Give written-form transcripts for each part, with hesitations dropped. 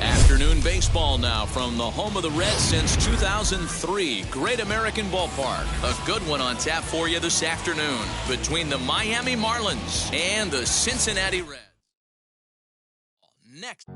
Afternoon baseball now from the home of the Reds since 2003. Great American Ballpark. A good one on tap for you this afternoon between the Miami Marlins and the Cincinnati Reds. Next.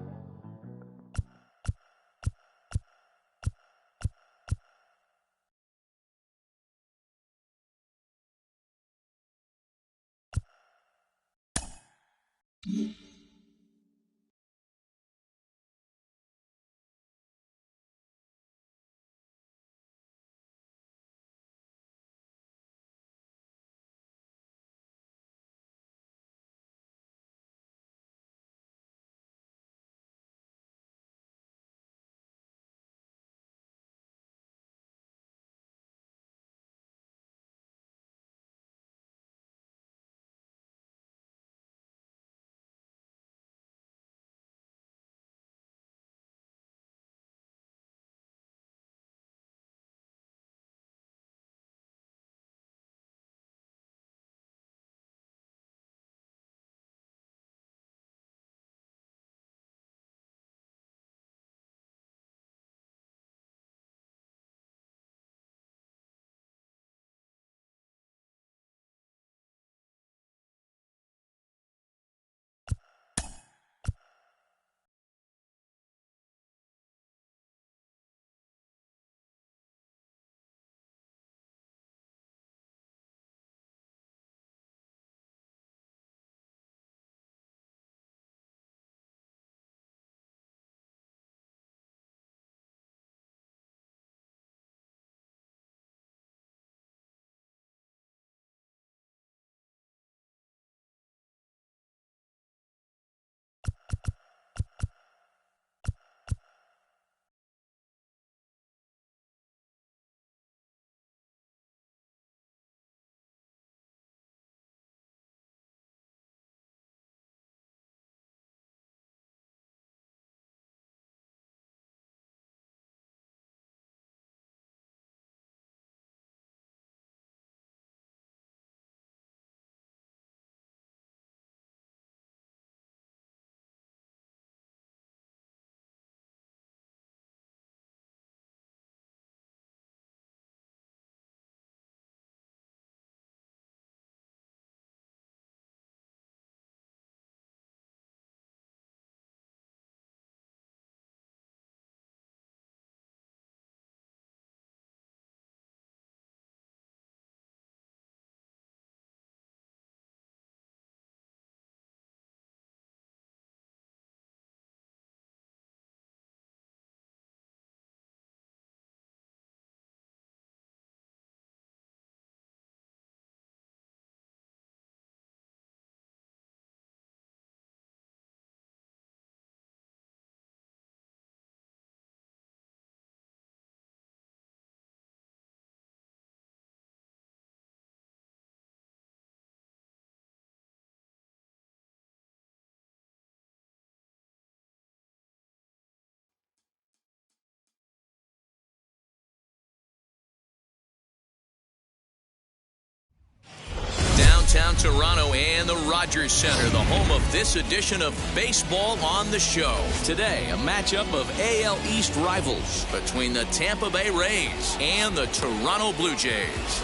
downtown Toronto and the Rogers Center, the home of this edition of Baseball on the Show. Today, a matchup of AL East rivals between the Tampa Bay Rays and the Toronto Blue Jays.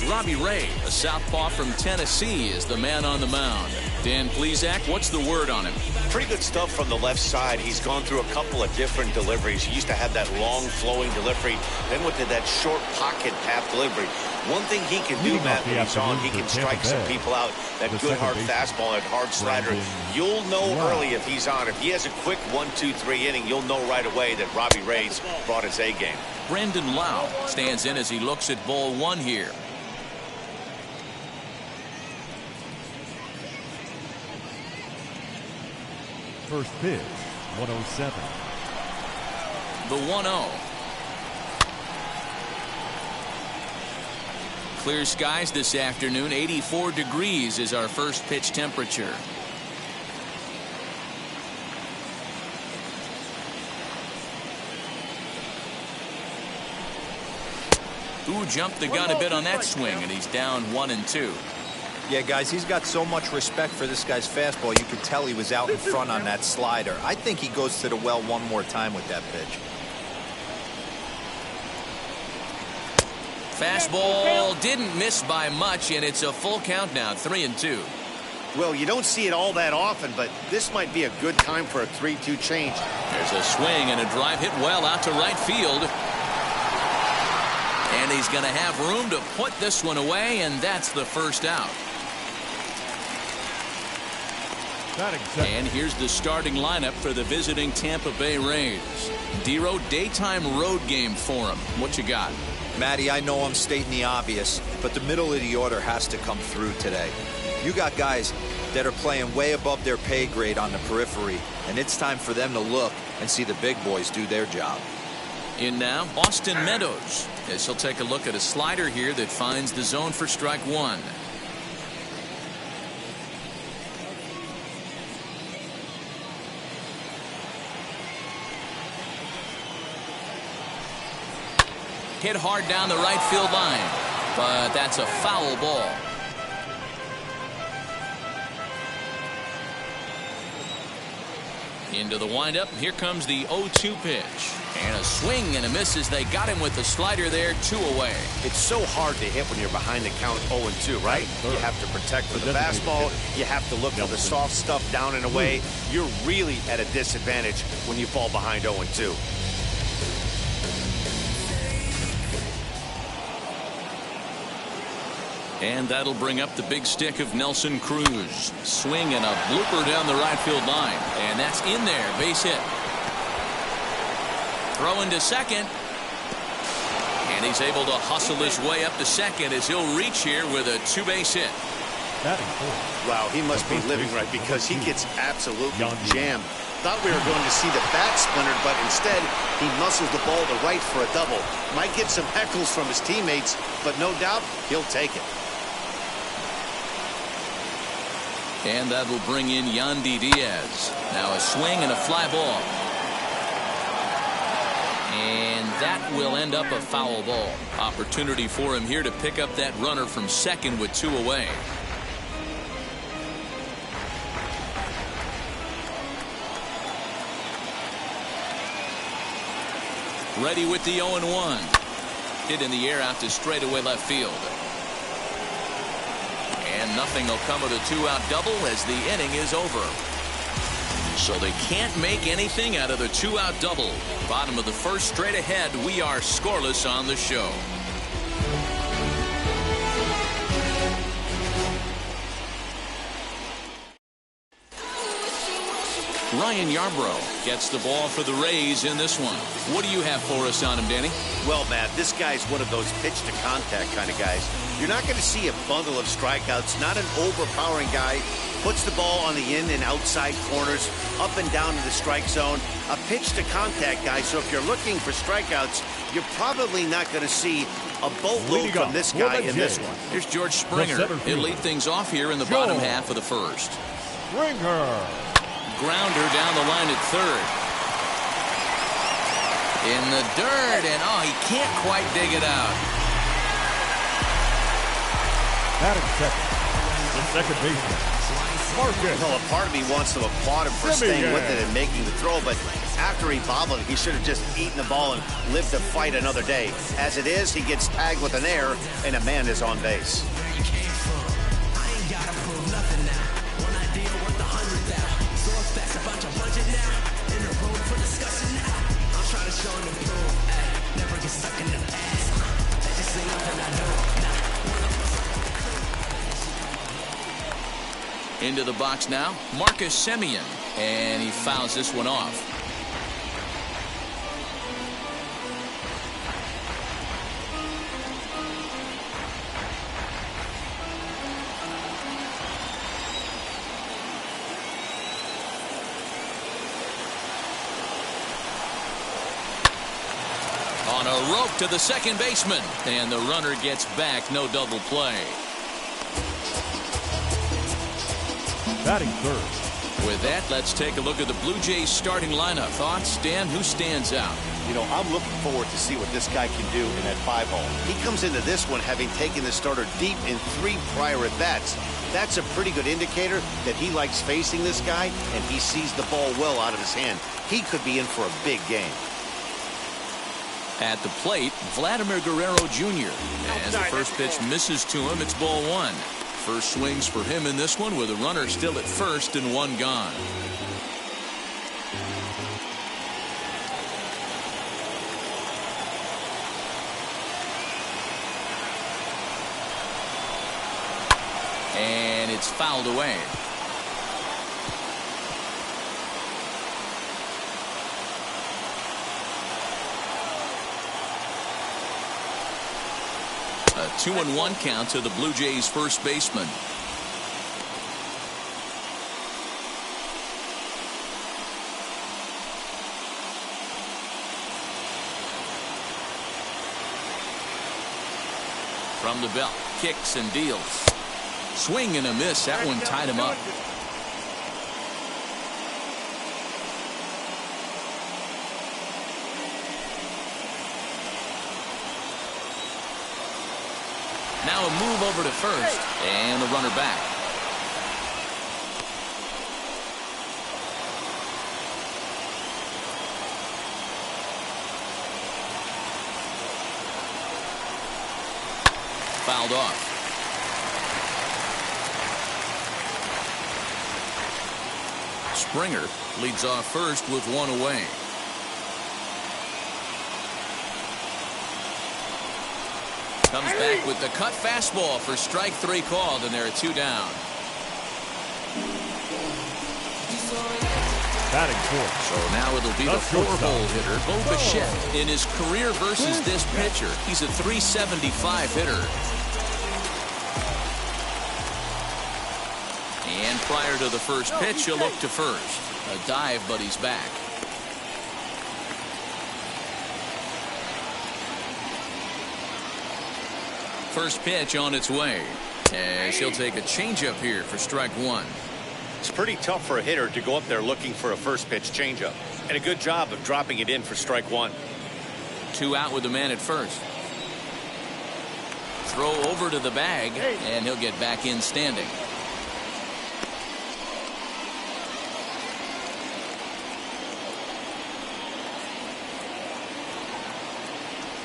Robbie Ray, a southpaw from Tennessee, is the man on the mound. Dan Plesac, what's the word on him? Pretty good stuff from the left side. He's gone through a couple of different deliveries. He used to have that long flowing delivery, then went to that short pocket tap delivery. One thing he can do, Matt, when he's on, he can strike some people out. That good hard fastball, that hard slider. You'll know early if he's on. If he has a quick 1-2-3 inning, you'll know right away that Robbie Ray's brought his A game. Brandon Lau stands in as he looks at ball one here. First pitch, 107. The 1-0. Clear skies this afternoon. 84 degrees is our first pitch temperature. Ooh, jumped the gun a bit on that swing, and he's down 1-2. Yeah, guys, he's got so much respect for this guy's fastball. You could tell he was out in front on that slider. I think he goes to the well one more time with that pitch. Fastball didn't miss by much, and it's a full count now, 3-2. Well, you don't see it all that often, but this might be a good time for a 3-2 change. There's a swing and a drive hit well out to right field. And he's going to have room to put this one away, and that's the first out. And here's the starting lineup for the visiting Tampa Bay Rays. Dero, daytime road game for him. What you got? Matty, I know I'm stating the obvious, but the middle of the order has to come through today. You got guys that are playing way above their pay grade on the periphery, and it's time for them to look and see the big boys do their job. In now, Austin Meadows, as he'll take a look at a slider here that finds the zone for strike one. Hit hard down the right field line, but that's a foul ball. Into the windup. Here comes the 0-2 pitch. And a swing and a miss as they got him with the slider there, 2 away. It's so hard to hit when you're behind the count 0-2, right? You have to protect for the fastball. You have to look for the soft stuff down and away. You're really at a disadvantage when you fall behind 0-2. And that'll bring up the big stick of Nelson Cruz. Swing and a blooper down the right field line. And that's in there. Base hit. Throwing to second. And he's able to hustle his way up to second as he'll reach here with a 2-base hit. Wow, he must be living right because he gets absolutely jammed. Thought we were going to see the bat splintered, but instead he muscles the ball to right for a double. Might get some heckles from his teammates, but no doubt he'll take it. And that will bring in Yandy Diaz. Now a swing and a fly ball. And that will end up a foul ball. Opportunity for him here to pick up that runner from second with 2 away. Ready with the 0-1. Hit in the air out to straightaway left field. And nothing will come of the 2-out double as the inning is over. So they can't make anything out of the 2-out double. Bottom of the first, straight ahead. We are scoreless on the show. Ryan Yarbrough gets the ball for the Rays in this one. What do you have for us on him, Danny? Well, Matt, this guy's one of those pitch-to-contact kind of guys. You're not going to see a bundle of strikeouts, not an overpowering guy. Puts the ball on the in and outside corners, up and down to the strike zone. A pitch-to-contact guy, so if you're looking for strikeouts, you're probably not going to see a boatload from this guy in this one. Here's George Springer. He'll lead things off here in the bottom half of the first. Springer. Grounder down the line at third. In the dirt, and he can't quite dig it out. Batting second, the second baseman, Marcus. Well, a part of me wants to applaud him for staying with it and making the throw, but after he bobbled it, he should have just eaten the ball and lived to fight another day. As it is, he gets tagged with an error, and a man is on base. Into the box now, Marcus Semien, and he fouls this one off. On a rope to the second baseman, and the runner gets back. No double play. Batting third. With that, let's take a look at the Blue Jays starting lineup. Thoughts, Dan? Who stands out? You know, I'm looking forward to see what this guy can do in that 5-hole. He comes into this one having taken the starter deep in 3 prior at-bats. That's a pretty good indicator that he likes facing this guy, and he sees the ball well out of his hand. He could be in for a big game. At the plate, Vladimir Guerrero Jr. And the first pitch misses to him. It's ball 1. First swings for him in this one with a runner still at first and 1 gone. And it's fouled away. A 2-1 count to the Blue Jays first baseman. From the belt, kicks and deals. Swing and a miss. That one tied him up. Now a move over to first, and the runner back. Fouled off. Springer leads off first with 1 away. Comes back with the cut fastball for strike 3 called, and there are 2 down. Batting fourth. So now it'll be the 4-hole hitter, Bo Bichette. In his career versus this pitcher, he's a .375 hitter. And prior to the first pitch, he'll look to first. A dive, but he's back. First pitch on its way, as he'll take a changeup here for strike 1. It's pretty tough for a hitter to go up there looking for a first pitch changeup, and a good job of dropping it in for strike 1. 2 out with the man at first. Throw over to the bag, and he'll get back in standing.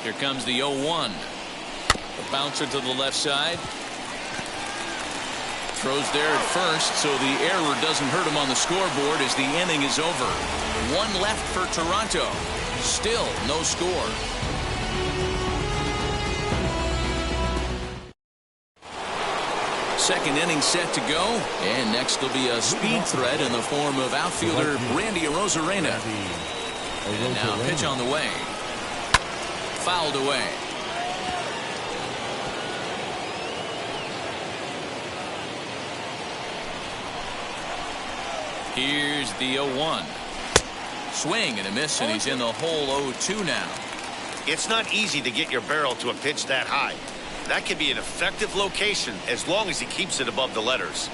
Here comes the 0-1. The bouncer to the left side. Throws there at first, so the error doesn't hurt him on the scoreboard as the inning is over. 1 left for Toronto. Still no score. Second inning set to go, and next will be a speed threat in the form of outfielder Randy Arozarena. And now a pitch on the way. Fouled away. Here's the 0-1. Swing and a miss, and he's in the hole 0-2 now. It's not easy to get your barrel to a pitch that high. That can be an effective location as long as he keeps it above the letters.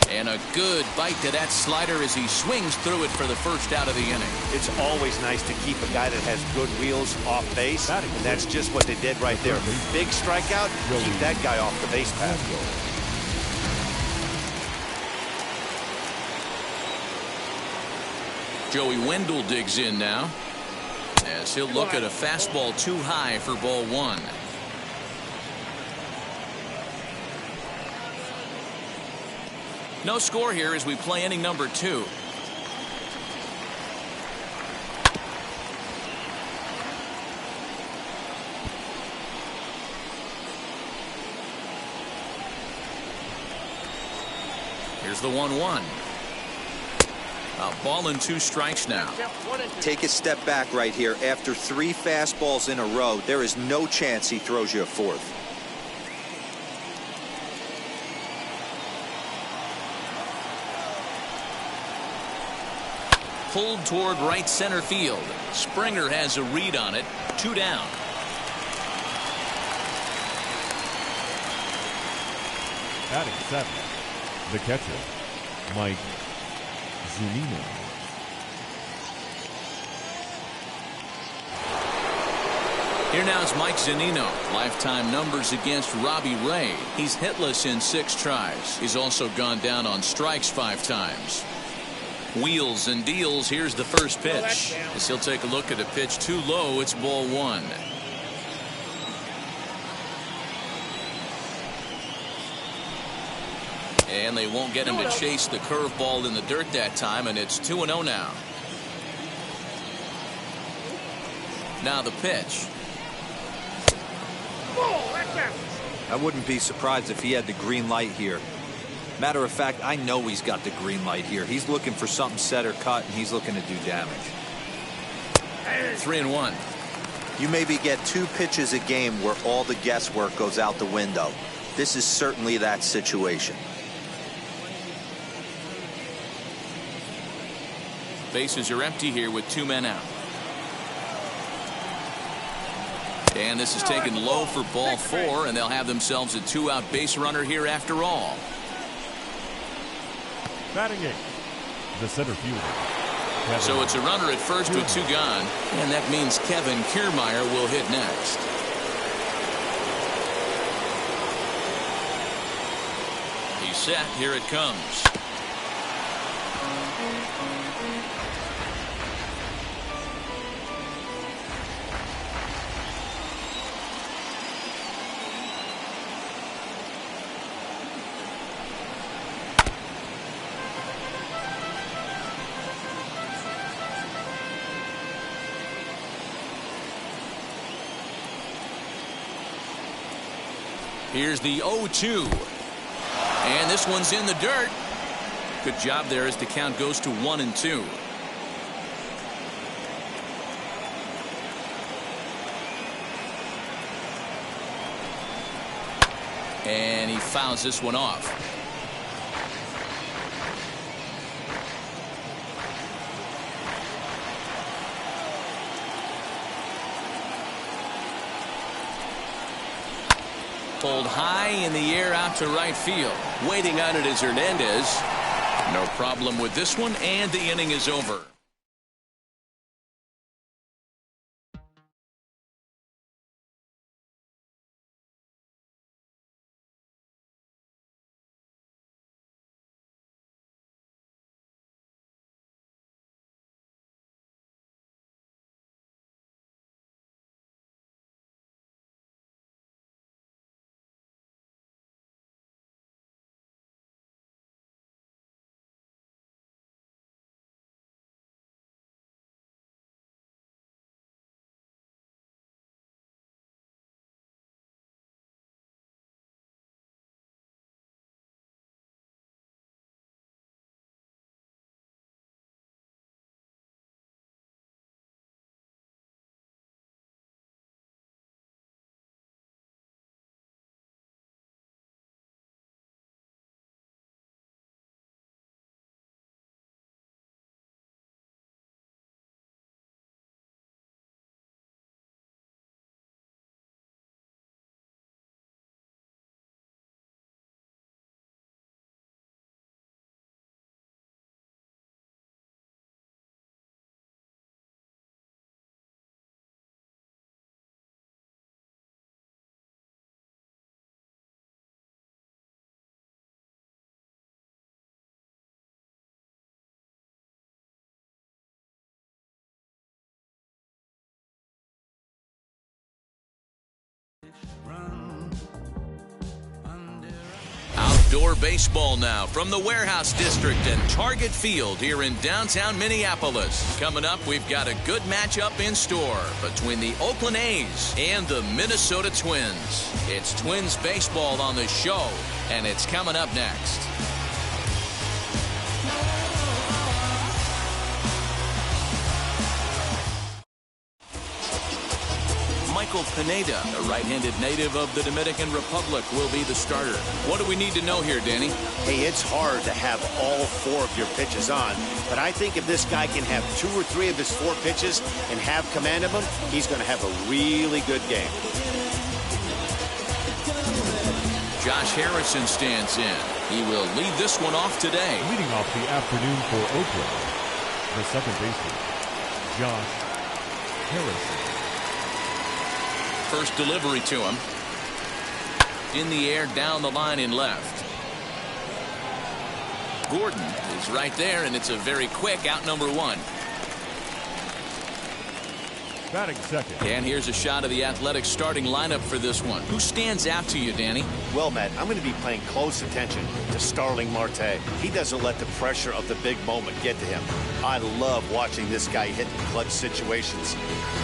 And a good bite to that slider as he swings through it for the first out of the inning. It's always nice to keep a guy that has good wheels off base, and that's just what they did right there. Big strikeout, keep that guy off the base path. Joey Wendell digs in now, as he'll look at a fastball too high for ball one. No score here as we play inning number 2. Here's the 1-1. A ball and 2 strikes now. Take a step back right here. After 3 fastballs in a row, there is no chance he throws you a 4th. Pulled toward right center field. Springer has a read on it. 2 down. Batting 7th, the catcher, Mike Zunino. Here now is Mike Zunino. Lifetime numbers against Robbie Ray. He's hitless in 6 tries. He's also gone down on strikes 5 times. Wheels and deals. Here's the first pitch. As he'll take a look at a pitch too low. It's ball 1. And they won't get him to chase the curveball in the dirt that time, and it's 2-0 now. Now the pitch. I wouldn't be surprised if he had the green light here. Matter of fact, I know he's got the green light here. He's looking for something set or cut, and he's looking to do damage. 3-1. You maybe get 2 pitches a game where all the guesswork goes out the window. This is certainly that situation. Bases are empty here with 2 men out. And this is taken low for ball 4, and they'll have themselves a 2-out base runner here after all. Batting 8th, the center fielder. So it's a runner at first with 2 gone, and that means Kevin Kiermaier will hit next. He's set. Here it comes. Here's the 0-2. And this one's in the dirt. Good job there as the count goes to 1-2. And he fouls this one off. Pulled high in the air out to right field. Waiting on it is Hernandez. No problem with this one, and the inning is over. Outdoor baseball now from the Warehouse District and Target Field here in downtown Minneapolis. Coming up, we've got a good matchup in store between the Oakland A's and the Minnesota Twins. It's Twins baseball on the show, and it's coming up next. Michael Pineda, a right-handed native of the Dominican Republic, will be the starter. What do we need to know here, Danny? Hey, it's hard to have all 4 of your pitches on, but I think if this guy can have 2 or 3 of his 4 pitches and have command of them, he's going to have a really good game. Josh Harrison stands in. He will lead this one off today. Leading off the afternoon for Oakland, the second baseman, Josh Harrison. First delivery to him. In the air, down the line in left. Gordon is right there, and it's a very quick out number 1. Batting second. And here's a shot of the Athletics starting lineup for this one. Who stands out to you, Danny? Well, Matt, I'm going to be paying close attention to Starling Marte. He doesn't let the pressure of the big moment get to him. I love watching this guy hit in clutch situations.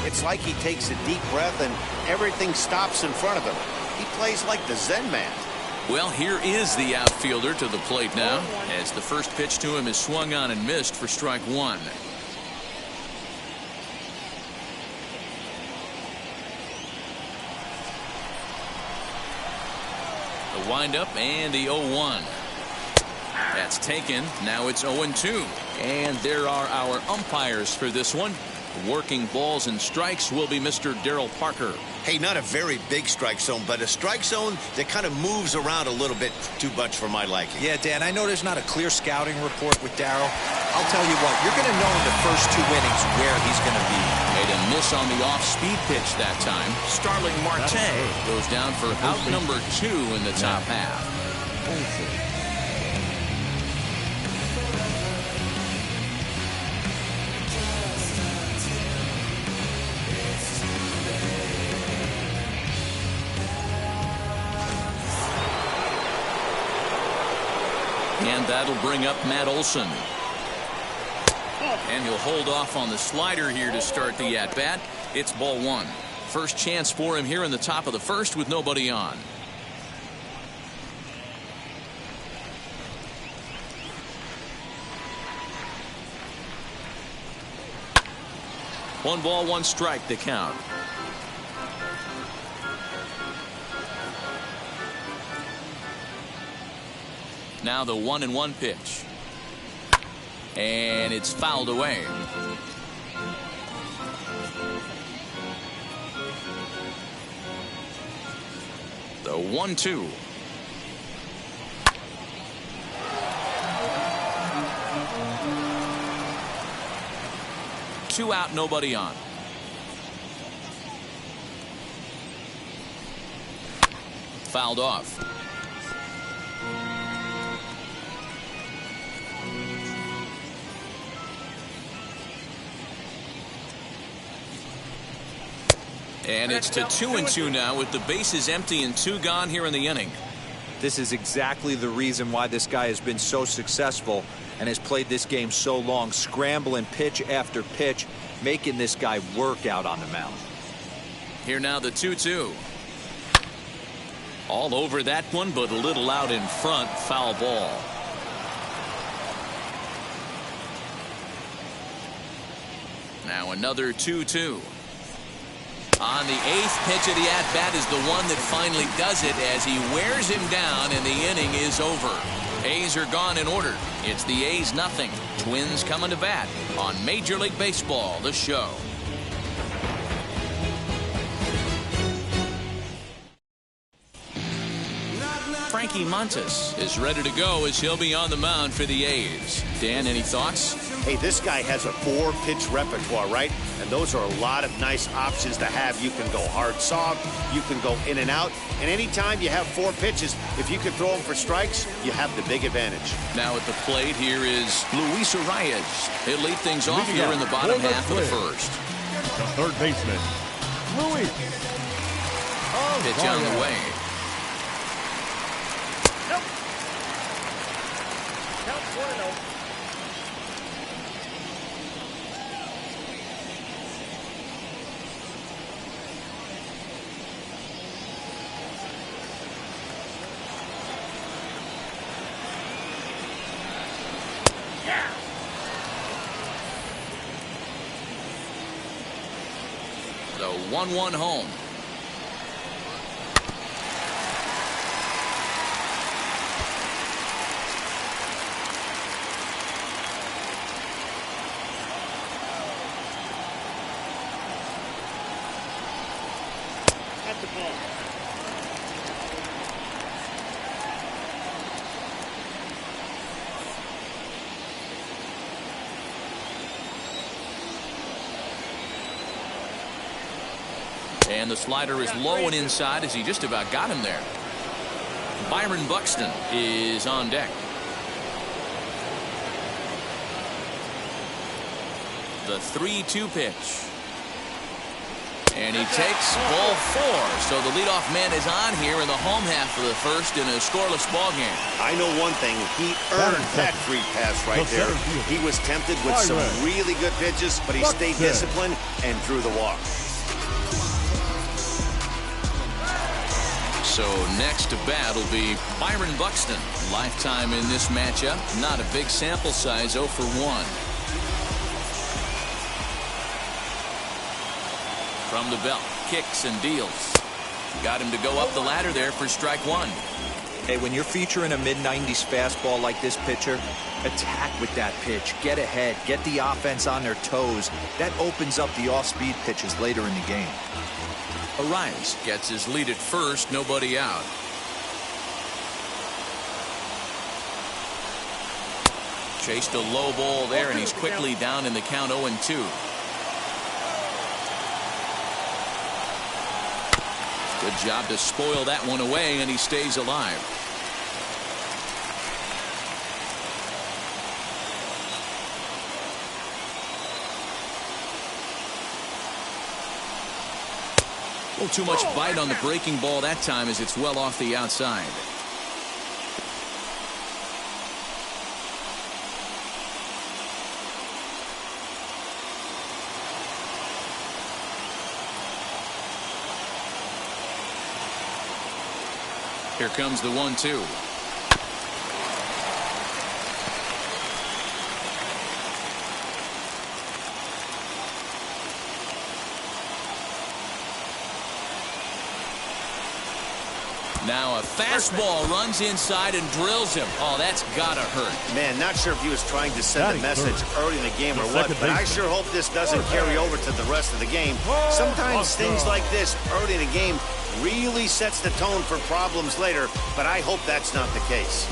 It's like he takes a deep breath and everything stops in front of him. He plays like the Zen man. Well, here is the outfielder to the plate now, as the first pitch to him is swung on and missed for strike 1. The windup and the 0-1. That's taken. Now it's 0-2. And there are our umpires for this one. Working balls and strikes will be Mr. Daryl Parker. Hey, not a very big strike zone, but a strike zone that kind of moves around a little bit too much for my liking. Yeah, Dan, I know there's not a clear scouting report with Daryl. I'll tell you what, you're going to know in the first 2 innings where he's going to be. Made a miss on the off-speed pitch that time. Starling Marte goes down for out number 2 in the top half. And that'll bring up Matt Olson. And he'll hold off on the slider here to start the at-bat. It's ball 1. First chance for him here in the top of the first with nobody on. One ball, 1 strike to count. Now the 1-1 pitch. And it's fouled away. The 1-2. Two out, nobody on. Fouled off. And it's to 2-2 now with the bases empty and 2 gone here in the inning. This is exactly the reason why this guy has been so successful and has played this game so long, scrambling pitch after pitch, making this guy work out on the mound. Here now the 2-2. All over that one, but a little out in front. Foul ball. Now another 2-2. On the 8th pitch of the at-bat is the one that finally does it as he wears him down and the inning is over. A's are gone in order. It's the A's nothing. Twins coming to bat on Major League Baseball, the show. Frankie Montas is ready to go as he'll be on the mound for the A's. Dan, any thoughts? Hey, this guy has a 4-pitch repertoire, right? And those are a lot of nice options to have. You can go hard soft, you can go in and out, and anytime you have 4 pitches, if you can throw them for strikes, you have the big advantage. Now at the plate here is Luis Arias. He'll lead things off here in the bottom half of the first. The third baseman, Luis. Pitch on the way. The 1-1 home. At the ball. And the slider is low and inside as he just about got him there. Byron Buxton is on deck. The 3-2 pitch. And he takes ball 4. So the leadoff man is on here in the home half of the first in a scoreless ball game. I know one thing. He earned that free pass right there. He was tempted with some really good pitches, but he stayed disciplined and drew the walk. So next to bat will be Byron Buxton. Lifetime in this matchup. Not a big sample size, 0 for 1. From the belt, kicks and deals. Got him to go up the ladder there for strike 1. Hey, when you're featuring a mid-90s fastball like this pitcher, attack with that pitch. Get ahead. Get the offense on their toes. That opens up the off-speed pitches later in the game. Arias gets his lead at first, nobody out. Chased a low ball there, and he's quickly down in the count 0-2. Good job to spoil that one away, and he stays alive. A little too much bite on the breaking ball that time as it's well off the outside. Here comes the 1-2. Now a fastball runs inside and drills him. Oh, that's gotta hurt. Man, not sure if he was trying to send a message early in the game or what, but I sure hope this doesn't carry over to the rest of the game. Sometimes things like this early in the game really sets the tone for problems later, but I hope that's not the case.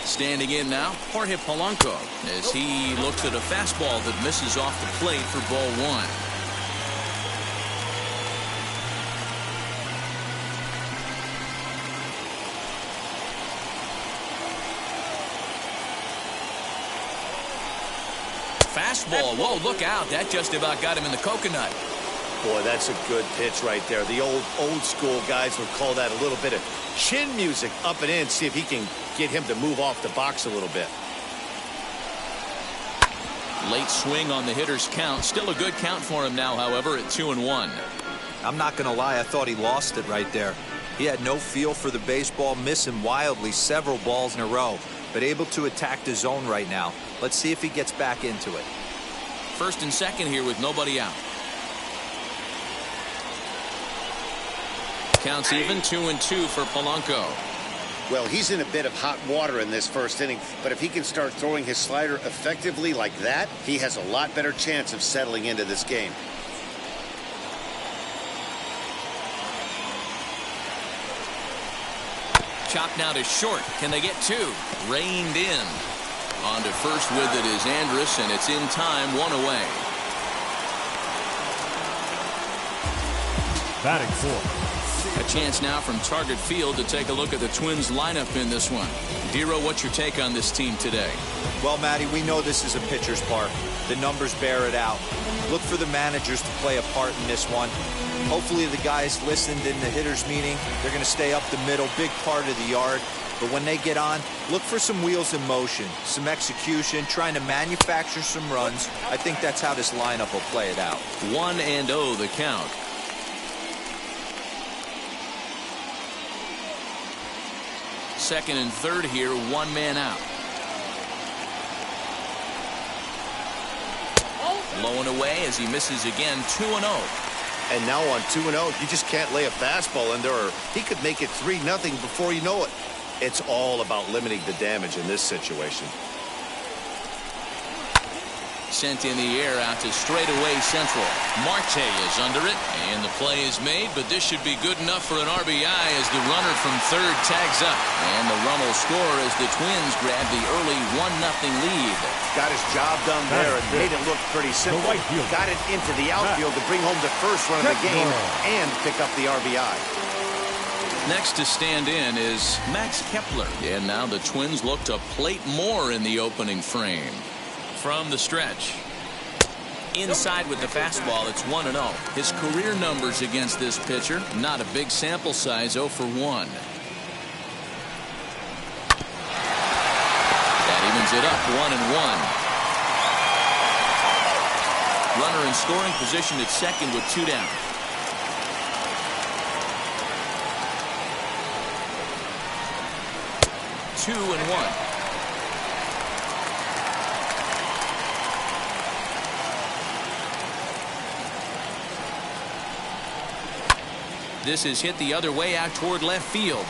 Standing in now, Jorge Polanco, as he looks at a fastball that misses off the plate for ball 1. Fastball, whoa, look out. That just about got him in the coconut. Boy, that's a good pitch right there. The old school guys would call that a little bit of chin music up and in. See if he can get him to move off the box a little bit. Late swing on the hitter's count. Still a good count for him now, however, at 2-1. I'm not going to lie. I thought he lost it right there. He had no feel for the baseball, missing wildly several balls in a row, but able to attack the zone right now. Let's see if he gets back into it. First and second here with nobody out. Counts even, 2-2 for Polanco. Well, he's in a bit of hot water in this first inning, but if he can start throwing his slider effectively like that, he has a lot better chance of settling into this game. Chopped now to short. Can they get 2? Reined in. On to first with it is Andrus, and it's in time, 1 away. Batting 4. A chance now from Target Field to take a look at the Twins lineup in this one. Dero, what's your take on this team today? Well, Matty, we know this is a pitcher's park. The numbers bear it out. Look for the managers to play a part in this one. Hopefully the guys listened in the hitters meeting. They're going to stay up the middle, big part of the yard. But when they get on, look for some wheels in motion, some execution, trying to manufacture some runs. I think that's how this lineup will play it out. 1-0 the count. Second and third here, one man out. Blowing away as he misses again. 2-0. And now on 2-0, you just can't lay a fastball in there, or he could make it 3-0 before you know it. It's all about limiting the damage in this situation. Sent in the air out to straightaway central. Marte is under it, and the play is made, but this should be good enough for an RBI as the runner from third tags up. And the run will score as the Twins grab the early 1-0 lead. Got his job done there and made it look pretty simple. Got it into the outfield to bring home the first run of the game and pick up the RBI. Next to stand in is Max Kepler. And now the Twins look to plate more in the opening frame. From the stretch. Inside with the fastball, it's 1-0. His career numbers against this pitcher, not a big sample size, 0 for 1. That evens it up, 1-1. Runner in scoring position at second with 2 down. Two and 1. This is hit the other way out toward left field.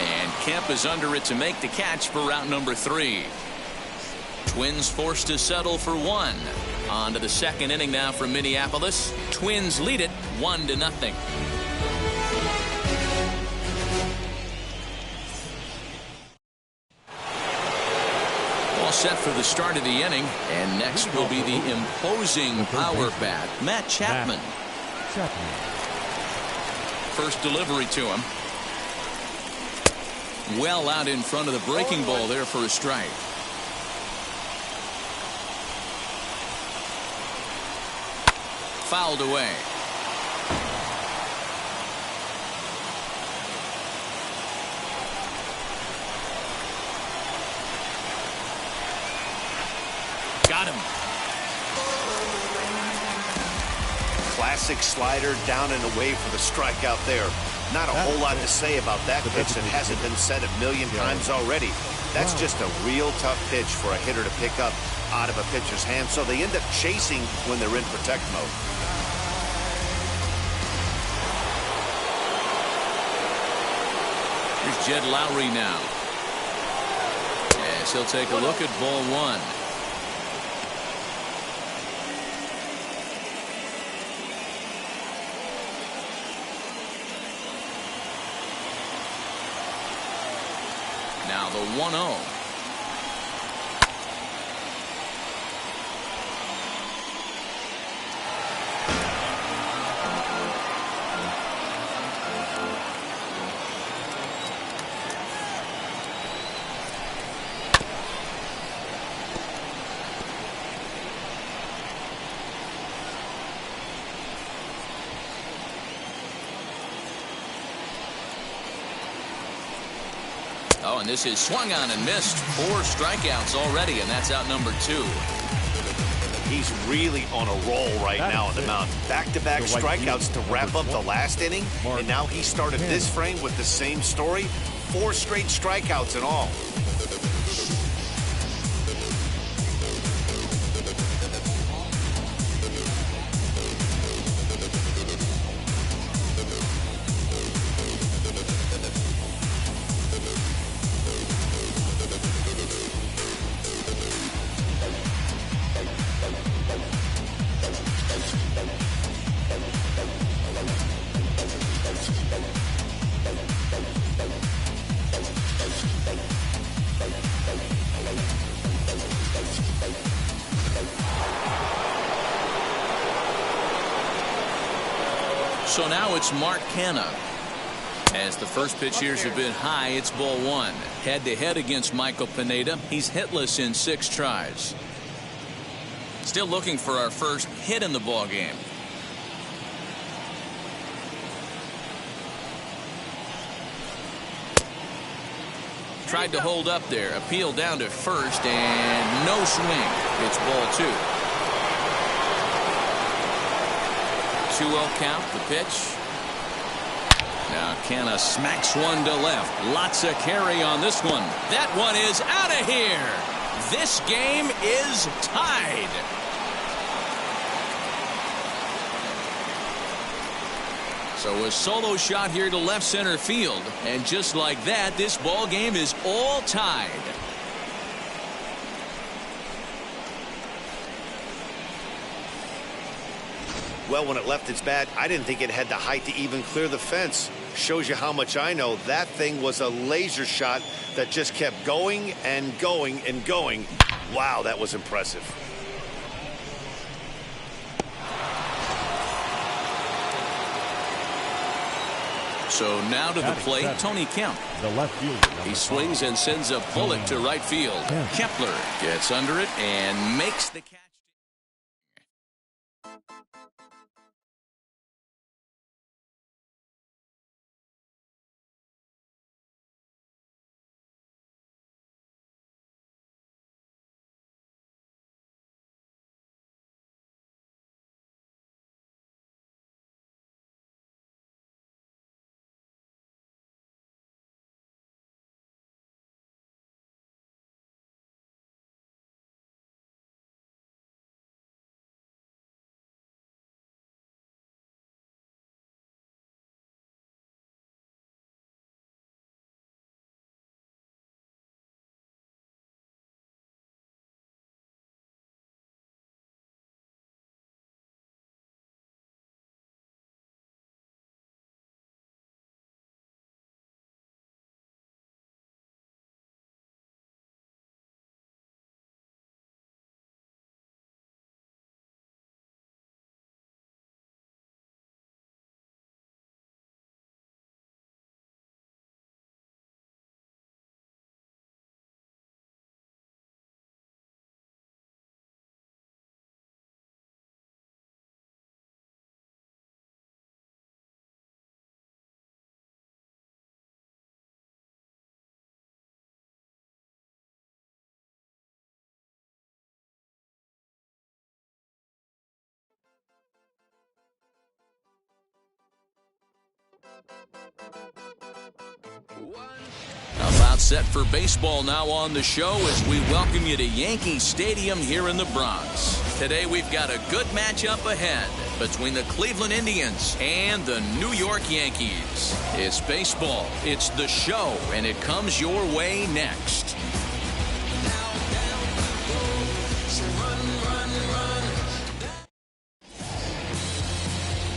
And Kemp is under it to make the catch for route number 3. Twins forced to settle for 1. On to the second inning now from Minneapolis. Twins lead it 1-0. All set for the start of the inning. And next will be the imposing power bat, Matt Chapman. First delivery to him. Well out in front of the breaking ball there for a strike. Fouled away. Got him. Classic slider down and away for the strikeout there. Not a whole lot to say about that pitch that hasn't been said a million times already. That's just a real tough pitch for a hitter to pick up out of a pitcher's hand, so they end up chasing when they're in protect mode. Here's Jed Lowry now. As he'll take a look at ball 1. Now the 1-0. Oh, and this is swung on and missed. 4 strikeouts already, and that's out number 2. He's really on a roll right now on the mound. Back-to-back strikeouts to wrap up the last inning, and now he started this frame with the same story. 4 straight strikeouts in all. So now it's Mark Canha. As the first pitch here is a bit high, it's ball 1. Head-to-head against Michael Pineda. He's hitless in 6 tries. Still looking for our first hit in the ball game. Tried to hold up there. Appeal down to first, and no swing. It's ball 2. 2-0 count, the pitch. Now Canha smacks one to left. Lots of carry on this one. That one is out of here. This game is tied. So a solo shot here to left center field. And just like that, this ball game is all tied. Well, when it left its bat, I didn't think it had the height to even clear the fence. Shows you how much I know. That thing was a laser shot that just kept going and going and going. Wow, that was impressive. So now to the plate, Tony Kemp. The left fielder. He swings and sends a bullet to right field. Kepler gets under it and makes the catch. About set for baseball now on the show as we welcome you to Yankee Stadium here in the Bronx. Today we've got a good matchup ahead between the Cleveland Indians and the New York Yankees. It's baseball, it's the show, and it comes your way next.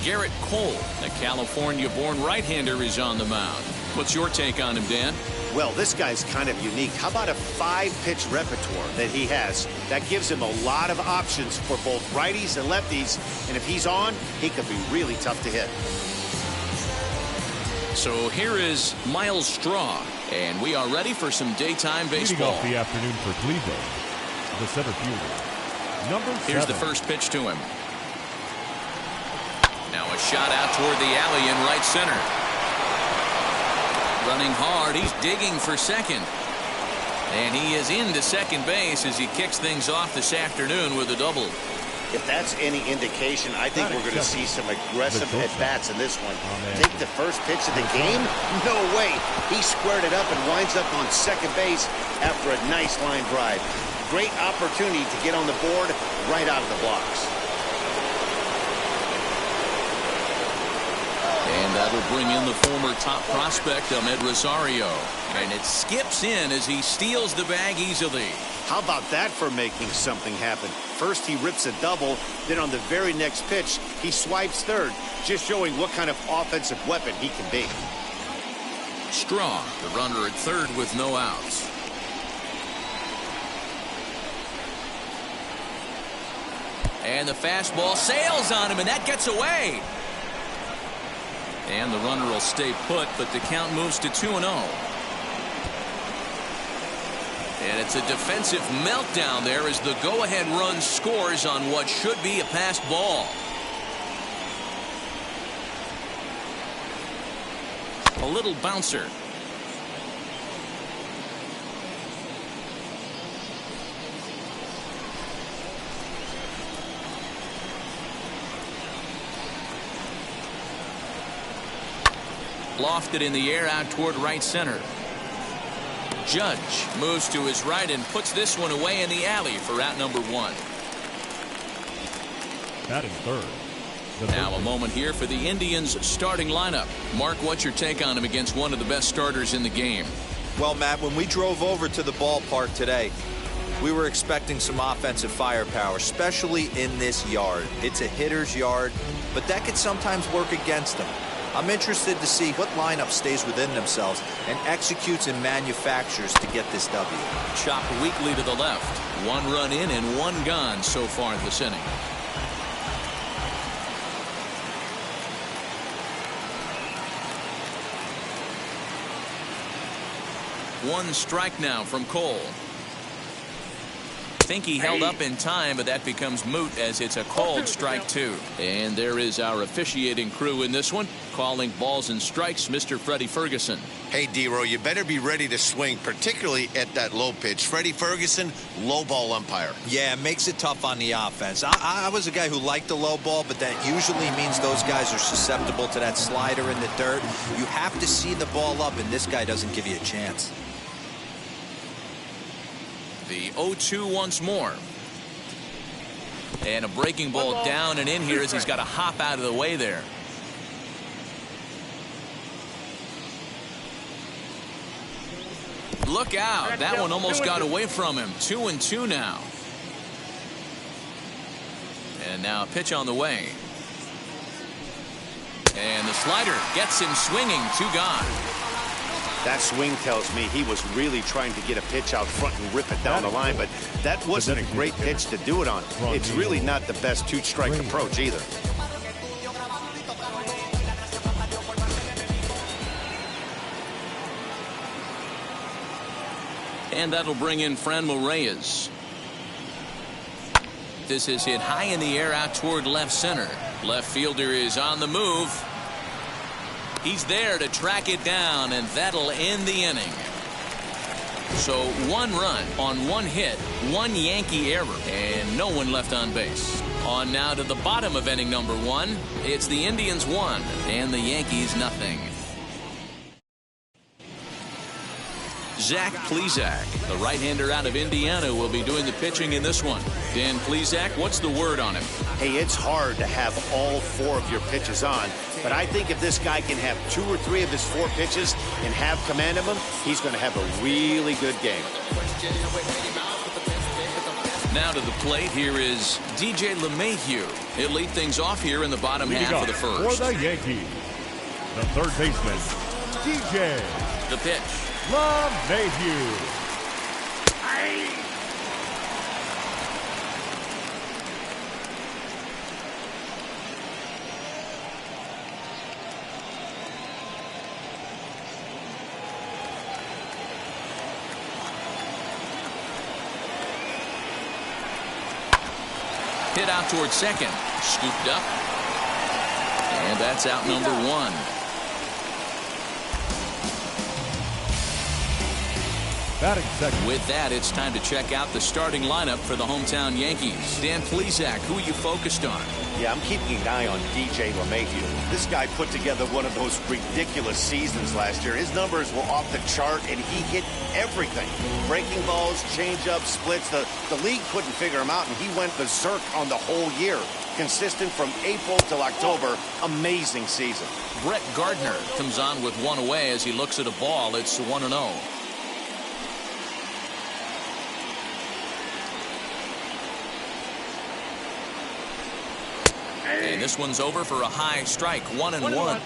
Garrett Cole, the California-born right-hander, is on the mound. What's your take on him, Dan? Well, this guy's kind of unique. How about a 5-pitch repertoire that he has? That gives him a lot of options for both righties and lefties. And if he's on, he could be really tough to hit. So here is Myles Straw, and we are ready for some daytime baseball. Leading off the afternoon for Cleveland, the center fielder, number 7. Here's the first pitch to him. Now a shot out toward the alley in right center. Running hard, he's digging for second. And he is into second base as he kicks things off this afternoon with a double. If that's any indication, I think we're going to see some aggressive at-bats in this one. Take the first pitch of the game? No way. He squared it up and winds up on second base after a nice line drive. Great opportunity to get on the board right out of the blocks. And that'll bring in the former top prospect, Ahmed Rosario. And it skips in as he steals the bag easily. How about that for making something happen? First he rips a double, then on the very next pitch, he swipes third, just showing what kind of offensive weapon he can be. Straw, the runner at third with no outs. And the fastball sails on him, and that gets away. And the runner will stay put, but the count moves to 2-0. And it's a defensive meltdown there as the go-ahead run scores on what should be a passed ball. A little bouncer. Lofted in the air out toward right center. Judge moves to his right and puts this one away in the alley for out number 1. Batting third. Now a moment here for the Indians starting lineup. Mark, what's your take on him against one of the best starters in the game? Well, Matt, when we drove over to the ballpark today, we were expecting some offensive firepower, especially in this yard. It's a hitter's yard, but that could sometimes work against them. I'm interested to see what lineup stays within themselves and executes and manufactures to get this W. Chopped weakly to the left. 1 run in and 1 gone so far in this inning. One strike now from Cole. Think he held up in time, but that becomes moot as it's a called strike 2. And there is our officiating crew in this one, calling balls and strikes, Mr. Freddie Ferguson. Hey, D-Row, you better be ready to swing, particularly at that low pitch. Freddie Ferguson, low ball umpire. Yeah, it makes it tough on the offense. I was a guy who liked the low ball, but that usually means those guys are susceptible to that slider in the dirt. You have to see the ball up, and this guy doesn't give you a chance. The 0-2 once more. And a breaking ball down and in here as he's got to hop out of the way there. Look out. That one almost got away from him. 2-2 now. And now a pitch on the way. And the slider gets him swinging. 2 gone. That swing tells me he was really trying to get a pitch out front and rip it down the line, but that wasn't a great pitch to do it on. It's really not the best 2-strike approach either. And that'll bring in Franmil Reyes. This is hit high in the air out toward left center. Left fielder is on the move. He's there to track it down, and that'll end the inning. So 1 run on 1 hit, 1 Yankee error, and no one left on base. On now to the bottom of inning number 1. It's the Indians 1 and the Yankees nothing. Zach Plesac, the right-hander out of Indiana, will be doing the pitching in this one. Dan Plesac, what's the word on him? Hey, it's hard to have all 4 of your pitches on, but I think if this guy can have 2 or 3 of his 4 pitches and have command of them, he's going to have a really good game. Now to the plate, here is DJ LeMahieu. He'll lead things off here in the bottom half of the first. For the Yankees, the third baseman, DJ The pitch. LeMahieu. Hit out towards second. Scooped up. And that's out number 1. Batting second. With that, it's time to check out the starting lineup for the hometown Yankees. Dan Plesac, who are you focused on? Yeah, I'm keeping an eye on DJ LeMahieu. This guy put together one of those ridiculous seasons last year. His numbers were off the chart, and he hit everything. Breaking balls, changeups, splits. The league couldn't figure him out, and he went berserk on the whole year. Consistent from April till October. Amazing season. Brett Gardner comes on with 1 away as he looks at a ball. It's 1-0. And this one's over for a high strike. 1-1.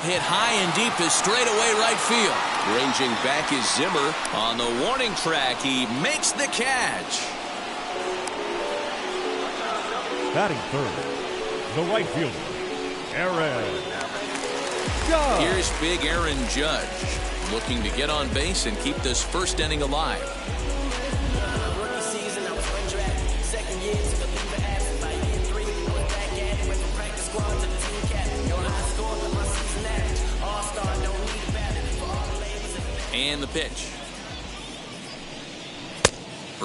Hit high and deep to straightaway right field. Ranging back is Zimmer. On the warning track, he makes the catch. Batting third, the right fielder, Aaron Judge. Here's big Aaron Judge, looking to get on base and keep this first inning alive. And the pitch.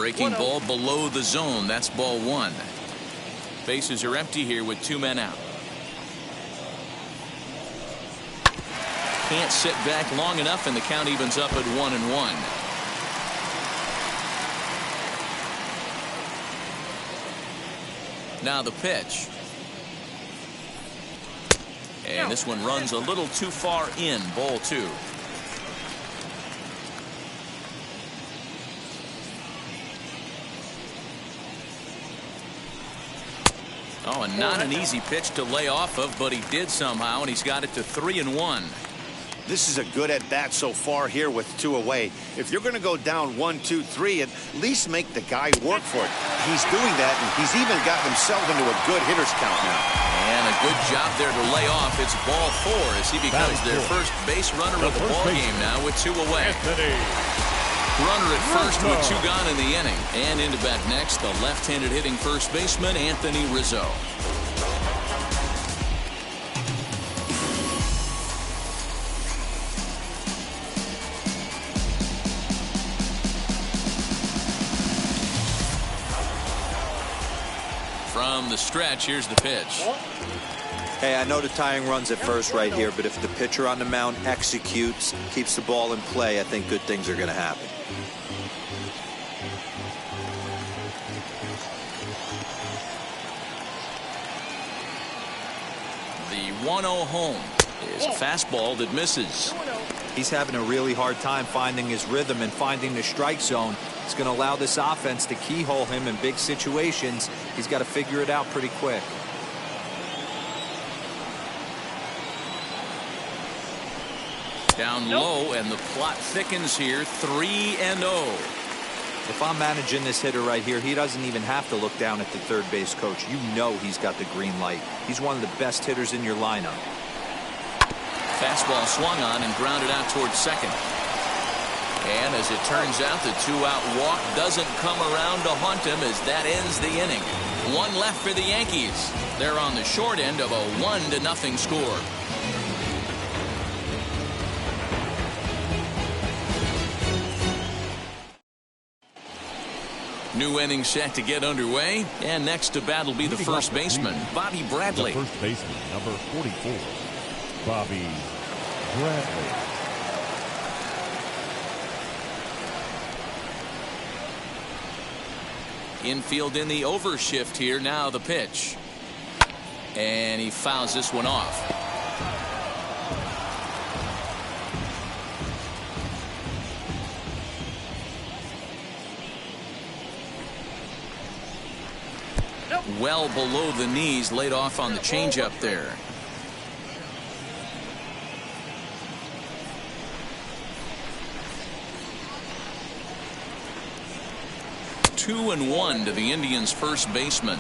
Breaking ball below the zone. That's ball one. Bases are empty here with 2 men out. Can't sit back long enough, and the count evens up at 1-1. Now the pitch. And this one runs a little too far in. Ball 2. Oh, and not an easy pitch to lay off of, but he did somehow, and he's got it to 3-1. This is a good at bat so far here with 2 away. If you're going to go down 1, 2, 3, at least make the guy work for it. He's doing that, and he's even gotten himself into a good hitter's count now. And a good job there to lay off. It's ball 4 as he becomes their first base runner of the ball game now with 2 away. Runner at first with 2 gone in the inning. And into bat next, the left-handed hitting first baseman, Anthony Rizzo. From the stretch, here's the pitch. Hey, I know the tying run's at first right here, but if the pitcher on the mound executes, keeps the ball in play, I think good things are going to happen. The 1-0 home is a fastball that misses. He's having a really hard time finding his rhythm and finding the strike zone. It's going to allow this offense to keyhole him in big situations. He's got to figure it out pretty quick. Down low, and the plot thickens here. 3-0. If I'm managing this hitter right here, he doesn't even have to look down at the third base coach. You know he's got the green light. He's one of the best hitters in your lineup. Fastball swung on and grounded out towards second. And as it turns out, the 2-out walk doesn't come around to haunt him as that ends the inning. 1 left for the Yankees. They're on the short end of a 1-0 score. New inning set to get underway, and next to bat will be the first baseman, Bobby Bradley. The first baseman, number 44, Bobby Bradley. Infield in the overshift here. Now the pitch. And he fouls this one off. Well below the knees, laid off on the changeup there. Two and 1 to the Indians' first baseman.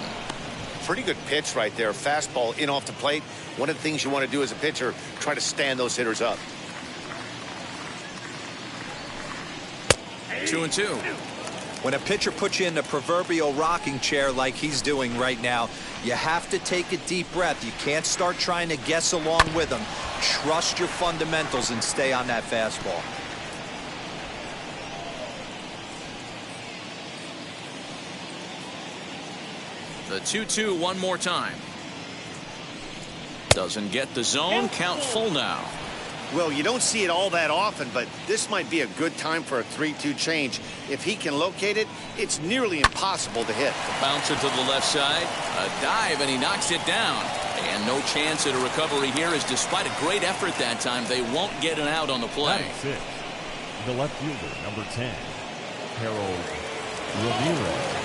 Pretty good pitch right there. Fastball in off the plate. One of the things you want to do as a pitcher, try to stand those hitters up. 2-2. When a pitcher puts you in the proverbial rocking chair like he's doing right now, you have to take a deep breath. You can't start trying to guess along with him. Trust your fundamentals and stay on that fastball. The 2-2 one more time. Doesn't get the zone. Count full now. Well, you don't see it all that often, but this might be a good time for a 3-2 change. If he can locate it, it's nearly impossible to hit. Bouncer to the left side. A dive, and he knocks it down. And no chance at a recovery here, as despite a great effort that time, they won't get an out on the play. The left fielder, number 10, Harold Ramirez.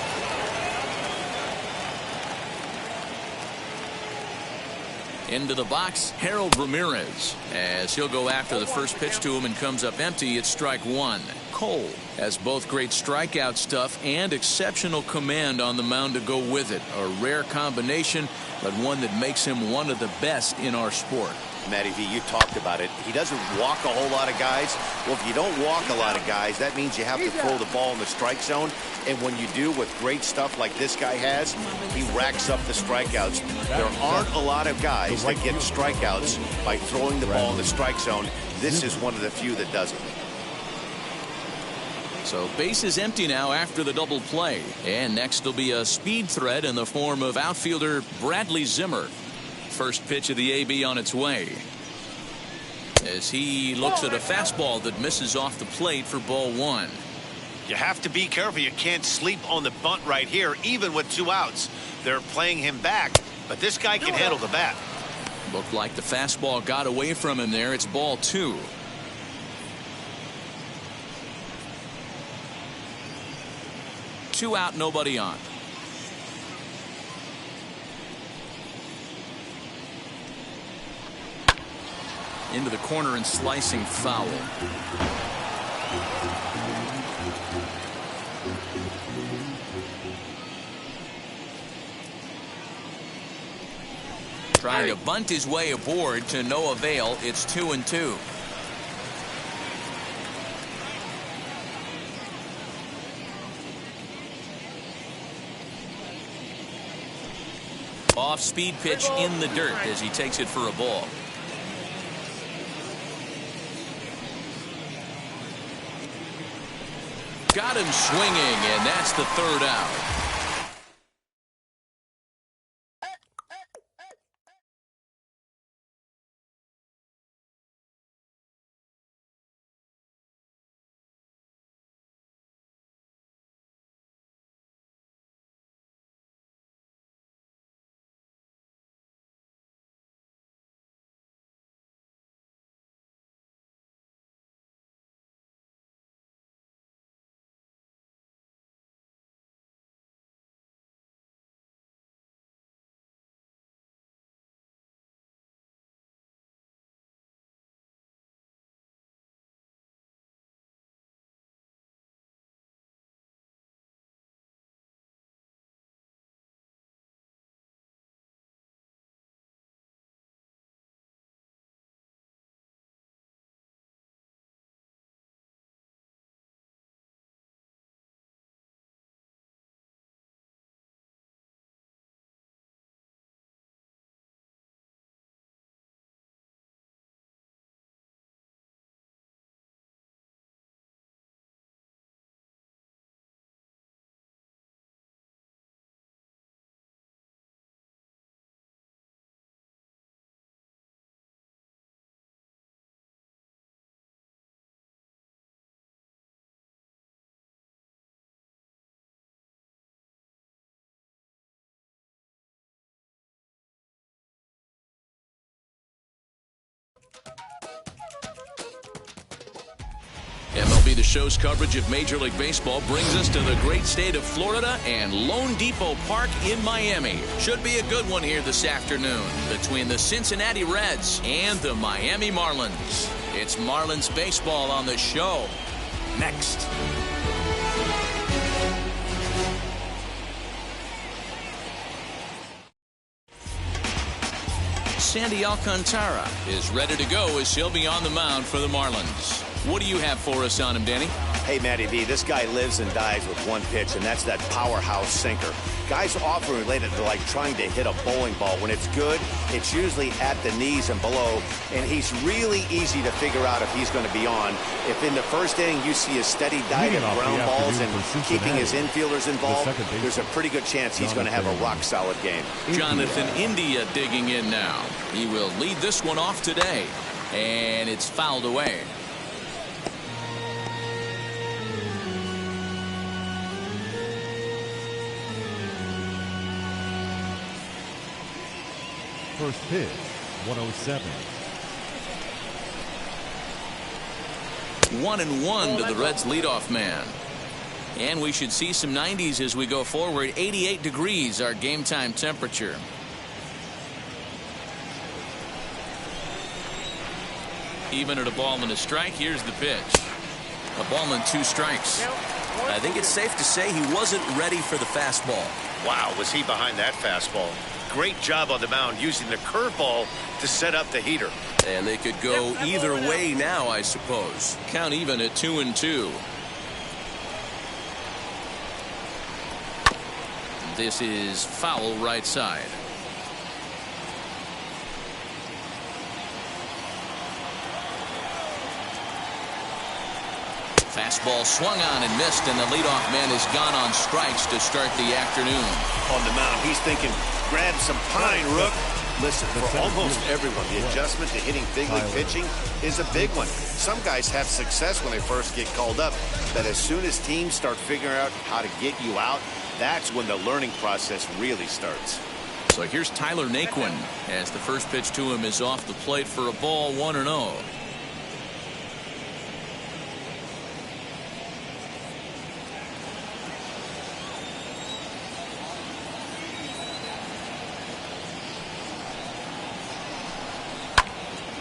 Into the box, Harold Ramirez, as he'll go after the first pitch to him and comes up empty. It's strike 1. Cole has both great strikeout stuff and exceptional command on the mound to go with it. A rare combination, but one that makes him one of the best in our sport. Matty V, you talked about it. He doesn't walk a whole lot of guys. Well, if you don't walk a lot of guys, that means you have to throw the ball in the strike zone. And when you do with great stuff like this guy has, he racks up the strikeouts. There aren't a lot of guys that get strikeouts by throwing the ball in the strike zone. This is one of the few that does it. So base is empty now after the double play. And next will be a speed threat in the form of outfielder Bradley Zimmer. First pitch of the AB on its way. As he looks at a fastball that misses off the plate for ball one. You have to be careful. You can't sleep on the bunt right here, even with 2 outs. They're playing him back, but this guy can handle the bat. Looked like the fastball got away from him there. It's ball 2. Two out, nobody on. Into the corner and slicing foul. Trying to bunt his way aboard to no avail. It's 2-2. Off speed pitch in the dirt as he takes it for a ball. Got him swinging, and that's the 3rd out. MLB The Show's coverage of Major League Baseball brings us to the great state of Florida and Lone Depot Park in Miami. Should be a good one here this afternoon between the Cincinnati Reds and the Miami Marlins. It's Marlins baseball on the show next. Sandy Alcantara is ready to go as he'll be on the mound for the Marlins. What do you have for us on him, Danny? Hey, Matty V, this guy lives and dies with one pitch, and that's that powerhouse sinker. Guys often relate it to like trying to hit a bowling ball. When it's good, it's usually at the knees and below, and he's really easy to figure out if he's going to be on. If in the first inning you see a steady dive of ground balls and keeping his infielders involved, there's a pretty good chance he's going to have a rock-solid game. Jonathan India digging in now. He will lead this one off today, and it's fouled away. First pitch, 107. 1-1 to the Reds leadoff man. And we should see some 90s as we go forward. 88 degrees our game time temperature. Even at a ball and a strike, here's the pitch. A ball and 2 strikes. I think it's safe to say he wasn't ready for the fastball. Wow, was he behind that fastball? Great job on the mound using the curveball to set up the heater. And they could go either way now, I suppose. Count even at 2-2. This is foul right side. Fastball swung on and missed, and the leadoff man is gone on strikes to start the afternoon. On the mound, he's thinking, grab some pine, Rook. Listen, for almost everyone, the adjustment to hitting big league pitching is a big one. Some guys have success when they first get called up, but as soon as teams start figuring out how to get you out, that's when the learning process really starts. So here's Tyler Naquin as the first pitch to him is off the plate for a ball, 1-0.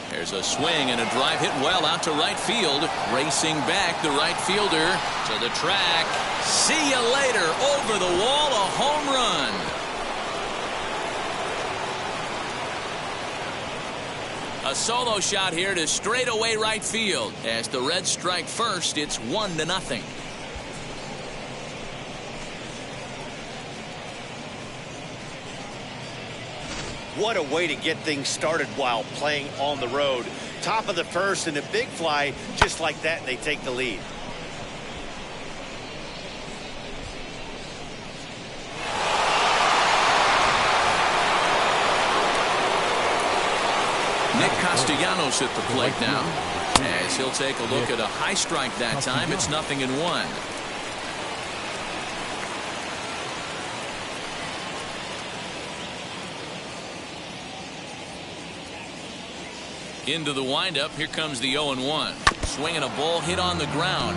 There's a swing and a drive hit well out to right field. Racing back, the right fielder to the track. See you later. Over the wall, a home run. A solo shot here to straightaway right field. As the Reds strike first, it's 1-0. What a way to get things started while playing on the road. Top of the first and a big fly just like that, and they take the lead. Nick Castellanos at the plate now, as he'll take a look at a high strike that time. It's 0-1. Into the windup. Here comes the 0-1. Swinging a ball hit on the ground.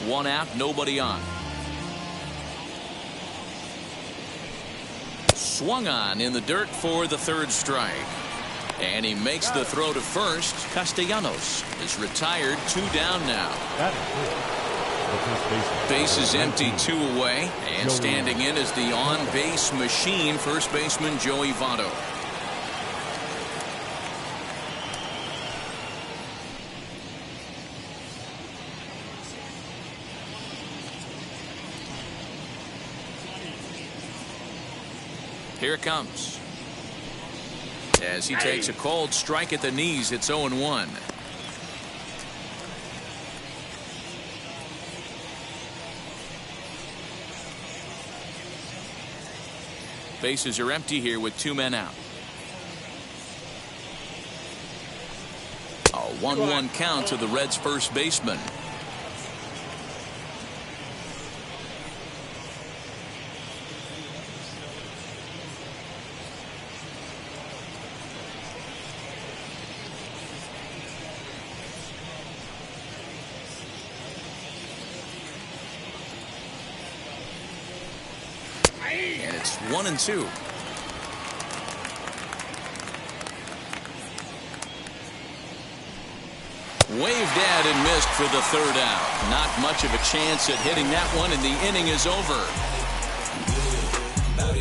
One out, nobody on. Swung on in the dirt for the third strike. And he makes the throw to first. Castellanos is retired. 2 down now. Base is empty, 2 away. And standing in is the on-base machine, first baseman Joey Votto. Here it comes. As he takes a cold strike at the knees, it's 0-1. Bases are empty here with 2 men out. A 1-1 count to the Reds' first baseman. And it's 1-2. Waved at and missed for the third out. Not much of a chance at hitting that one, and the inning is over.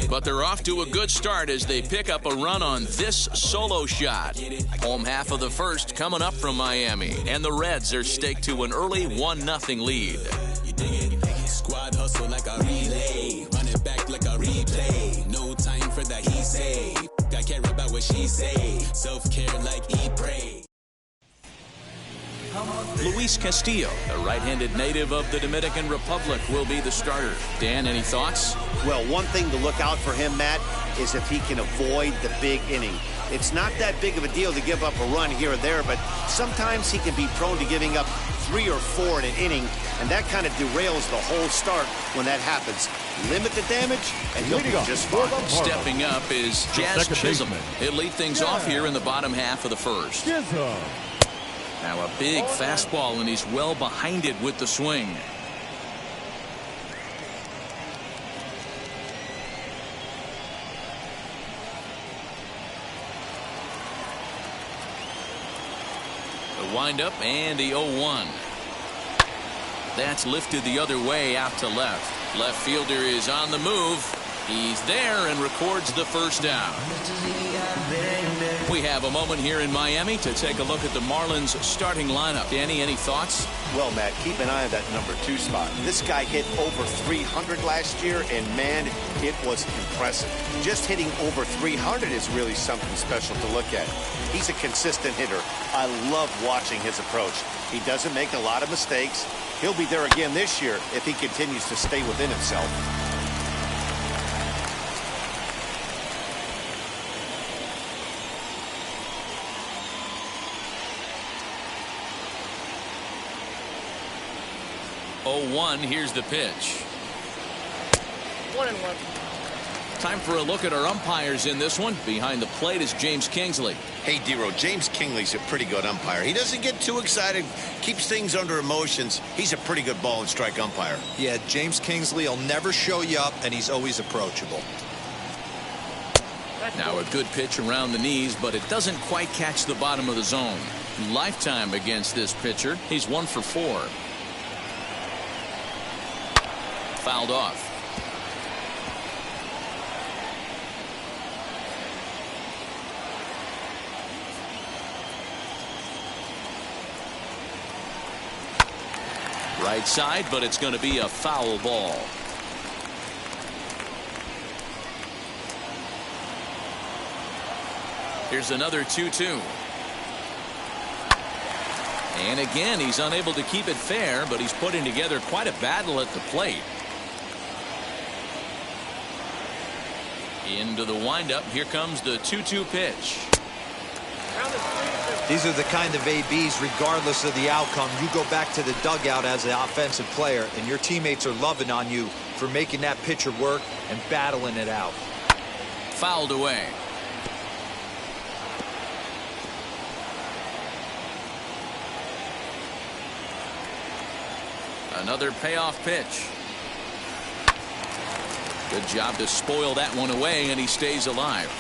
But they're off to a good start as they pick up a run on this solo shot. Home half of the first coming up from Miami, and the Reds are staked to an early 1-0 lead. Squad hustle like a relay, run it back like a replay. No time for that he say. I care about what she say. Self-care like eat, pray. Luis Castillo, a right-handed native of the Dominican Republic, will be the starter. Dan, any thoughts? Well, one thing to look out for him, Matt, is if he can avoid the big inning. It's not that big of a deal to give up a run here or there, but sometimes he can be prone to giving up 3 or 4 in an inning, and that kind of derails the whole start when that happens. Limit the damage, and he'll be just fine. Stepping up is Jazz Chisholm. He'll lead things off here in the bottom half of the first. Now a big fastball, and he's well behind it with the swing. The windup and the 0-1. That's lifted the other way out to left. Left fielder is on the move. He's there and records the first down. We have a moment here in Miami to take a look at the Marlins starting lineup. Danny, any thoughts? Well, Matt, keep an eye on that number 2 spot. This guy hit over 300 last year, and man, it was impressive. Just hitting over 300 is really something special to look at. He's a consistent hitter. I love watching his approach. He doesn't make a lot of mistakes. He'll be there again this year if he continues to stay within himself. Here's the pitch. 1-1. Time for a look at our umpires in this one. Behind the plate is James Kingsley. Hey, Dero, James Kingsley's a pretty good umpire. He doesn't get too excited, keeps things under emotions. He's a pretty good ball and strike umpire. Yeah, James Kingsley will never show you up, and he's always approachable. Now a good pitch around the knees, but it doesn't quite catch the bottom of the zone. Lifetime against this pitcher. He's 1 for 4. Fouled off. Right side, but it's going to be a foul ball. Here's another 2-2. And again, he's unable to keep it fair, but he's putting together quite a battle at the plate. Into the windup. Here comes the 2-2 pitch. These are the kind of ABs, regardless of the outcome. You go back to the dugout as an offensive player, and your teammates are loving on you for making that pitcher work and battling it out. Fouled away. Another payoff pitch. Good job to spoil that one away, and he stays alive.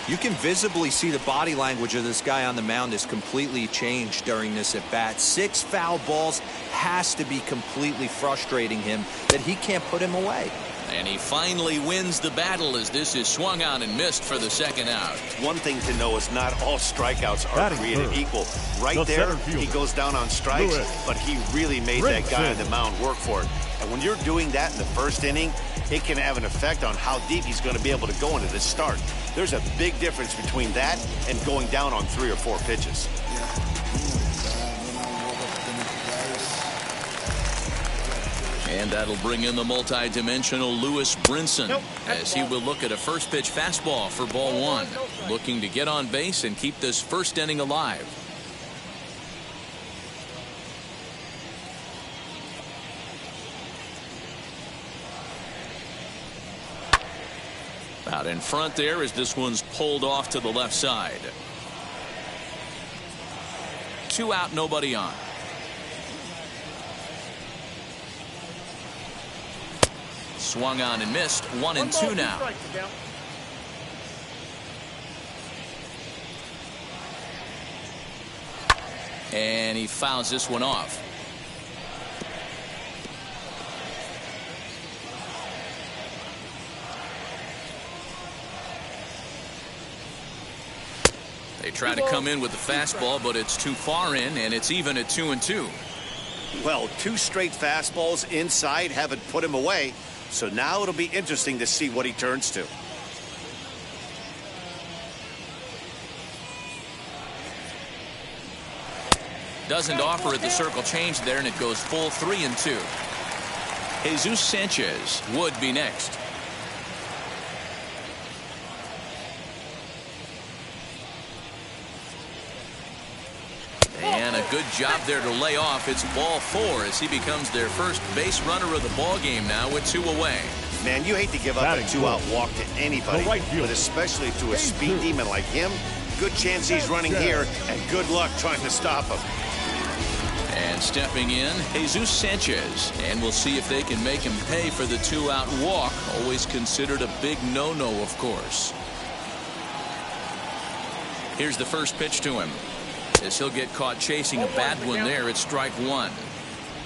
You can visibly see the body language of this guy on the mound is completely changed during this at bat. 6 foul balls has to be completely frustrating him that he can't put him away. And he finally wins the battle as this is swung on and missed for the second out. One thing to know is not all strikeouts are created equal. Right there, he goes down on strikes, but he really made that guy on the mound work for it. And when you're doing that in the first inning, it can have an effect on how deep he's going to be able to go into this start. There's a big difference between that and going down on 3 or 4 pitches. And that'll bring in the multi-dimensional Lewis Brinson as he will look at a first pitch fastball for ball 1, looking to get on base and keep this first inning alive. Out in front there as this one's pulled off to the left side. 2 out, nobody on. Swung on and missed. 1-2 now. And he fouls this one off. They try to come in with the fastball, but it's too far in, and it's even at 2-2. Well, 2 straight fastballs inside haven't put him away. So now it'll be interesting to see what he turns to. Doesn't offer it the circle change there, and it goes full 3-2. Jesus Sanchez would be next. And a good job there to lay off. It's ball 4 as he becomes their first base runner of the ball game now with 2 away. Man, you hate to give up a 2-out walk to anybody, but especially to a speed demon like him. Good chance he's running here, and good luck trying to stop him. And stepping in, Jesus Sanchez. And we'll see if they can make him pay for the 2-out walk. Always considered a big no-no, of course. Here's the first pitch to him. As he'll get caught chasing a bad one there at strike 1.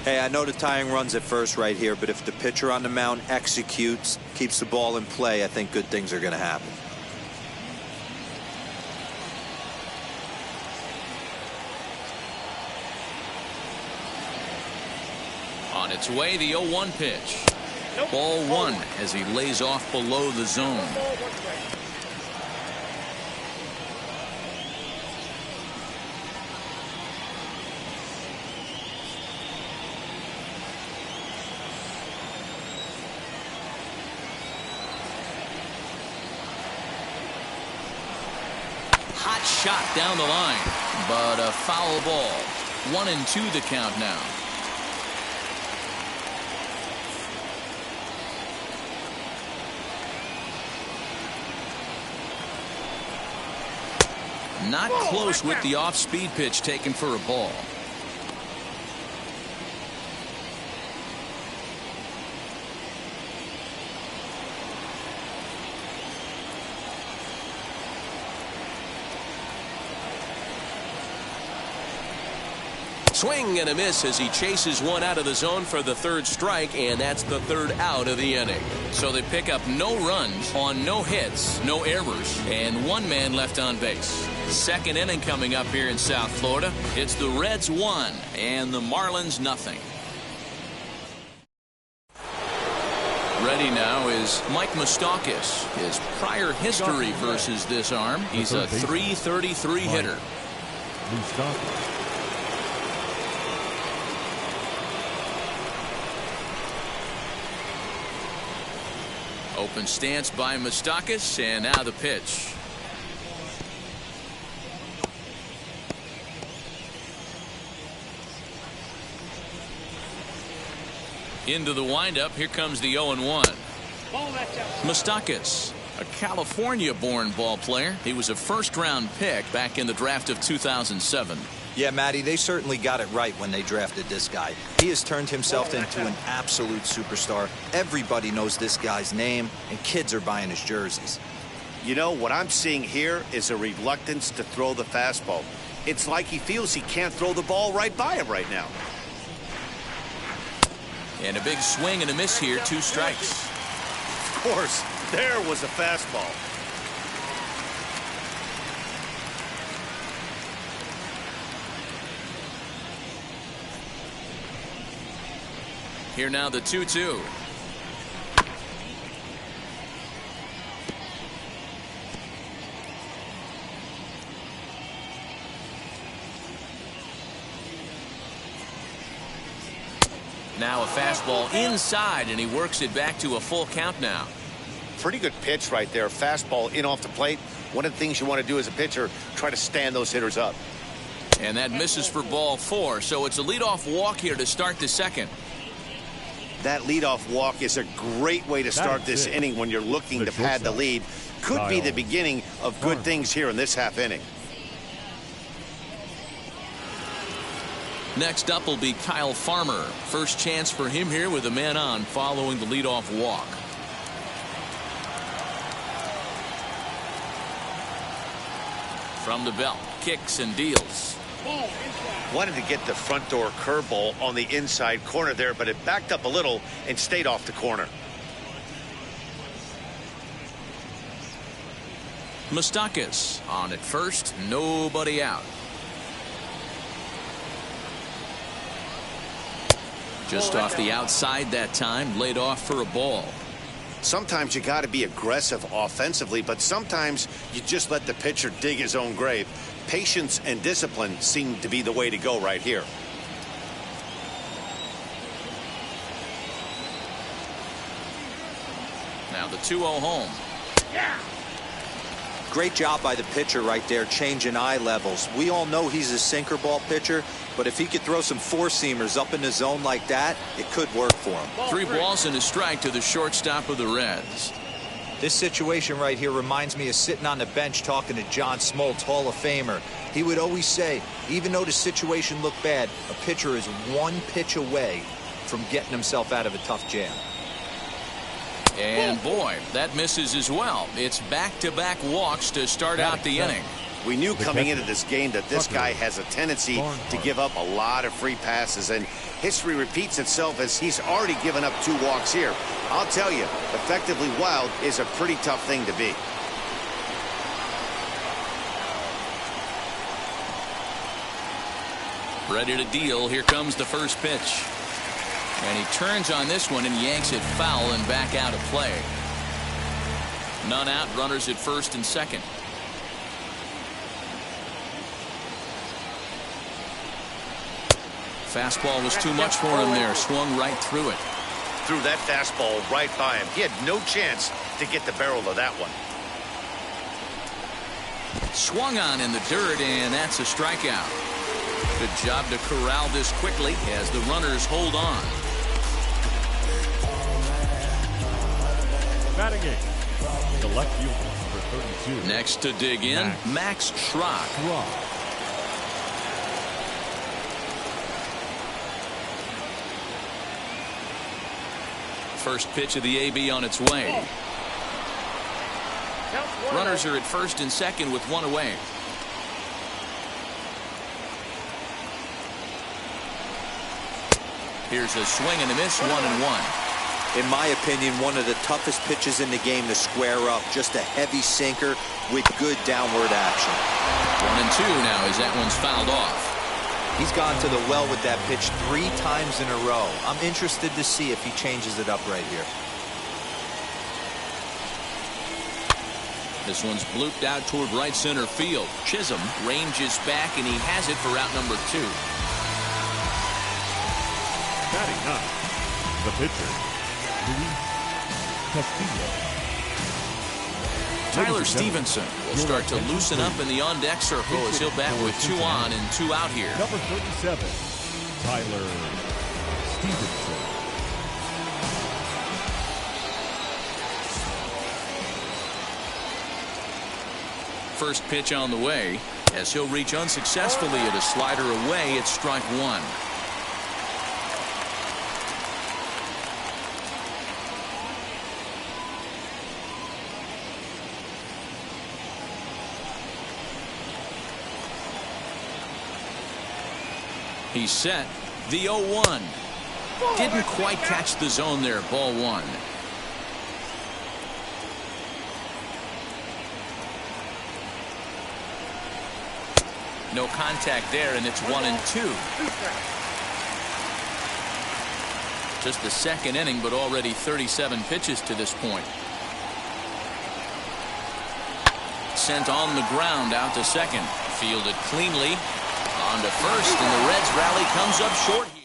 Hey, I know the tying run's at first right here, but if the pitcher on the mound executes, keeps the ball in play, I think good things are going to happen. On its way, the 0-1 pitch. Ball one as he lays off below the zone. Hot shot down the line, but a foul ball. 1-2 the count now. Not close with the off-speed pitch taken for a ball. Swing and a miss as he chases one out of the zone for the third strike, and that's the third out of the inning. So they pick up no runs on no hits, no errors, and one man left on base. Second inning coming up here in South Florida. It's the Reds 1 and the Marlins nothing. Ready now is Mike Moustakas. His prior history versus this arm, he's a .333 hitter. Moustakas. Open stance by Moustakas, and now the pitch. Into the windup, here comes the 0-1. Moustakas, a California-born ball player. He was a first-round pick back in the draft of 2007. Yeah, Matty, they certainly got it right when they drafted this guy. He has turned himself into an absolute superstar. Everybody knows this guy's name, and kids are buying his jerseys. You know, what I'm seeing here is a reluctance to throw the fastball. It's like he feels he can't throw the ball right by him right now. And a big swing and a miss here, 2 strikes. Of course, there was a fastball. Here now the 2-2. Now a fastball inside, and he works it back to a full count now. Pretty good pitch right there. Fastball in off the plate. One of the things you want to do as a pitcher, try to stand those hitters up. And that misses for ball 4, so it's a leadoff walk here to start the second. That leadoff walk is a great way to start this inning when you're looking to pad the lead. Could be the beginning of good things here in this half inning. Next up will be Kyle Farmer. First chance for him here with a man on following the leadoff walk. From the belt, kicks and deals. Wanted to get the front door curveball on the inside corner there, but it backed up a little and stayed off the corner. Moustakas on at first, nobody out. Just off the outside that time, laid off for a ball. Sometimes you got to be aggressive offensively, but sometimes you just let the pitcher dig his own grave. Patience and discipline seem to be the way to go right here. Now the 2-0 home. Great job by the pitcher right there, changing eye levels. We all know he's a sinker ball pitcher, but if he could throw some four-seamers up in the zone like that, it could work for him. 3 balls and a strike to the shortstop of the Reds. This situation right here reminds me of sitting on the bench talking to John Smoltz, Hall of Famer. He would always say, even though the situation looked bad, a pitcher is 1 pitch away from getting himself out of a tough jam. And boy, that misses as well. It's back-to-back walks to start out the inning. We knew coming into this game that this guy has a tendency to give up a lot of free passes, and history repeats itself as he's already given up 2 walks here. I'll tell you, effectively wild is a pretty tough thing to be. Ready to deal. Here comes the first pitch. And he turns on this one and yanks it foul and back out of play. None out, runners at first and second. Fastball was too much for him there. Swung right through it. Threw that fastball right by him. He had no chance to get the barrel of that one. Swung on in the dirt, and that's a strikeout. Good job to corral this quickly as the runners hold on. Batting eighth, the left fielder, number 32. Next to dig in, Max Schrock. First pitch of the AB on its way. Runners are at first and second with 1 away. Here's a swing and a miss, 1-1. In my opinion, one of the toughest pitches in the game to square up. Just a heavy sinker with good downward action. 1-2 now as that one's fouled off. He's gone to the well with that pitch 3 times in a row. I'm interested to see if he changes it up right here. This one's blooped out toward right center field. Chisholm ranges back, and he has it for out number 2. Batting ninth, the pitcher, Luis Castillo. Tyler Stevenson will start to loosen up in the on-deck circle as he'll bat with 2 on and 2 out here. Number 37, Tyler Stevenson. First pitch on the way as he'll reach unsuccessfully at a slider away at strike 1. He's set. The 0-1. Didn't quite catch the zone there. Ball 1. No contact there, and it's 1-2. Just the second inning, but already 37 pitches to this point. Sent on the ground out to second. Fielded cleanly. On to first, and the Reds rally comes up short here.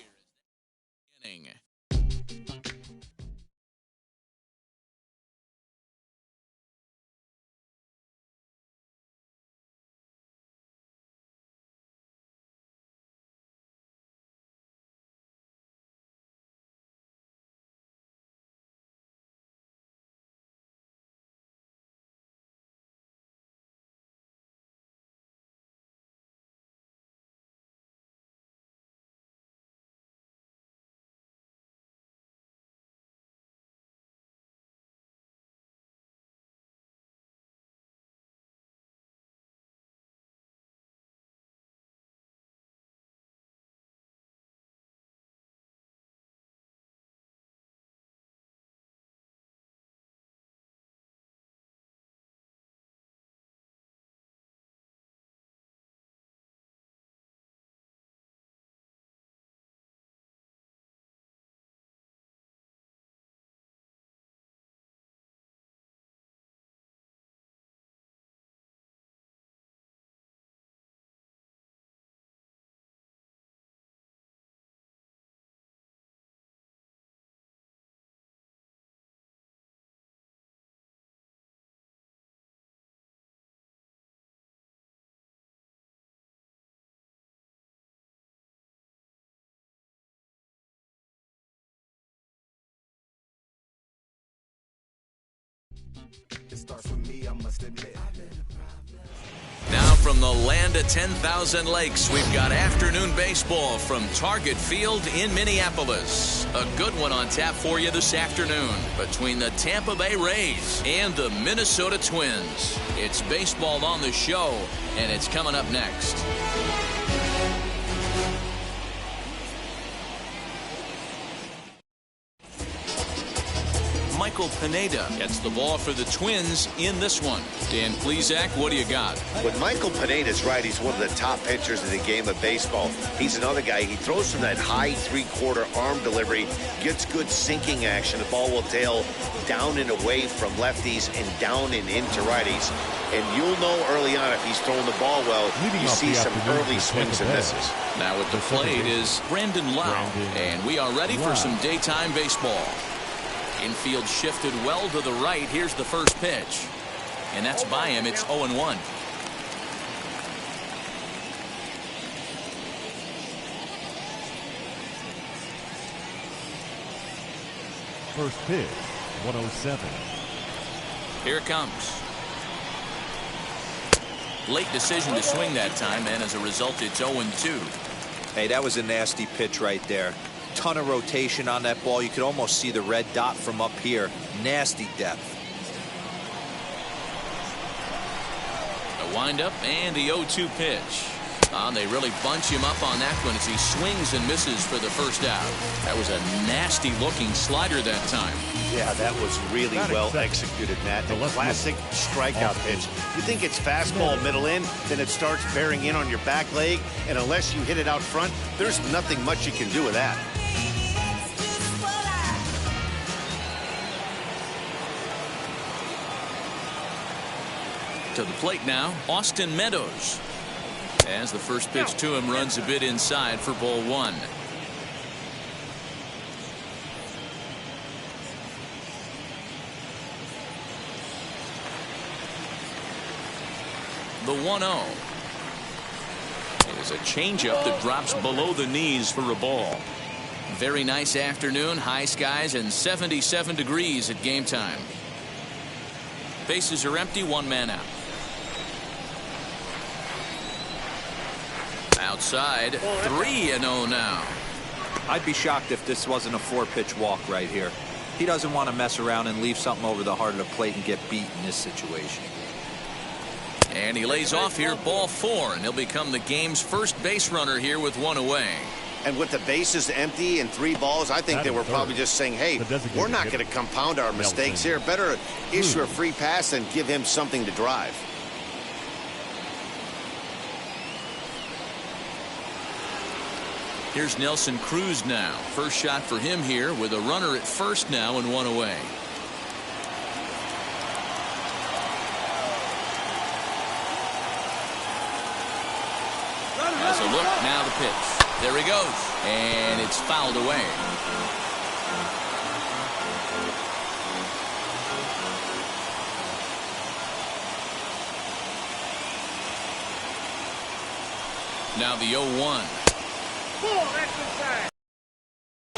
from the land of 10,000 lakes, we've got afternoon baseball from Target Field in Minneapolis. A good one on tap for you this afternoon between the Tampa Bay Rays and the Minnesota Twins. It's baseball on the show, and it's coming up next. Michael Pineda gets the ball for the Twins in this one. Dan Plesac, what do you got? When Michael Pineda's right, he's one of the top pitchers in the game of baseball. He's another guy. He throws from that high three-quarter arm delivery, gets good sinking action. The ball will tail down and away from lefties and down and into righties. And you'll know early on if he's throwing the ball well. You see some early swings and misses. Now at the plate is Brandon Lowe, and we are ready for some daytime baseball. Infield shifted well to the right. Here's the first pitch. And that's by him. It's 0-1. First pitch, 107. Here it comes. Late decision to swing that time, and as a result, it's 0-2. Hey, that was a nasty pitch right there. Ton of rotation on that ball. You could almost see the red dot from up here. Nasty depth. The windup and the 0-2 pitch. They really bunch him up on that one as he swings and misses for the first out. That was a nasty looking slider that time. Yeah, that was really well executed, Matt. The classic strikeout pitch. You think it's fastball middle in, then it starts bearing in on your back leg, and unless you hit it out front, there's nothing much you can do with that. To the plate now, Austin Meadows. As the first pitch to him runs a bit inside for ball one. The 1-0 is a changeup that drops below the knees for a ball. Very nice afternoon, high skies and 77 degrees at game time. Bases are empty, one man out. Outside, 3-0 now. I'd be shocked if this wasn't a 4-pitch walk right here. He doesn't want to mess around and leave something over the heart of the plate and get beat in this situation. And he lays off here, ball 4, and he'll become the game's first base runner here with one away. And with the bases empty and 3 balls, I think they were probably just saying, hey, we're not going to compound our mistakes here. Better issue a free pass and give him something to drive. Here's Nelson Cruz now. First shot for him here with a runner at first now and one away. Has a look, now the pitch. There he goes. And it's fouled away. Now the 0-1.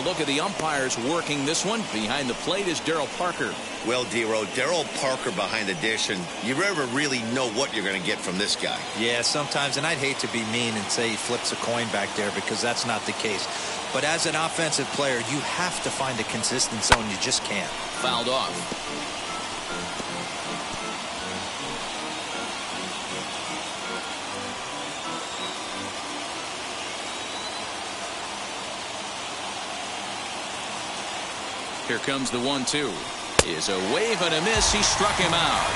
Look at the umpires working this one. Behind the plate is Darryl Parker. Well, D-Row, Darryl Parker behind the dish, and you never really know what you're going to get from this guy. Yeah, sometimes, and I'd hate to be mean and say he flips a coin back there because that's not the case. But as an offensive player, you have to find a consistent zone. You just can't. Fouled off. Here comes the 1-2. Is a wave and a miss. He struck him out.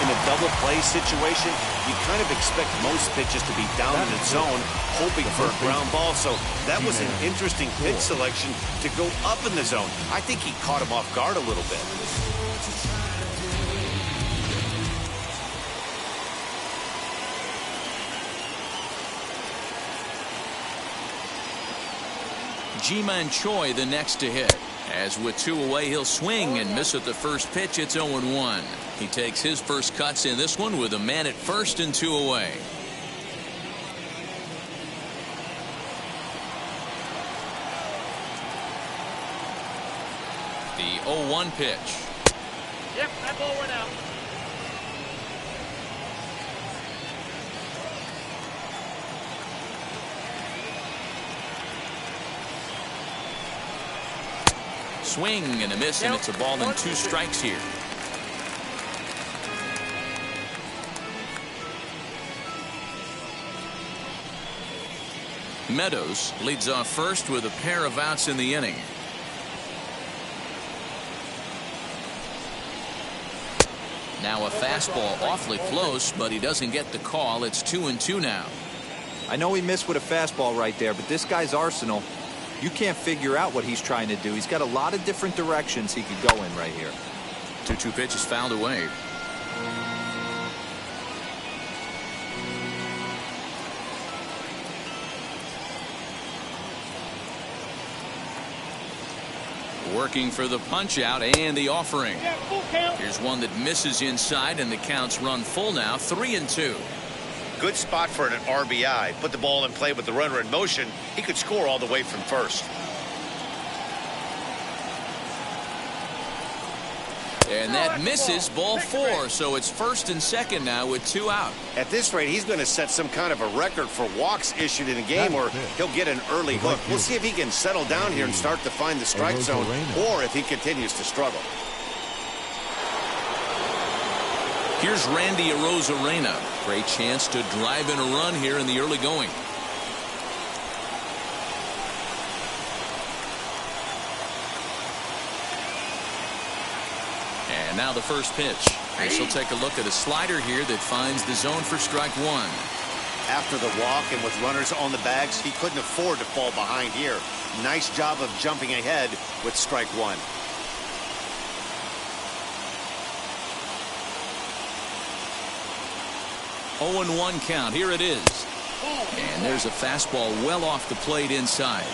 In a double play situation, you kind of expect most pitches to be down in the zone, hoping for a ground ball. So that was an interesting pitch selection to go up in the zone. I think he caught him off guard a little bit. Ji-Man Choi the next to hit. As with 2 away, he'll swing and miss at the first pitch. It's 0-1. He takes his first cuts in this one with a man at first and 2 away. The 0-1 pitch. Yep, that ball went out. swing and a miss, and it's a ball and 2 strikes here. Meadows leads off first with a pair of outs in the inning. Now a fastball awfully close, but he doesn't get the call. It's 2-2 now. I know he missed with a fastball right there, but this guy's arsenal, you can't figure out what he's trying to do. He's got a lot of different directions he could go in right here. 2-2 pitch is fouled away. Working for the punch out and the offering. Here's one that misses inside, and the count's run full now. 3-2. Good spot for an RBI. Put the ball in play with the runner in motion. He could score all the way from first. And that misses, ball 4. So it's first and second now with 2 out. At this rate, he's going to set some kind of a record for walks issued in a game, or he'll get an early hook. We'll see if he can settle down here and start to find the strike zone, or if he continues to struggle. Here's Randy Arozarena. Great chance to drive in a run here in the early going. And now the first pitch. This will take a look at a slider here that finds the zone for strike 1. After the walk and with runners on the bags, he couldn't afford to fall behind here. Nice job of jumping ahead with strike 1. Oh, 0-1 count. Here it is. And there's a fastball well off the plate inside.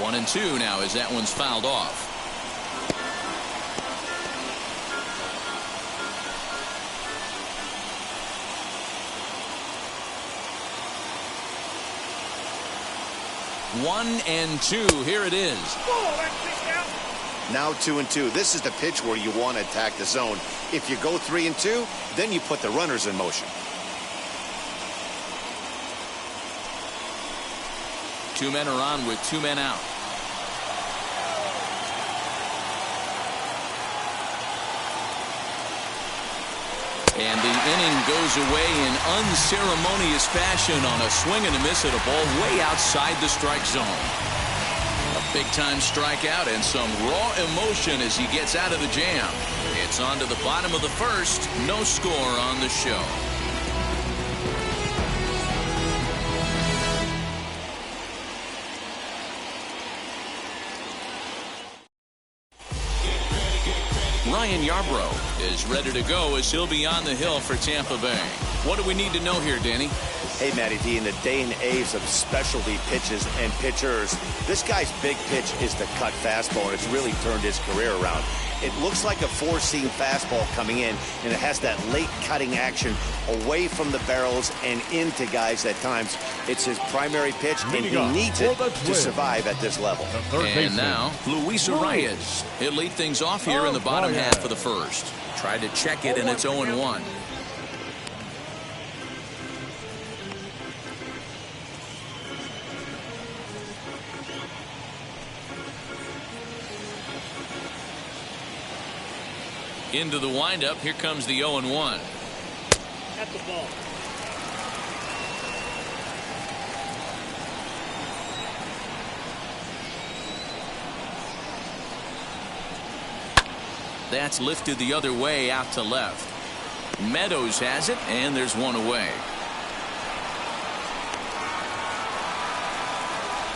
One and 2 now as that one's fouled off. One and 2. Here it is. Now 2-2. This is the pitch where you want to attack the zone. If you go 3-2, then you put the runners in motion. 2 men are on with 2 men out. And the inning goes away in unceremonious fashion on a swing and a miss at a ball way outside the strike zone. A big-time strikeout and some raw emotion as he gets out of the jam. It's on to the bottom of the first. No score on the show. Ryan Yarbrough is ready to go as he'll be on the hill for Tampa Bay. What do we need to know here, Danny? Hey, Matty D, in the day and age of specialty pitches and pitchers, this guy's big pitch is the cut fastball, and it's really turned his career around. It looks like a four-seam fastball coming in, and it has that late cutting action away from the barrels and into guys at times. It's his primary pitch, and he needs it to survive at this level. And now, Luis Arias. He'll lead things off here in the bottom half of the first. Tried to check it, and it's 0-1. Into the windup. Here comes the 0-1. At the ball. That's lifted the other way out to left. Meadows has it, and there's one away.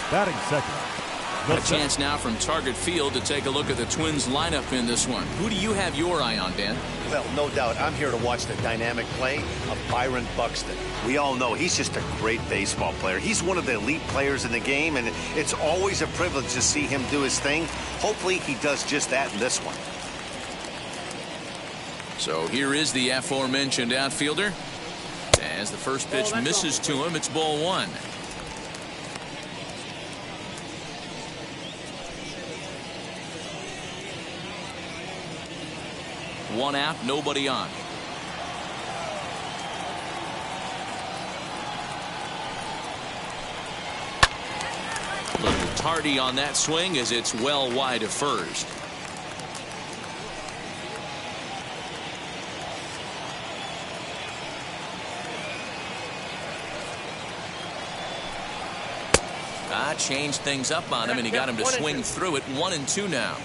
Batting second. A chance now from Target Field to take a look at the Twins lineup in this one. Who do you have your eye on, Dan? Well, no doubt. I'm here to watch the dynamic play of Byron Buxton. We all know he's just a great baseball player. He's one of the elite players in the game, and it's always a privilege to see him do his thing. Hopefully he does just that in this one. So here is the aforementioned outfielder. As the first pitch misses to him, it's ball one. One out, nobody on. Hardy on that swing as it's well wide of first. Changed things up on him, and he got him to swing through it. 1-2 now.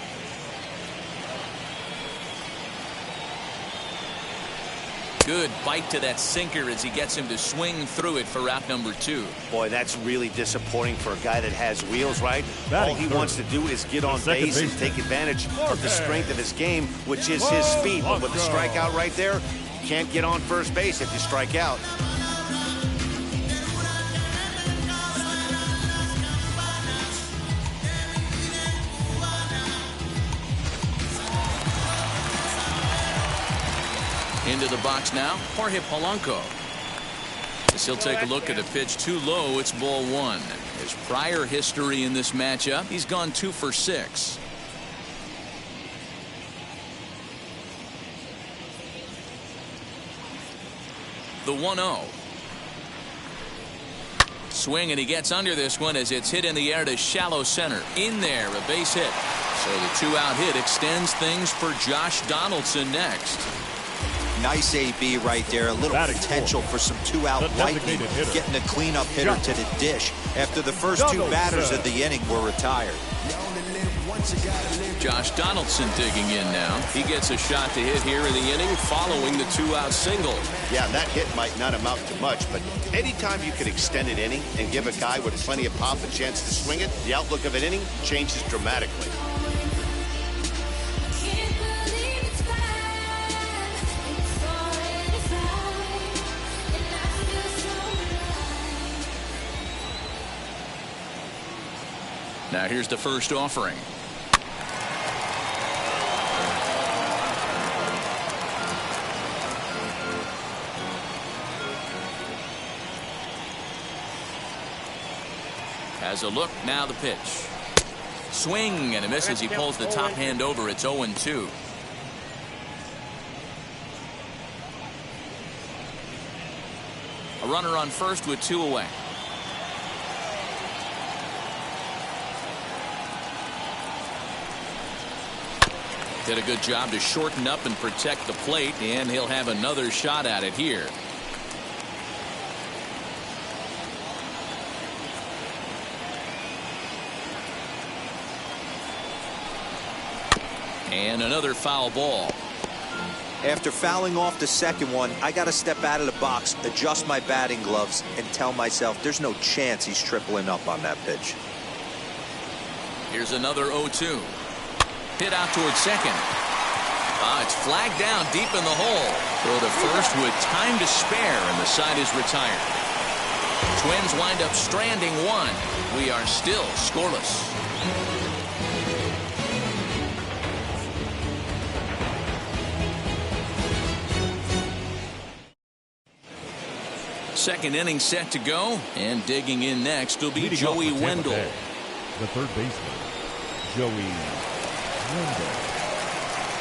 Good bite to that sinker as he gets him to swing through it for out number 2. Boy, that's really disappointing for a guy that has wheels, right? All he wants to do is get on base and take advantage of the strength of his game, which is his speed. But with the strikeout right there, you can't get on first base if you strike out. Into the box now, Jorge Polanco. As he'll take a look at a pitch too low, it's ball 1. His prior history in this matchup, he's gone 2 for 6. The 1-0. Swing, and he gets under this one as it's hit in the air to shallow center. In there, a base hit. So the 2-out hit extends things for Josh Donaldson next. Nice AB right there. A little potential for some 2-out lightning. Getting a cleanup hitter to the dish after the first 2 batters of the inning were retired. Josh Donaldson digging in now. He gets a shot to hit here in the inning following the 2-out single. Yeah, that hit might not amount to much, but anytime you can extend an inning and give a guy with plenty of pop a chance to swing it, the outlook of an inning changes dramatically. Now here's the first offering. Has a look, now the pitch. Swing and a miss as he pulls the top hand over. It's 0-2. A runner on first with 2 away. Did a good job to shorten up and protect the plate, and he'll have another shot at it here. And another foul ball. After fouling off the second one, I got to step out of the box, adjust my batting gloves, and tell myself there's no chance he's tripling up on that pitch. Here's another 0-2. Hit out towards second. It's flagged down deep in the hole. Throw to first with time to spare, and the side is retired. Twins wind up stranding 1. We are still scoreless. Second inning set to go, and digging in next will be Joey Wendle. The third baseman, Joey Wendle.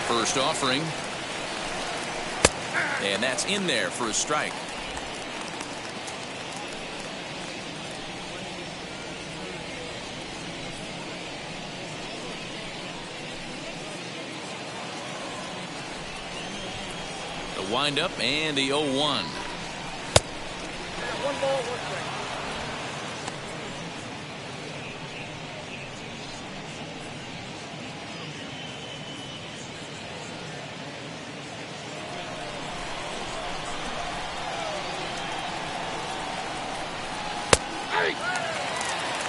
First offering. And that's in there for a strike. The windup and the 0-1. 1 ball, 1 strike.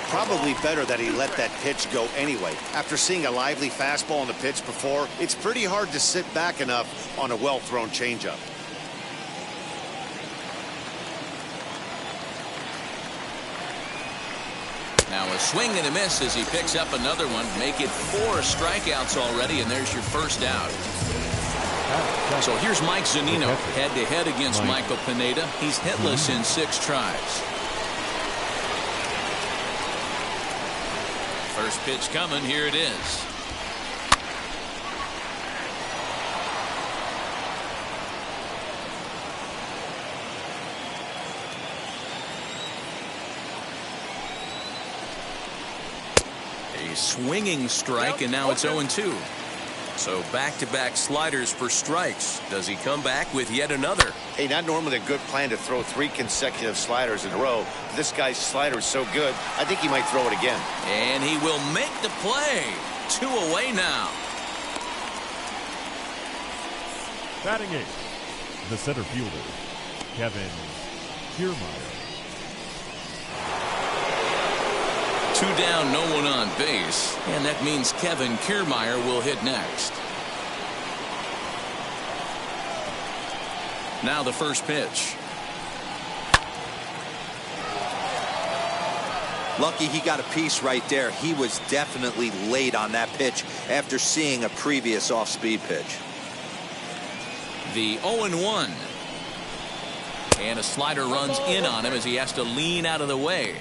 Probably better that he let that pitch go anyway. After seeing a lively fastball on the pitch before, it's pretty hard to sit back enough on a well-thrown changeup. Now a swing and a miss as he picks up another one. Make it 4 strikeouts already, and there's your first out. So here's Mike Zunino head-to-head against Michael Pineda. He's hitless in 6 tries. First pitch coming. Here it is. swinging strike, and now it's 0-2. So back-to-back sliders for strikes. Does he come back with yet another? Hey, not normally a good plan to throw 3 consecutive sliders in a row. This guy's slider is so good, I think he might throw it again. And he will make the play. 2 away now. Batting 8th, the center fielder, Kevin Kiermaier. 2 down, no one on base, and that means Kevin Kiermaier will hit next. Now the first pitch. Lucky he got a piece right there. He was definitely late on that pitch after seeing a previous off-speed pitch. The 0-1. And a slider runs in on him as he has to lean out of the way.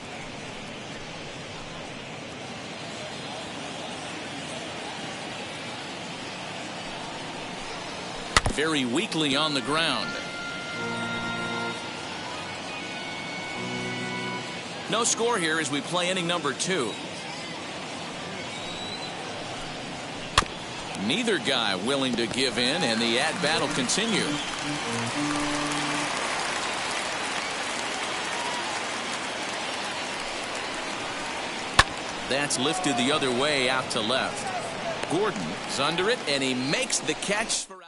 Very weakly on the ground. No score here as we play inning number 2. Neither guy willing to give in, and the at-bat will continue. That's lifted the other way out to left. Gordon is under it, and he makes the catch for out.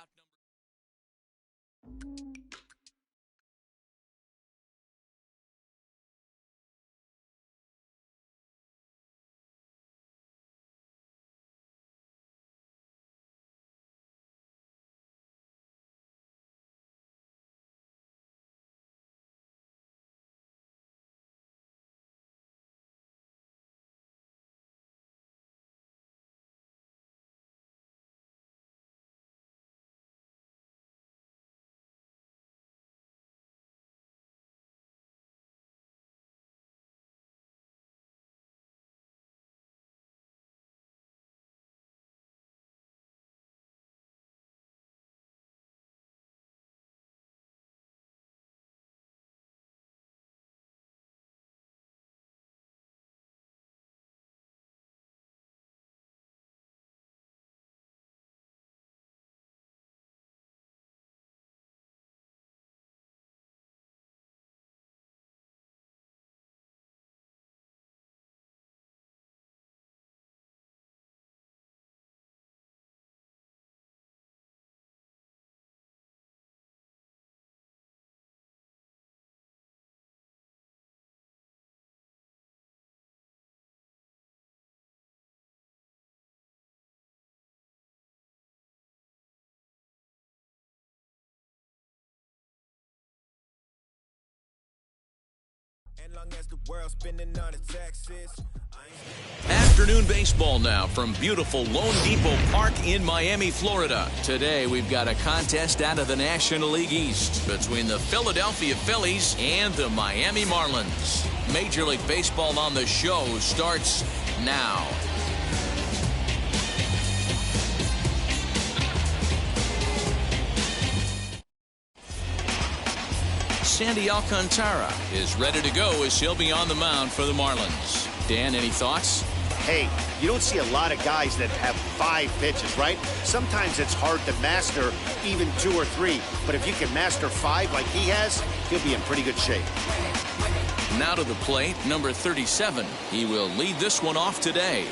Afternoon baseball now from beautiful Lone Depot Park in Miami, Florida. Today we've got a contest out of the National League East between the Philadelphia Phillies and the Miami Marlins. Major League Baseball on the show starts now. Sandy Alcantara is ready to go as he'll be on the mound for the Marlins. Dan, any thoughts? Hey, you don't see a lot of guys that have 5 pitches, right? Sometimes it's hard to master even 2 or 3. But if you can master 5 like he has, he'll be in pretty good shape. Now to the plate, number 37. He will lead this one off today.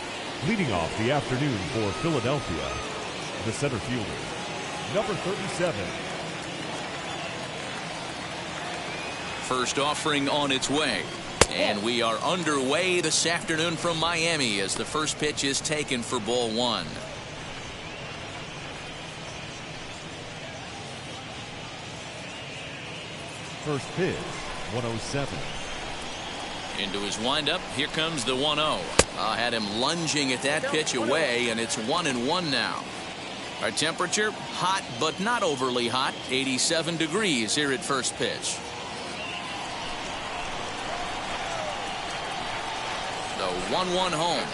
Leading off the afternoon for Philadelphia, the center fielder, number 37. First offering on its way. And we are underway this afternoon from Miami as the first pitch is taken for ball 1. First pitch, 107. Into his windup, here comes the 1-0. Had him lunging at that pitch away, and it's 1-1 now. Our temperature, hot but not overly hot, 87 degrees here at first pitch. The 1-1 home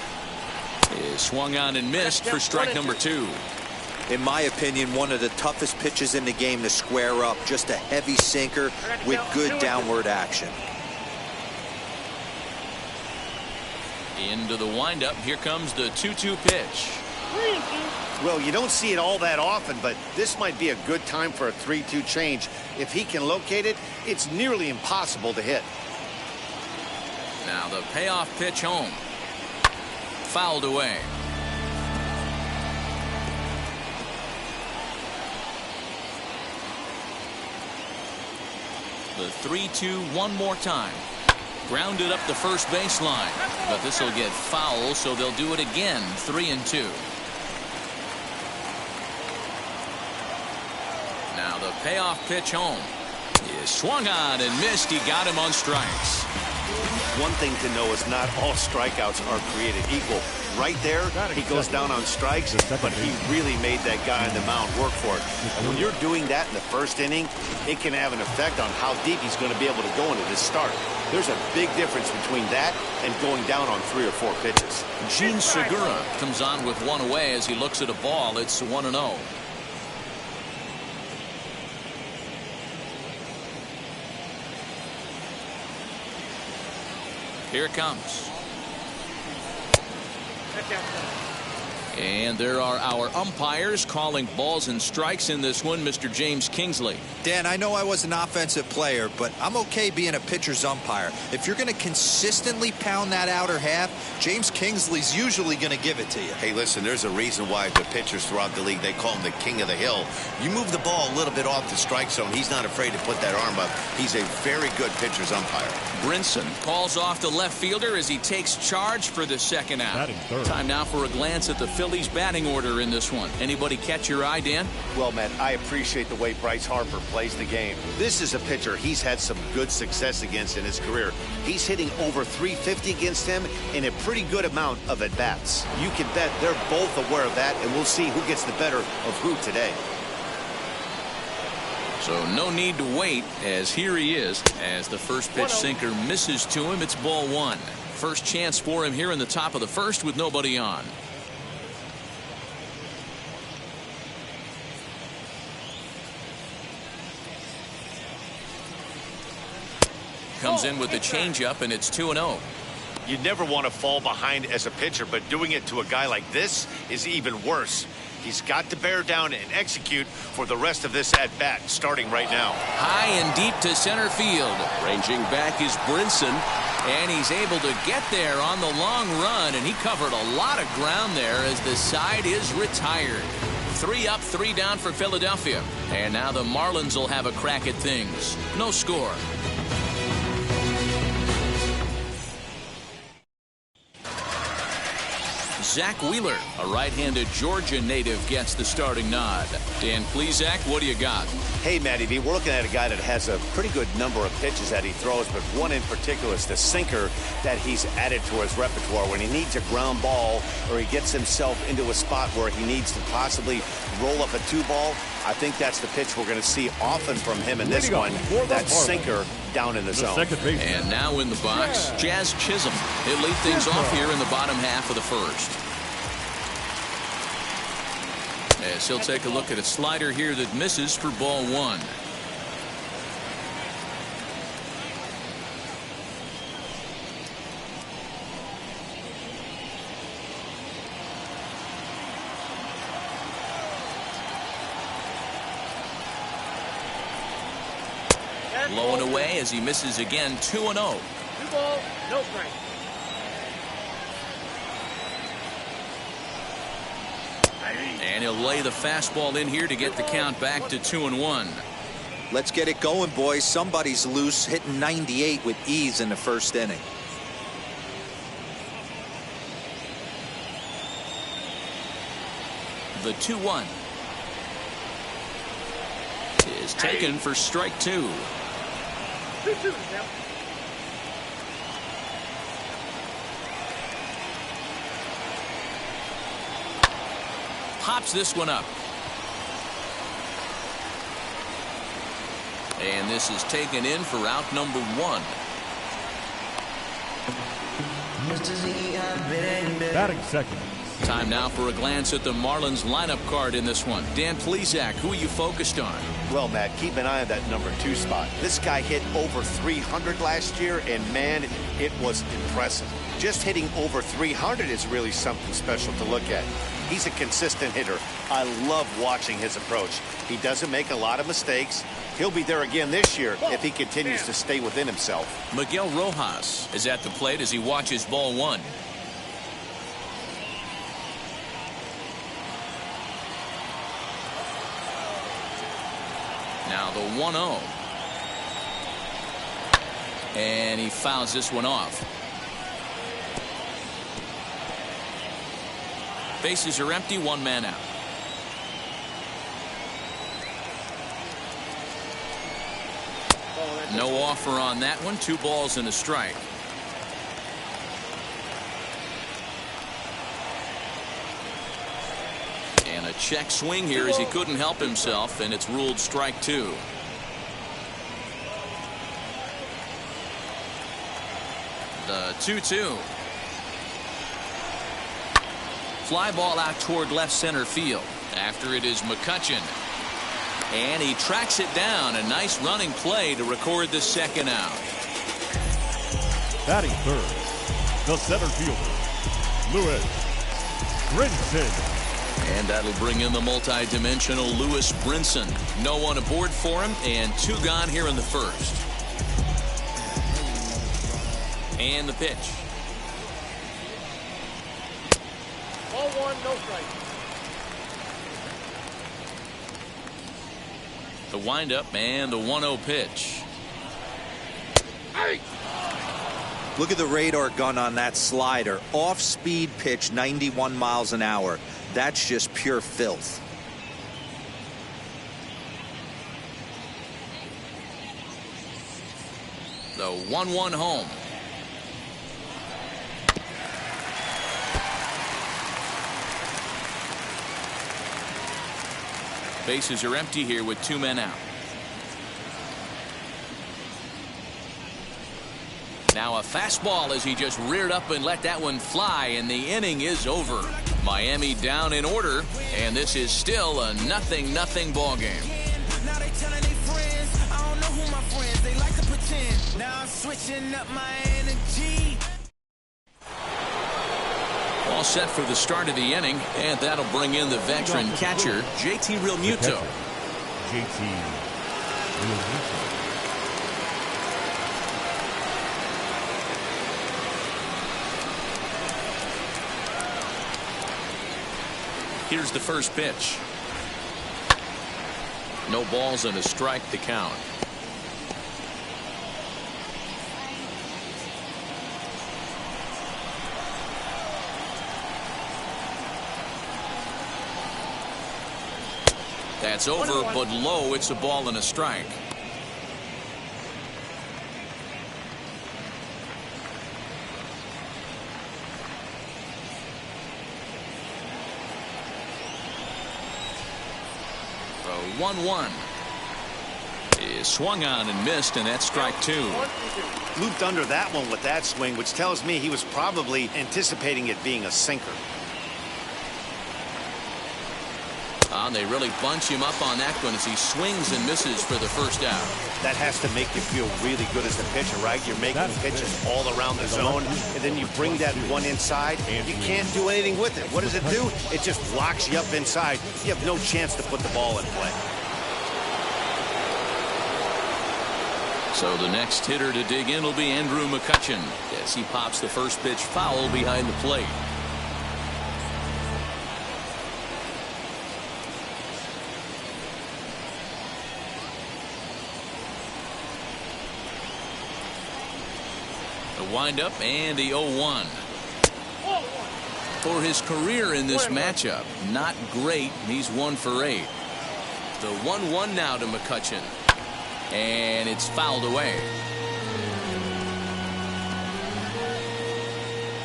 is swung on and missed for strike number 2. In my opinion, one of the toughest pitches in the game to square up. Just a heavy sinker with good downward action. Into the windup. Here comes the 2-2 pitch. 3-2. Well, you don't see it all that often, but this might be a good time for a 3-2 change. If he can locate it, it's nearly impossible to hit. Now the payoff pitch home. Fouled away. The 3-2 one more time. Grounded up the first baseline, but this will get foul, so they'll do it again. 3-2. Now the payoff pitch home. He swung on and missed. He got him on strikes. One thing to know is not all strikeouts are created equal. Right there, he goes down on strikes, but he really made that guy on the mound work for it. And when you're doing that in the first inning, it can have an effect on how deep he's going to be able to go into this start. There's a big difference between that and going down on 3 or 4 pitches. Gene Segura comes on with one away as he looks at a ball. It's 1-0. Here it comes. And there are our umpires calling balls and strikes in this one. Mr. James Kingsley. Dan, I know I was an offensive player, but I'm okay being a pitcher's umpire. If you're going to consistently pound that outer half, James Kingsley's usually going to give it to you. Hey, listen, there's a reason why the pitchers throughout the league, they call him the king of the hill. You move the ball a little bit off the strike zone, he's not afraid to put that arm up. He's a very good pitcher's umpire. Brinson calls off the left fielder as he takes charge for the second out. Time now for a glance at the Phillies batting order in this one. Anybody catch your eye, Dan? Well, man, I appreciate the way Bryce Harper plays the game. This is a pitcher he's had some good success against in his career. He's hitting over 350 against him in a pretty good amount of at-bats. You can bet they're both aware of that, and we'll see who gets the better of who today. So no need to wait, as here he is. As the first pitch sinker misses to him, it's ball 1. First chance for him here in the top of the first with nobody on. Comes in with the changeup, and it's 2-0. You never want to fall behind as a pitcher, but doing it to a guy like this is even worse. He's got to bear down and execute for the rest of this at-bat, starting right now. High and deep to center field. Ranging back is Brinson, and he's able to get there on the long run, and he covered a lot of ground there as the side is retired. 3 up, 3 down for Philadelphia. And now the Marlins will have a crack at things. No score. Zach Wheeler, a right-handed Georgia native, gets the starting nod. Dan Plesac, what do you got? Hey, Matty V, we're looking at a guy that has a pretty good number of pitches that he throws, but one in particular is the sinker that he's added to his repertoire. When he needs a ground ball or he gets himself into a spot where he needs to possibly roll up a 2-ball, I think that's the pitch we're going to see often from him in this one, that sinker down in the zone. And now in the box, Jazz Chisholm. He'll lead things off here in the bottom half of the first. As he'll take a look at a slider here that misses for ball 1. Low and away as he misses again. 2-0. 2 balls, no strike. And he'll lay the fastball in here to get the count back to 2-1. Let's get it going, boys. Somebody's loose, hitting 98 with ease in the first inning. The 2-1 is taken for strike 2. 2-2 now. Pops this one up. And this is taken in for out number 1. Batting second, Time now for a glance at the Marlins lineup card in this one. Dan Plesac, who are you focused on? Well, Matt, keep an eye on that number 2 spot. This guy hit over 300 last year, and man, it was impressive. Just hitting over 300 is really something special to look at. He's a consistent hitter. I love watching his approach. He doesn't make a lot of mistakes. He'll be there again this year if he continues to stay within himself. Miguel Rojas is at the plate as he watches ball 1. Now the 1-0. And he fouls this one off. Bases are empty, 1 man out. No offer on that one. 2 balls and a strike. And a check swing here as he couldn't help himself, and it's ruled strike 2. The 2-2. Fly ball out toward left center field. After it is McCutchen. And he tracks it down. A nice running play to record the second out. Batting third, the center fielder, Lewis Brinson. And that'll bring in the multi-dimensional Lewis Brinson. No one aboard for him, and 2 gone here in the first. And the pitch. Ball 1, no strike. The windup and the 1-0 pitch. Look at the radar gun on that slider. Off-speed pitch, 91 miles an hour. That's just pure filth. The 1-1 home. Bases are empty here with 2 men out. Now a fastball as he just reared up and let that one fly, and the inning is over. Miami down in order, and this is still a 0-0 ball game. Now they telling their friends, I don't know who my friends, they like to pretend. Now I'm switching up my energy. All set for the start of the inning, and that'll bring in the veteran catcher, JT Realmuto. JT Realmuto. Here's the first pitch. No balls and a strike to count. That's over, but low. It's a ball and a strike. The 1-1 is swung on and missed, and that's strike 2. Looped under that one with that swing, which tells me he was probably anticipating it being a sinker. They really bunch him up on that one as he swings and misses for the first out. That has to make you feel really good as a pitcher, right? You're making pitches all around the zone, and then you bring that one inside, and you can't do anything with it. What does it do? It just locks you up inside. You have no chance to put the ball in play. So the next hitter to dig in will be Andrew McCutchen as he pops the first pitch foul behind the plate. Windup and the 0-1. For his career in this matchup, not great. He's 1 for 8. The 1-1 now to McCutchen, and it's fouled away.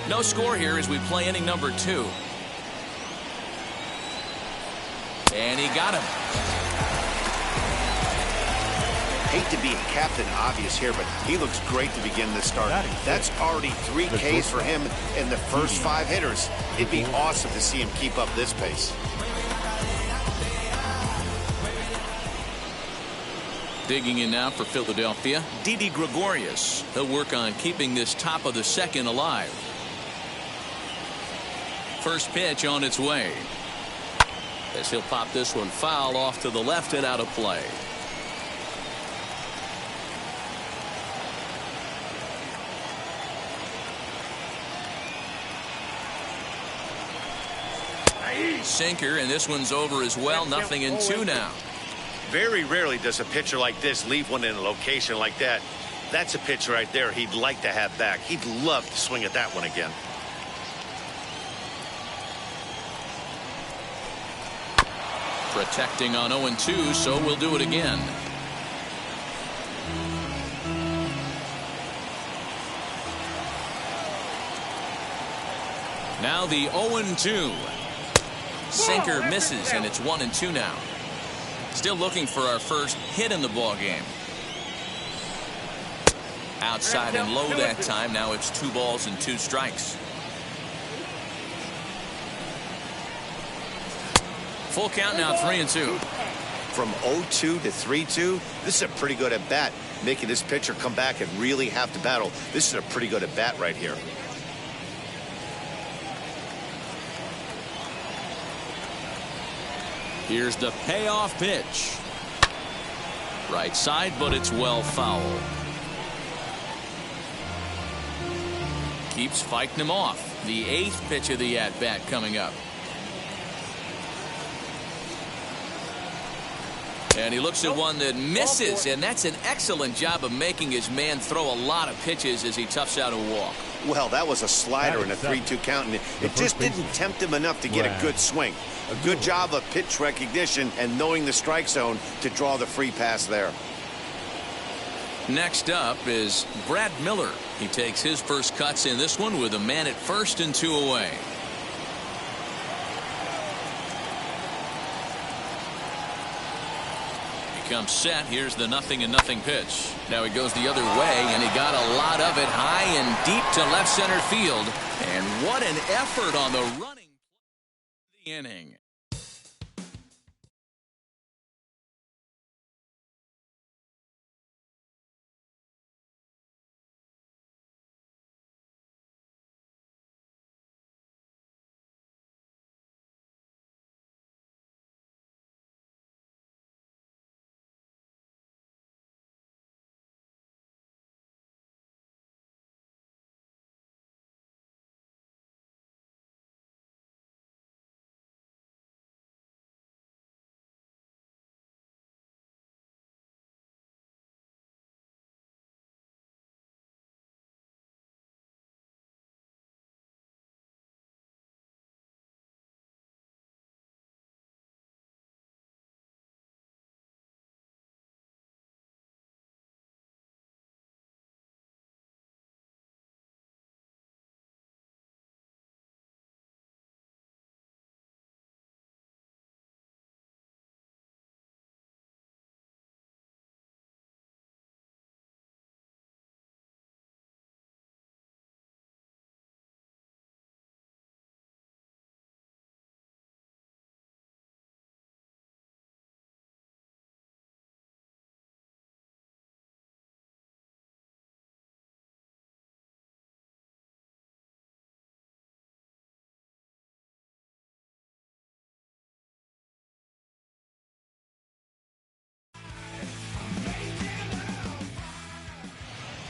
No score here as we play inning number 2. And he got him. Hate to be Captain Obvious here, but he looks great to begin this start. That's already 3 Ks for him in the first 5 hitters. It'd be awesome to see him keep up this pace. Digging in now for Philadelphia, Didi Gregorius. He'll work on keeping this top of the second alive. First pitch on its way. As he'll pop this one foul off to the left and out of play. Sinker, and this one's over as well. 0-2 now. Very rarely does a pitcher like this leave one in a location like that. That's a pitch right there he'd like to have back. He'd love to swing at that one again. Protecting on 0-2, so we'll do it again. Now the 0-2. Sinker misses, and it's 1-2 now. Still looking for our first hit in the ball game. Outside and low that time. Now it's 2 balls and 2 strikes. Full count now, 3-2. From 0-2 to 3-2, this is a pretty good at bat. Making this pitcher come back and really have to battle. This is a pretty good at bat right here. Here's the payoff pitch. Right side, but it's well foul. Keeps fighting him off. The 8th pitch of the at-bat coming up. And he looks at one that misses, and that's an excellent job of making his man throw a lot of pitches as he toughs out a walk. Well, that was a slider in a 3-2 count, and it just didn't tempt him enough to get a good swing. A good job of pitch recognition and knowing the strike zone to draw the free pass there. Next up is Brad Miller. He takes his first cuts in this one with a man at first and 2 away. He comes set. Here's the 0-0 pitch. Now he goes the other way, and he got a lot of it high and deep to left center field. And what an effort on the running play of the inning.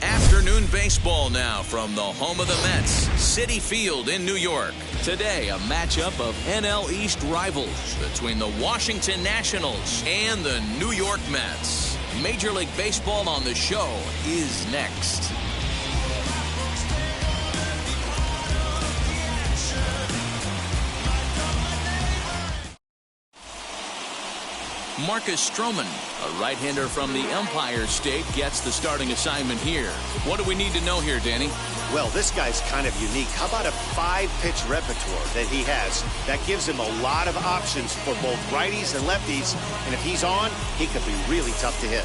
Afternoon baseball now from the home of the Mets, Citi Field in New York. Today, a matchup of NL East rivals between the Washington Nationals and the New York Mets. Major League Baseball on the show is next. Marcus Stroman, a right-hander from the Empire State, gets the starting assignment here. What do we need to know here, Danny? Well, this guy's kind of unique. How about a 5-pitch repertoire that he has? That gives him a lot of options for both righties and lefties. And if he's on, he could be really tough to hit.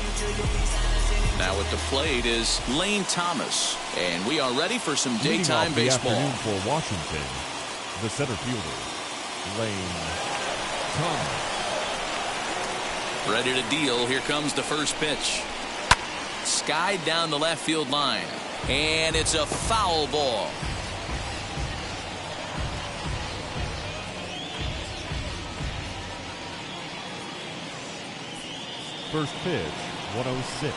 Now at the plate is Lane Thomas. And we are ready for some daytime baseball. Afternoon for Washington, the center fielder, Lane Thomas. Ready to deal. Here comes the first pitch. Skied down the left field line. And it's a foul ball. First pitch, 106.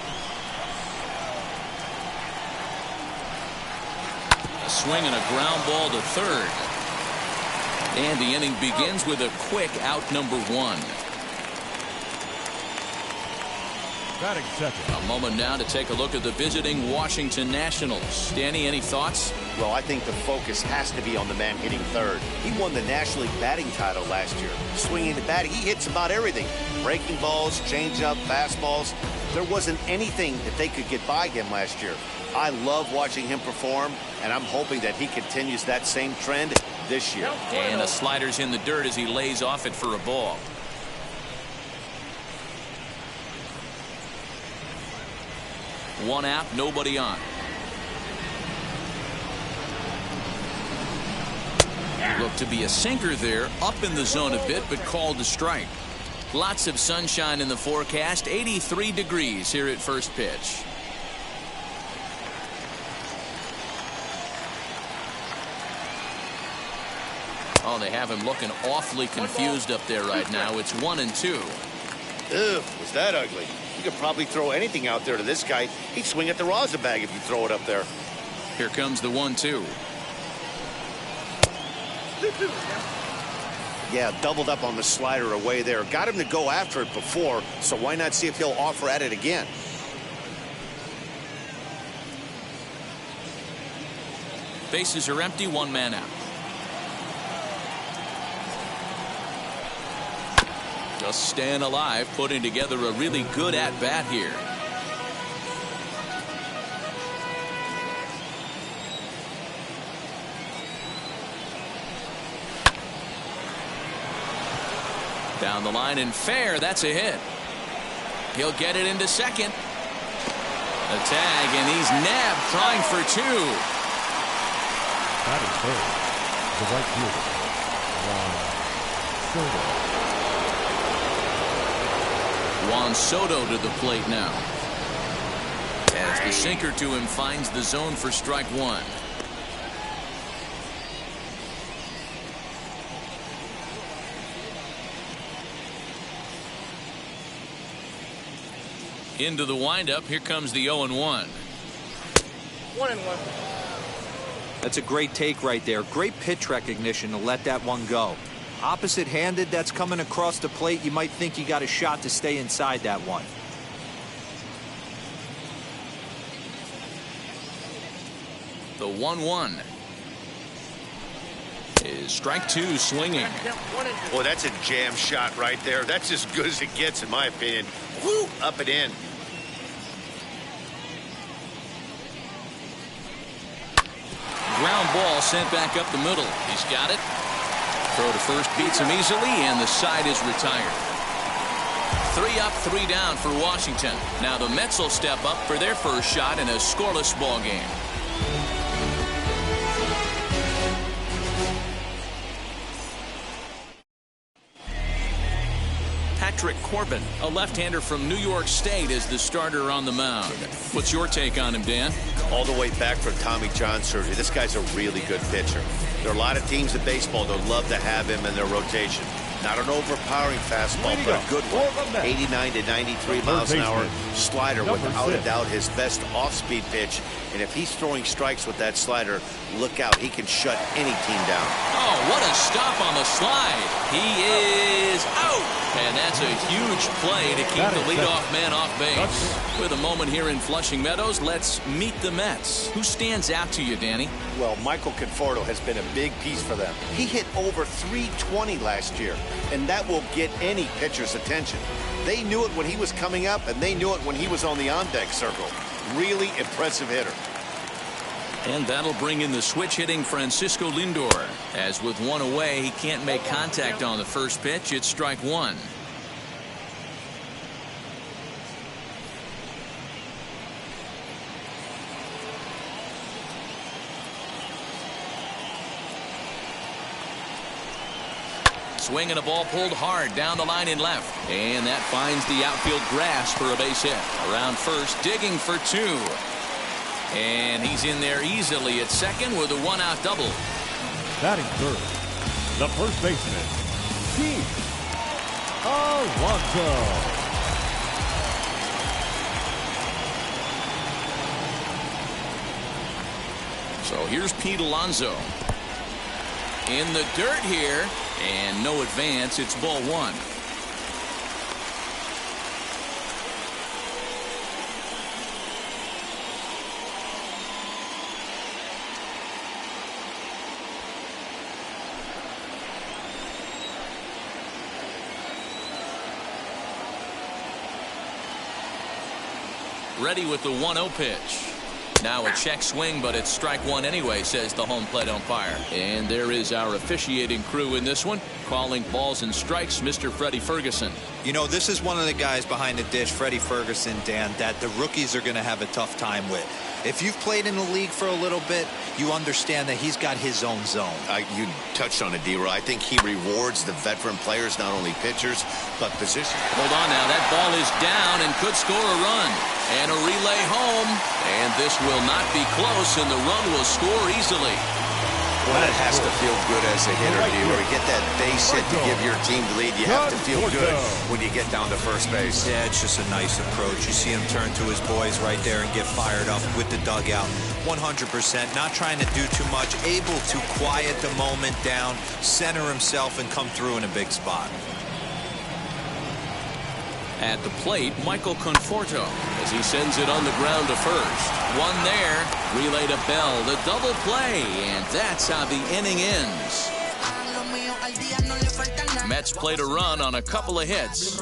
A swing and a ground ball to third. And the inning begins with a quick out number 1. Batting second. A moment now to take a look at the visiting Washington Nationals. Danny, any thoughts? Well, I think the focus has to be on the man hitting third. He won the National League batting title last year. Swinging the batting, he hits about everything. Breaking balls, changeup, fastballs. There wasn't anything that they could get by him last year. I love watching him perform, and I'm hoping that he continues that same trend this year. And the slider's in the dirt as he lays off it for a ball. One out, nobody on. Looked to be a sinker there, up in the zone a bit, but called a strike. Lots of sunshine in the forecast, 83 degrees here at first pitch. Oh, they have him looking awfully confused up there right now. It's 1-2. Ugh, was that ugly? You could probably throw anything out there to this guy. He'd swing at the rosin bag if you throw it up there. Here comes the 1-2. Yeah, doubled up on the slider away there. Got him to go after it before, so why not see if he'll offer at it again? Bases are empty, 1 man out. Just staying alive, putting together a really good at-bat here. Down the line and fair, that's a hit. He'll get it into second. A tag, and he's nabbed, trying for 2. Batting third, the right fielder, Juan Soto. Juan Soto to the plate now. As the sinker to him finds the zone for strike 1. Into the windup. Here comes the 0-1. 1-1. That's a great take right there. Great pitch recognition to let that one go. Opposite-handed, that's coming across the plate. You might think you got a shot to stay inside that one. The 1-1 is strike 2, swinging. Boy, that's a jam shot right there. That's as good as it gets, in my opinion. Woo! Up and in. Ground ball sent back up the middle. He's got it. Throw to first beats him easily, and the side is retired. 3 up, 3 down for Washington. Now the Mets will step up for their first shot in a scoreless ball game. Patrick Corbin, a left-hander from New York State, is the starter on the mound. What's your take on him, Dan? All the way back from Tommy John surgery. This guy's a really good pitcher. There are a lot of teams in baseball that would love to have him in their rotation. Not an overpowering fastball, but a good one. 89 to 93 miles an hour slider, without a doubt his best off-speed pitch. And if he's throwing strikes with that slider, look out. He can shut any team down. Oh, what a stop on the slide. He is out. And that's a huge play to keep the leadoff man off base. With a moment here in Flushing Meadows, let's meet the Mets. Who stands out to you, Danny? Well, Michael Conforto has been a big piece for them. He hit over 320 last year, and that will get any pitcher's attention. They knew it when he was coming up, and they knew it when he was on the on-deck circle. Really impressive hitter. And that'll bring in the switch-hitting Francisco Lindor. As with one away, he can't make contact on the first pitch. It's strike one. Swinging a ball pulled hard down the line in left. And that finds the outfield grass for a base hit. Around first, digging for two. And he's in there easily at second with a one-out double. Batting third, the first baseman, Pete Alonso. So here's Pete Alonso. In the dirt here, and no advance. It's ball one. Ready with the 1-0 pitch. Now a check swing, but it's strike one anyway, says the home plate umpire. And there is our officiating crew in this one, calling balls and strikes, Mr. Freddie Ferguson. You know, this is one of the guys behind the dish, Freddie Ferguson, Dan, that the rookies are going to have a tough time with. If you've played in the league for a little bit, you understand that he's got his own zone. You touched on it, D-Roy. I think he rewards the veteran players, not only pitchers, but position. Hold on now. That ball is down and could score a run. And a relay home. And this will not be close, and the run will score easily. Well, it has to feel good as a hitter, D-Roy. Get that base hit to give your team the lead. You have to feel good when you get down to first base. Yeah, it's just a nice approach. You see him turn to his boys right there and get fired up with the dugout. 100%, not trying to do too much, able to quiet the moment down, center himself, and come through in a big spot. At the plate, Michael Conforto as he sends it on the ground to first. One there, relay to Bell, the double play, and that's how the inning ends. Mets played a run on a couple of hits.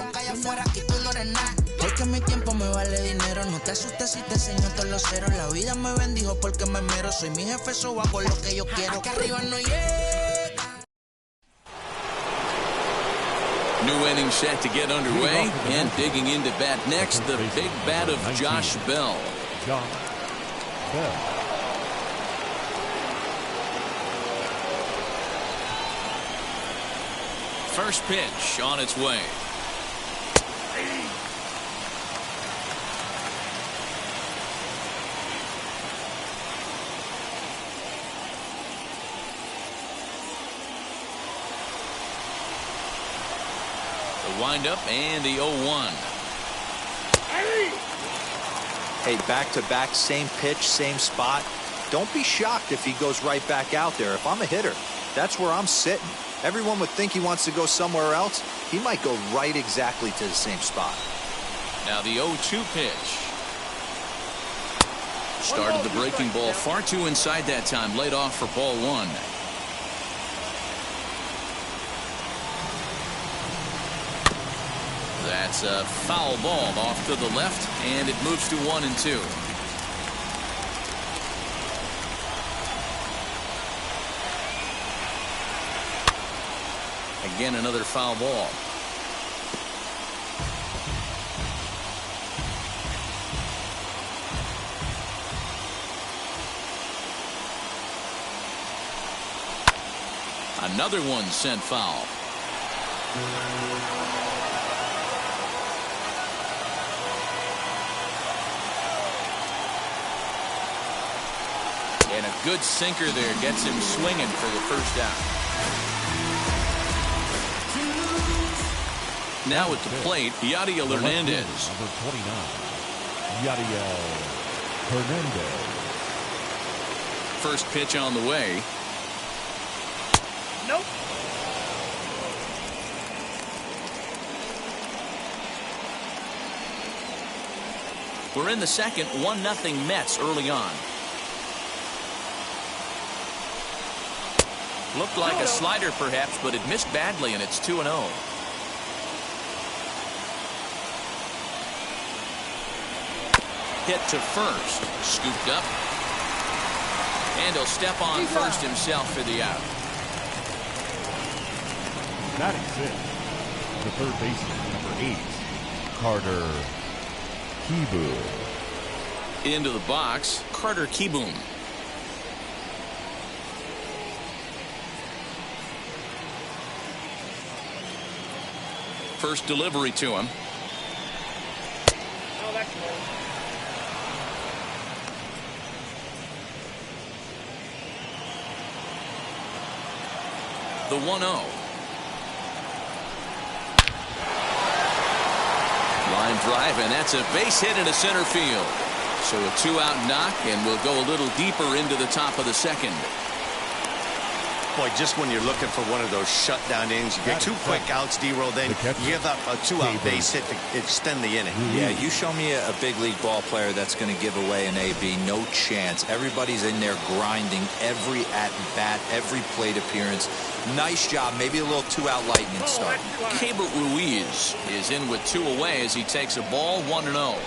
New inning set to get underway, and digging into bat next, the big bat of Josh Bell. Josh Bell. First pitch on its way. The windup and the 0-1. Hey, back-to-back, same pitch, same spot. Don't be shocked if he goes right back out there. If I'm a hitter, that's where I'm sitting. Everyone would think he wants to go somewhere else. He might go right exactly to the same spot. Now the 0-2 pitch. Started the breaking ball far too inside that time. Laid off for ball one. That's a foul ball off to the left, and it moves to 1-2. Again, another foul ball. Another one sent foul. And a good sinker there gets him swinging for the first out. Now at the plate, Yadiel Hernandez. Number 29, Yadiel Hernandez. First pitch on the way. Nope. We're in the second, 1-0 Mets early on. Looked like a slider perhaps, but it missed badly, and it's 2-0. hit to first. Scooped up. And he'll step on first himself for the out. Batting sixth, the third baseman, number 8, Carter Kieboom. Into the box, Carter Kieboom. First delivery to him. Oh, that's cool. The 1-0. Line drive, and that's a base hit into center field. So a 2-out knock, and we'll go a little deeper into the top of the second. Boy, just when you're looking for one of those shutdown innings, you get 2 quick outs, D-roll, then you give up a 2-out base hit to extend the inning. Yeah, you show me a big league ball player that's going to give away an AB, no chance. Everybody's in there grinding every at-bat, every plate appearance. Nice job, maybe a little 2-out lightning start. Keibert Ruiz is in with 2 away as he takes a ball 1-0.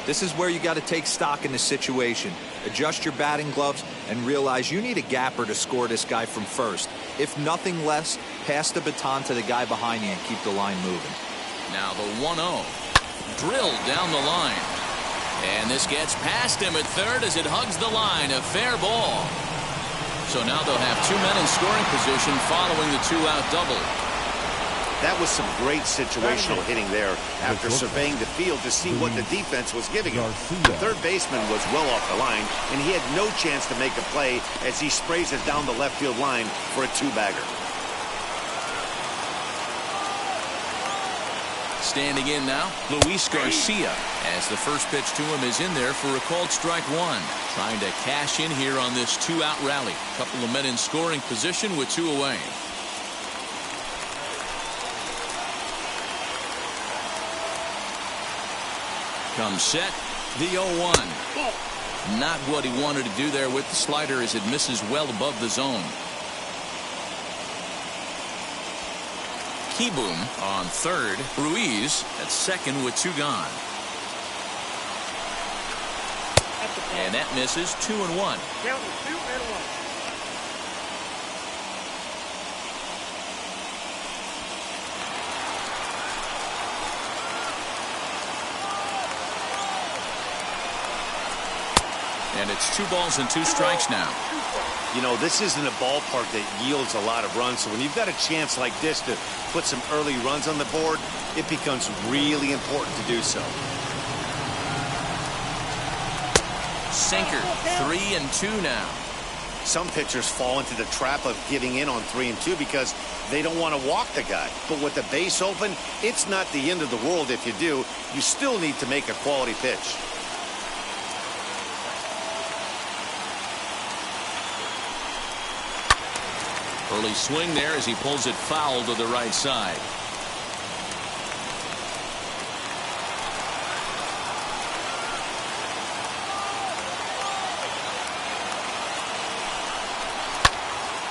This is where you got to take stock in the situation. Adjust your batting gloves and realize you need a gapper to score this guy from first. If nothing less, pass the baton to the guy behind you and keep the line moving. Now the 1-0. Drilled down the line. And this gets past him at third as it hugs the line. A fair ball. So now they'll have 2 men in scoring position following the 2-out double. That was some great situational hitting there after surveying the field to see what the defense was giving him. The third baseman was well off the line, and he had no chance to make a play as he sprays it down the left field line for a 2-bagger. Standing in now, Luis Garcia, as the first pitch to him is in there for a called strike 1. Trying to cash in here on this 2-out rally. Couple of men in scoring position with 2 away. Comes set, the 0-1. Not what he wanted to do there with the slider as it misses well above the zone. Kieboom on third. Ruiz at second with 2 gone. And that misses 2-1. Count 2 and 1. And it's 2 balls and 2 strikes now. You know, this isn't a ballpark that yields a lot of runs, so when you've got a chance like this to put some early runs on the board, it becomes really important to do so. Sinker, 3-2 now. Some pitchers fall into the trap of giving in on 3-2 because they don't want to walk the guy. But with the base open, it's not the end of the world if you do. You still need to make a quality pitch. Early swing there as he pulls it foul to the right side.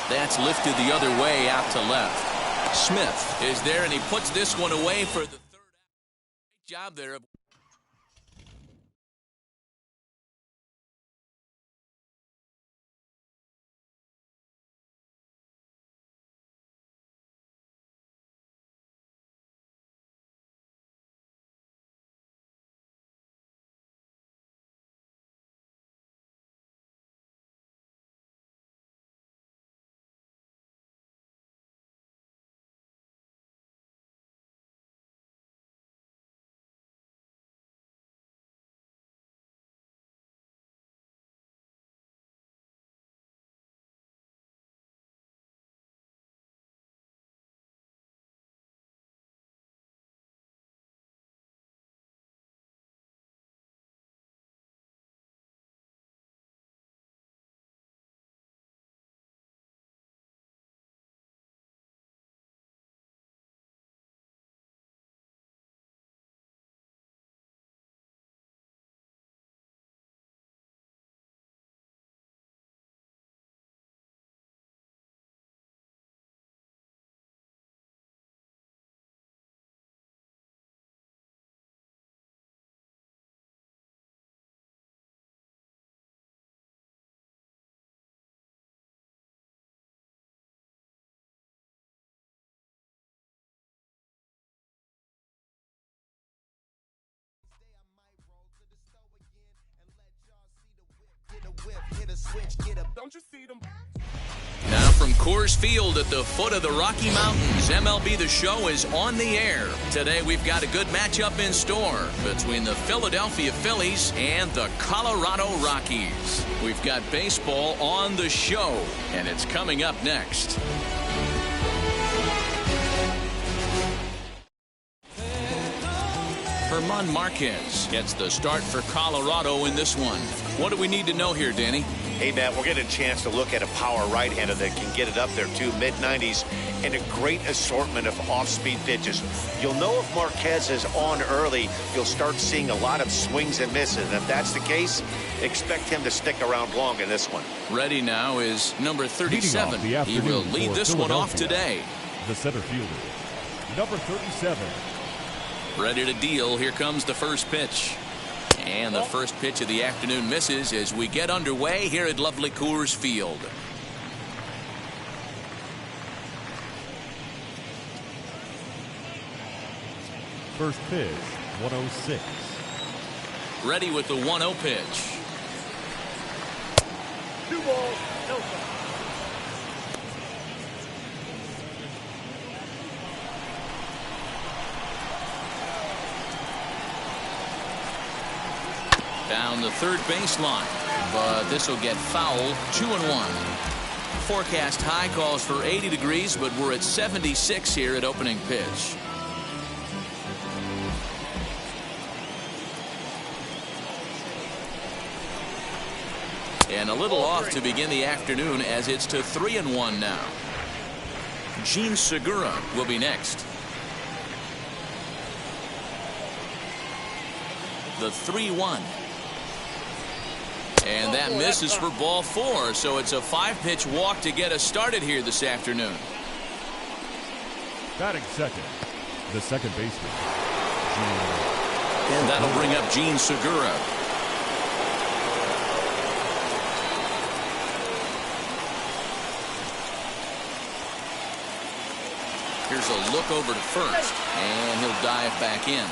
That's lifted the other way out to left. Smith is there, and he puts this one away for the third out. Great job there. Don't you see them? Now from Coors Field at the foot of the Rocky Mountains, MLB The Show is on the air. Today we've got a good matchup in store between the Philadelphia Phillies and the Colorado Rockies. We've got baseball on the show, and it's coming up next. German Marquez gets the start for Colorado in this one. What do we need to know here, Danny? Hey, Matt, we're getting a chance to look at a power right-hander that can get it up there, too, mid-90s, and a great assortment of off-speed pitches. You'll know if Marquez is on early, you'll start seeing a lot of swings and misses. And if that's the case, expect him to stick around long in this one. Ready now is number 37. He will lead this one off today. The center fielder, number 37. Ready to deal. Here comes the first pitch. And the first pitch of the afternoon misses as we get underway here at lovely Coors Field. First pitch, 106. Ready with the 1-0 pitch. 2 balls, no strikes. Down the third baseline, but this will get fouled. 2-1. Forecast high calls for 80 degrees, but we're at 76 here at opening pitch. And a little off to begin the afternoon as it's to 3-1 now. Jean Segura will be next. The 3-1. And that misses for ball 4, so it's a 5-pitch walk to get us started here this afternoon. Batting second, the second baseman, And that'll bring up Jean Segura. Here's a look over to first, and he'll dive back in.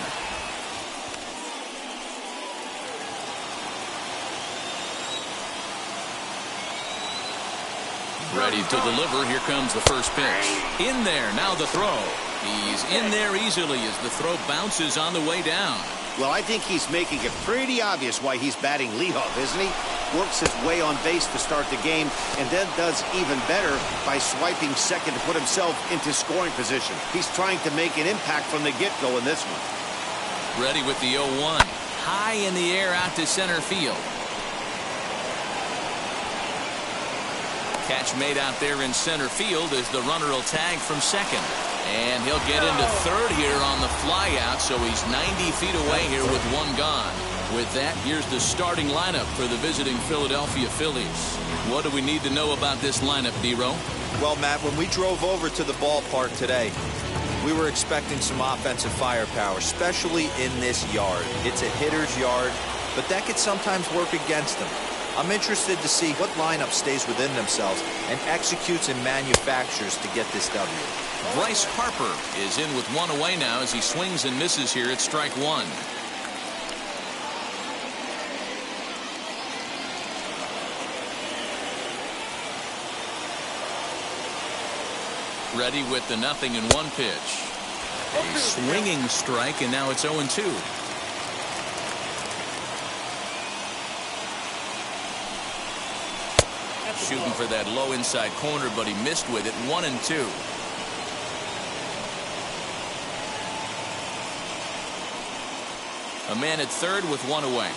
Ready to deliver. Here comes the first pitch. In there. Now the throw. He's in there easily as the throw bounces on the way down. Well, I think he's making it pretty obvious why he's batting leadoff, isn't he? Works his way on base to start the game, and then does even better by swiping second to put himself into scoring position. He's trying to make an impact from the get-go in this one. Ready with the 0-1. High in the air out to center field. Catch made out there in center field as the runner will tag from second. And he'll get into third here on the flyout, so he's 90 feet away here with one gone. With that, here's the starting lineup for the visiting Philadelphia Phillies. What do we need to know about this lineup, D-Row? Well, Matt, when we drove over to the ballpark today, we were expecting some offensive firepower, especially in this yard. It's a hitter's yard, but that could sometimes work against them. I'm interested to see what lineup stays within themselves and executes and manufactures to get this W. Bryce Harper is in with one away now as he swings and misses here at strike one. Ready with the 0-1 pitch. A swinging strike, and now it's 0-2. Shooting for that low inside corner, but he missed with it. 1-2. A man at third with one away.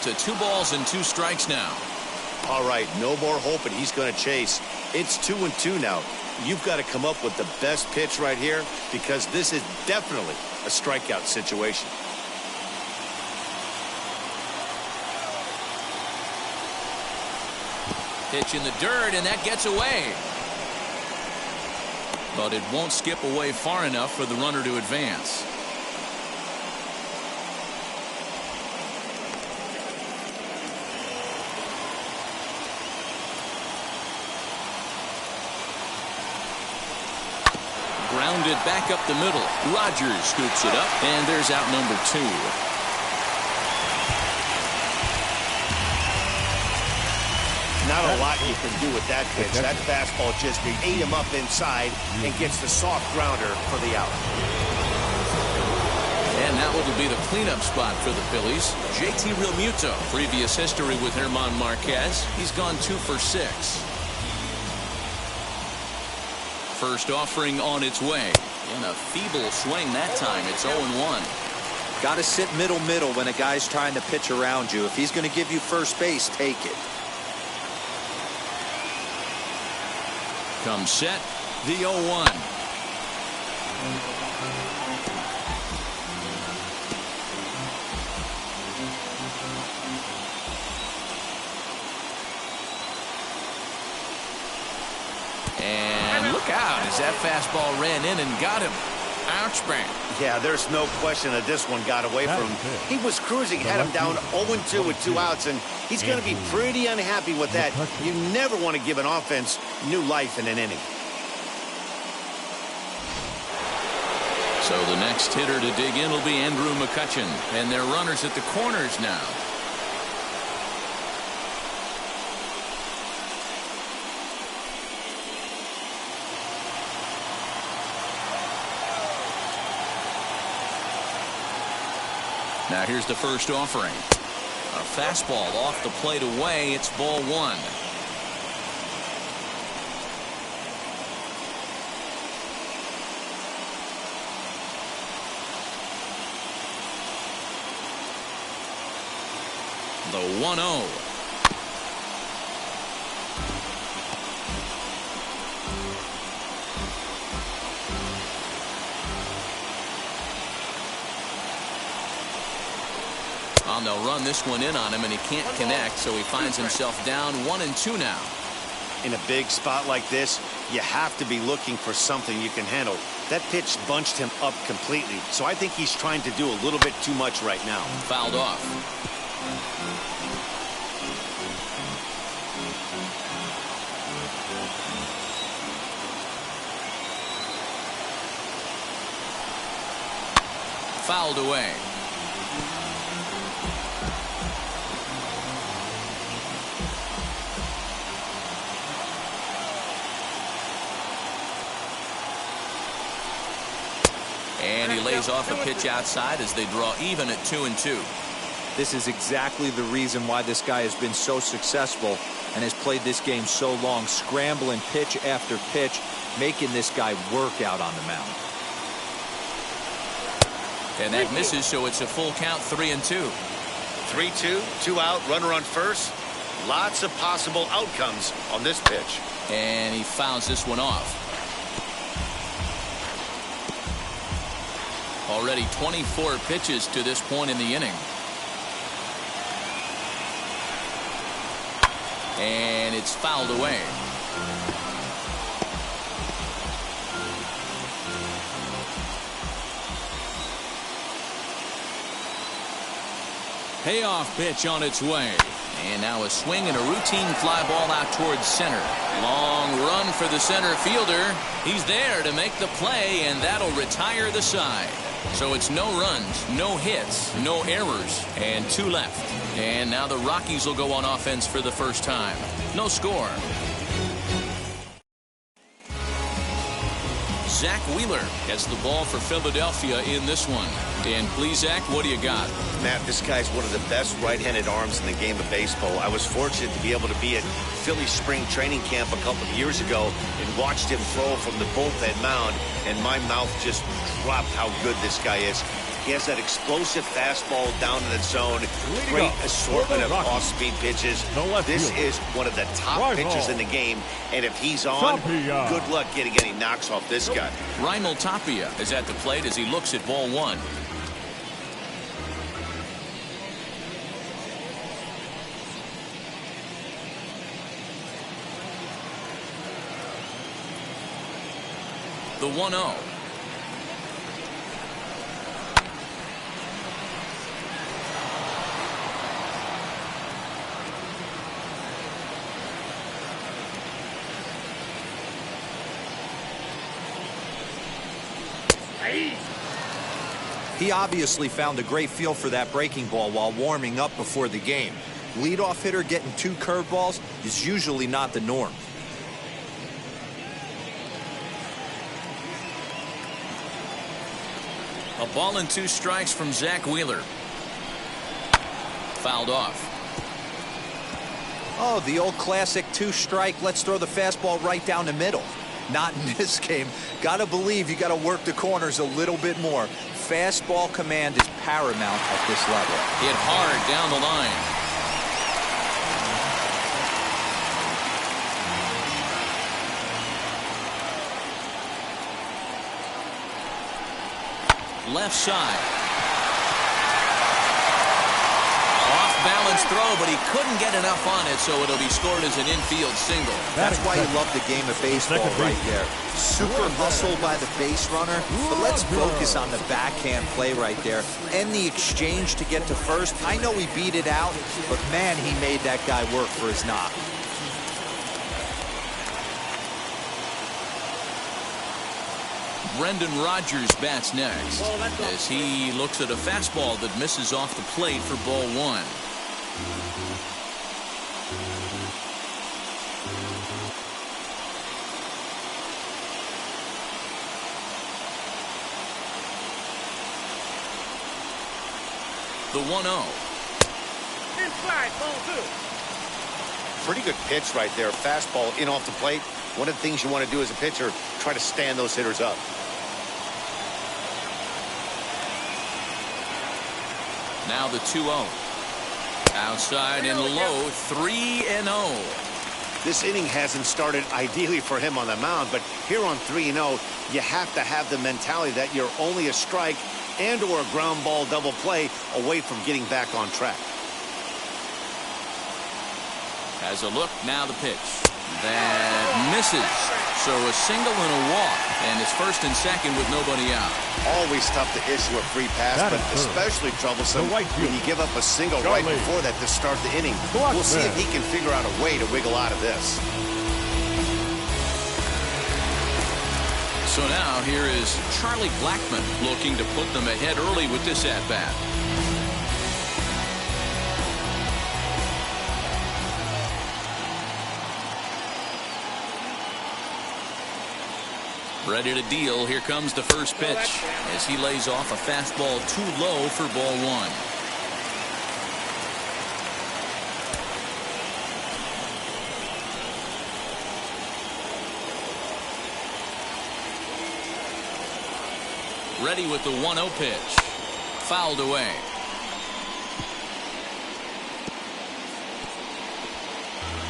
To 2 balls and 2 strikes now. All right, no more hoping he's going to chase. It's 2-2 now. You've got to come up with the best pitch right here because this is definitely a strikeout situation. Pitch in the dirt, and that gets away. But it won't skip away far enough for the runner to advance. Grounded it back up the middle. Rogers scoops it up, and there's out number 2. Not a lot you can do with that pitch. That fastball just ate him up inside and gets the soft grounder for the out. And now it'll be the cleanup spot for the Phillies. JT Realmuto. Previous history with German Marquez. He's gone 2 for 6. First offering on its way. And a feeble swing that time. It's 0-1. Got to sit middle when a guy's trying to pitch around you. If he's going to give you first base, take it. Comes set, the 0-1. And look out as that fastball ran in and got him. Ouch, bang. Yeah, there's no question that this one got away from him. He was cruising, had him down 0-2 with 2 outs, and he's going to be pretty unhappy with that. You never want to give an offense new life in an inning. So the next hitter to dig in will be Andrew McCutchen, and they're runners at the corners now. Now here's the first offering. A fastball off the plate away. It's ball 1. The 1-0. They'll run this one in on him, and he can't connect, so he finds himself down 1-2 now. In a big spot like this, you have to be looking for something you can handle. That pitch bunched him up completely, so I think he's trying to do a little bit too much right now. Fouled off. Fouled away. And he lays off a pitch outside as they draw even at 2-2. This is exactly the reason why this guy has been so successful and has played this game so long, scrambling pitch after pitch, making this guy work out on the mound. And that misses, so it's a full count, 3-2. 3-2, 2 out, runner on first. Lots of possible outcomes on this pitch. And he fouls this one off. Already 24 pitches to this point in the inning. And it's fouled away. Payoff pitch on its way. And now a swing and a routine fly ball out towards center. Long run for the center fielder. He's there to make the play, and that'll retire the side. So it's no runs, no hits, no errors, and 2 left. And now the Rockies will go on offense for the first time. No score. Zach Wheeler gets the ball for Philadelphia in this one. And please, Zach, what do you got? Matt, this guy's one of the best right-handed arms in the game of baseball. I was fortunate to be able to be at Philly spring training camp a couple of years ago and watched him throw from the bullpen mound, and my mouth just dropped how good this guy is. He has that explosive fastball down in the zone, great assortment of off-speed pitches. This is one of the top pitchers in the game, and if he's on, good luck getting any knocks off this guy. Raimel Tapia is at the plate as he looks at ball 1. The 1-0. He obviously found a great feel for that breaking ball while warming up before the game. Leadoff hitter getting 2 curveballs is usually not the norm. A ball and 2 strikes from Zach Wheeler. Fouled off. Oh, the old classic 2-strike. Let's throw the fastball right down the middle. Not in this game. Gotta believe you gotta work the corners a little bit more. Fastball command is paramount at this level. Hit hard down the line. Left side. Off-balance throw, but he couldn't get enough on it, so it'll be scored as an infield single. That's why you love the game of baseball right there. Super hustle by the base runner, but let's focus on the backhand play right there. And the exchange to get to first. I know he beat it out, but man, he made that guy work for his knock. Brendan Rodgers bats next as he looks at a fastball that misses off the plate for ball 1. The 1-0. Inside, ball 2. Pretty good pitch right there. Fastball in off the plate. One of the things you want to do as a pitcher, try to stand those hitters up. Now the 2-0. Outside and low, 3-0. This inning hasn't started ideally for him on the mound, but here on 3-0, you have to have the mentality that you're only a strike and or a ground ball double play away from getting back on track. Has a look, now the pitch. That misses. So a single and a walk, and it's first and second with nobody out. Always tough to issue a free pass, but especially troublesome when you give up a single right before that to start the inning. We'll see if he can figure out a way to wiggle out of this. So now here is Charlie Blackmon looking to put them ahead early with this at-bat. Ready to deal. Here comes the first pitch as he lays off a fastball too low for ball 1. Ready with the 1-0 pitch. Fouled away.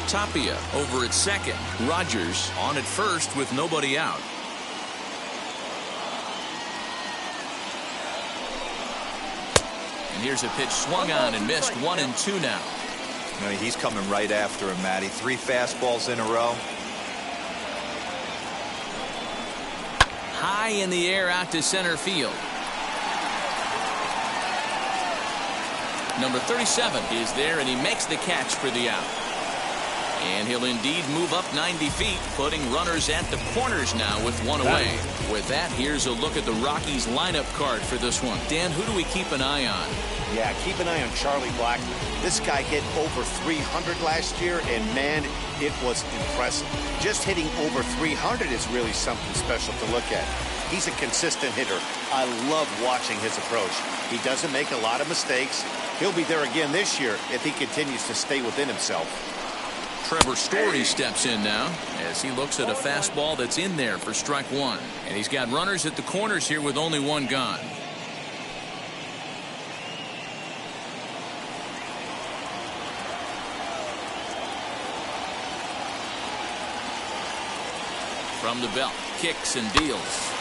Tapia over at second. Rodgers on at first with nobody out. And here's a pitch swung on and missed. 1-2 now. I mean, he's coming right after him, Matty. 3 fastballs in a row. High in the air out to center field. Number 37 is there, and he makes the catch for the out. And he'll indeed move up 90 feet, putting runners at the corners now with 1 away. With that, here's a look at the Rockies lineup card for this one. Dan, who do we keep an eye on? Yeah, keep an eye on Charlie Blackmon. This guy hit over 300 last year, and man, it was impressive. Just hitting over 300 is really something special to look at. He's a consistent hitter. I love watching his approach. He doesn't make a lot of mistakes. He'll be there again this year if he continues to stay within himself. Trevor Story steps in now as he looks at a fastball that's in there for strike 1. And he's got runners at the corners here with only 1 gone. From the belt, kicks and deals.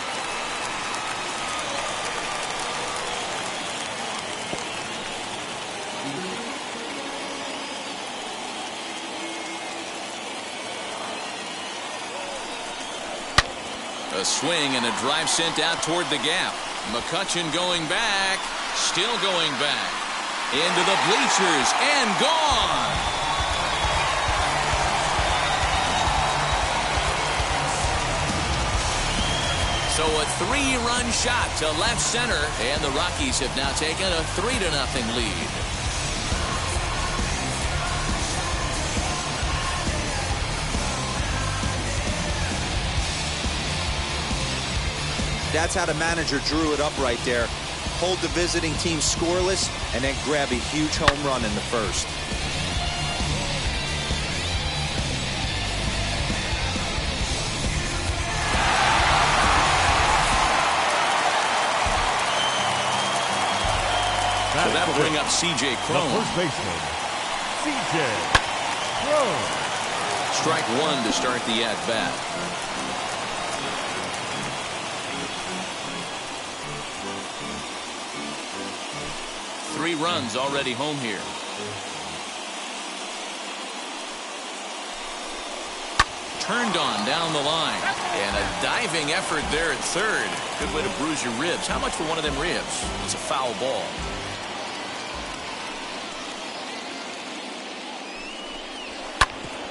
A swing and a drive sent out toward the gap. McCutchen going back, still going back. Into the bleachers and gone. So a 3-run shot to left center, and the Rockies have now taken a 3-0 lead. That's how the manager drew it up right there. Hold the visiting team scoreless and then grab a huge home run in the first. So that'll bring up C.J. Cron. First baseman, C.J. Cron. Strike one to start the at-bat. Three runs already home here. Turned on down the line. And a diving effort there at third. Good way to bruise your ribs. How much for one of them ribs? It's a foul ball.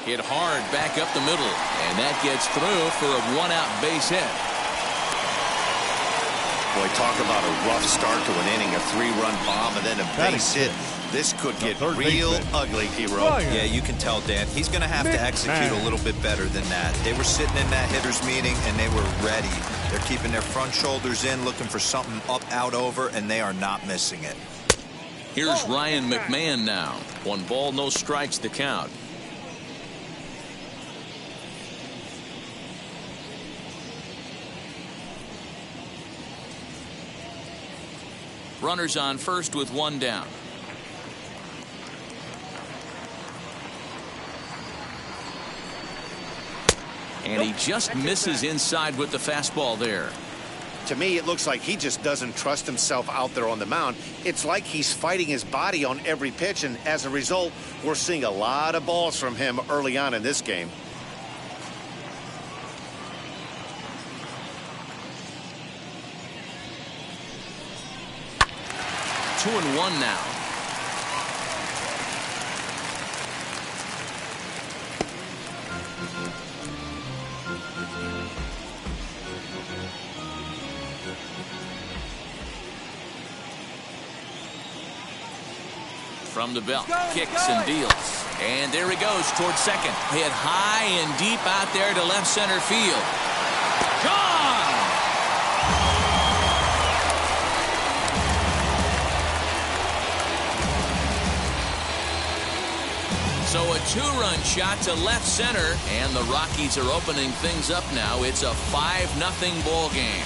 Hit hard back up the middle. And that gets through for a 1-out base hit. Boy, talk about a rough start to an inning, a 3-run bomb, and then a base hit. This could get real ugly, Hero. Yeah, you can tell, Dan. He's going to have to execute a little bit better than that. They were sitting in that hitter's meeting, and they were ready. They're keeping their front shoulders in, looking for something up, out, over, and they are not missing it. Here's Ryan McMahon now. 1 ball, no strikes to count. Runners on first with 1 down. And he just misses inside with the fastball there. To me, it looks like he just doesn't trust himself out there on the mound. It's like he's fighting his body on every pitch, and as a result, we're seeing a lot of balls from him early on in this game. Two and one now. From the belt, kicks and deals. And there he goes towards second. Hit high and deep out there to left center field. Gone! So a 2-run shot to left center, and the Rockies are opening things up now. It's a 5-0 ball game.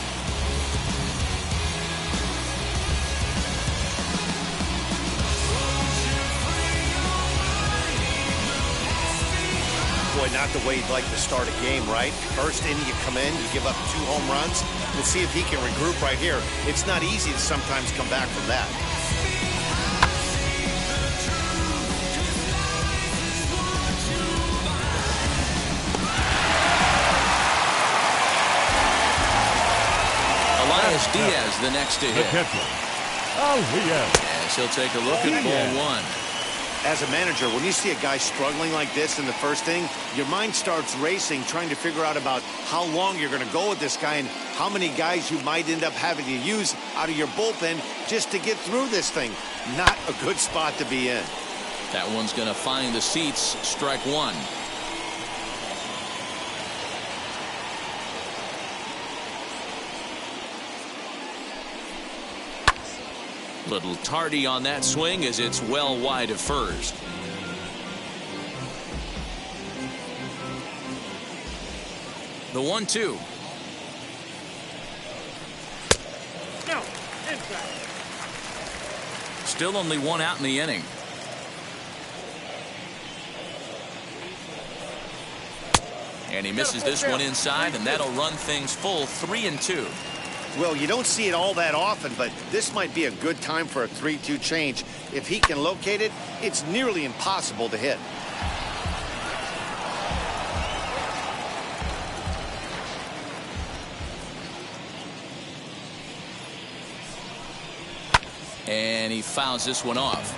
Boy, not the way you'd like to start a game, right? First inning, you come in, you give up 2 home runs. We'll see if he can regroup right here. It's not easy to sometimes come back from that. Elias Diaz the next to hit. As he'll take a look at ball 1. As a manager, when you see a guy struggling like this in the first inning, your mind starts racing, trying to figure out about how long you're going to go with this guy and how many guys you might end up having to use out of your bullpen just to get through this thing. Not a good spot to be in. That one's going to find the seats. Strike 1. Little tardy on that swing as it's well wide of first. The 1-2. No, inside. Still only 1 out in the inning. And he misses this one inside, and that'll run things full 3-2. Well, you don't see it all that often, but this might be a good time for a 3-2 change. If he can locate it, it's nearly impossible to hit. And he fouls this one off.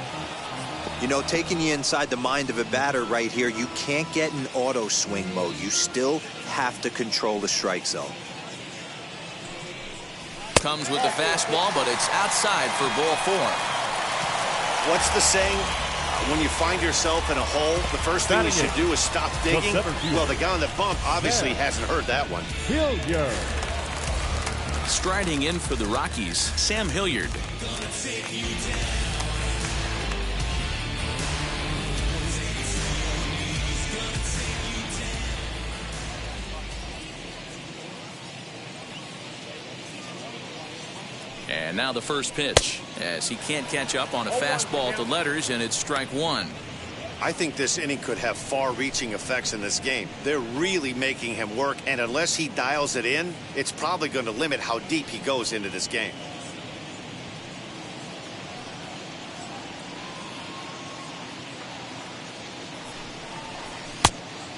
You know, taking you inside the mind of a batter right here, you can't get in auto swing mode. You still have to control the strike zone. Comes with the fastball, but it's outside for ball 4. What's the saying? When you find yourself in a hole, the first thing you should do is stop digging. Well, the guy on the bump obviously hasn't heard that one. Hilliard. Striding in for the Rockies, Sam Hilliard. And now the first pitch, as he can't catch up on a fastball at the letters, and it's strike 1. I think this inning could have far-reaching effects in this game. They're really making him work, and unless he dials it in, it's probably going to limit how deep he goes into this game.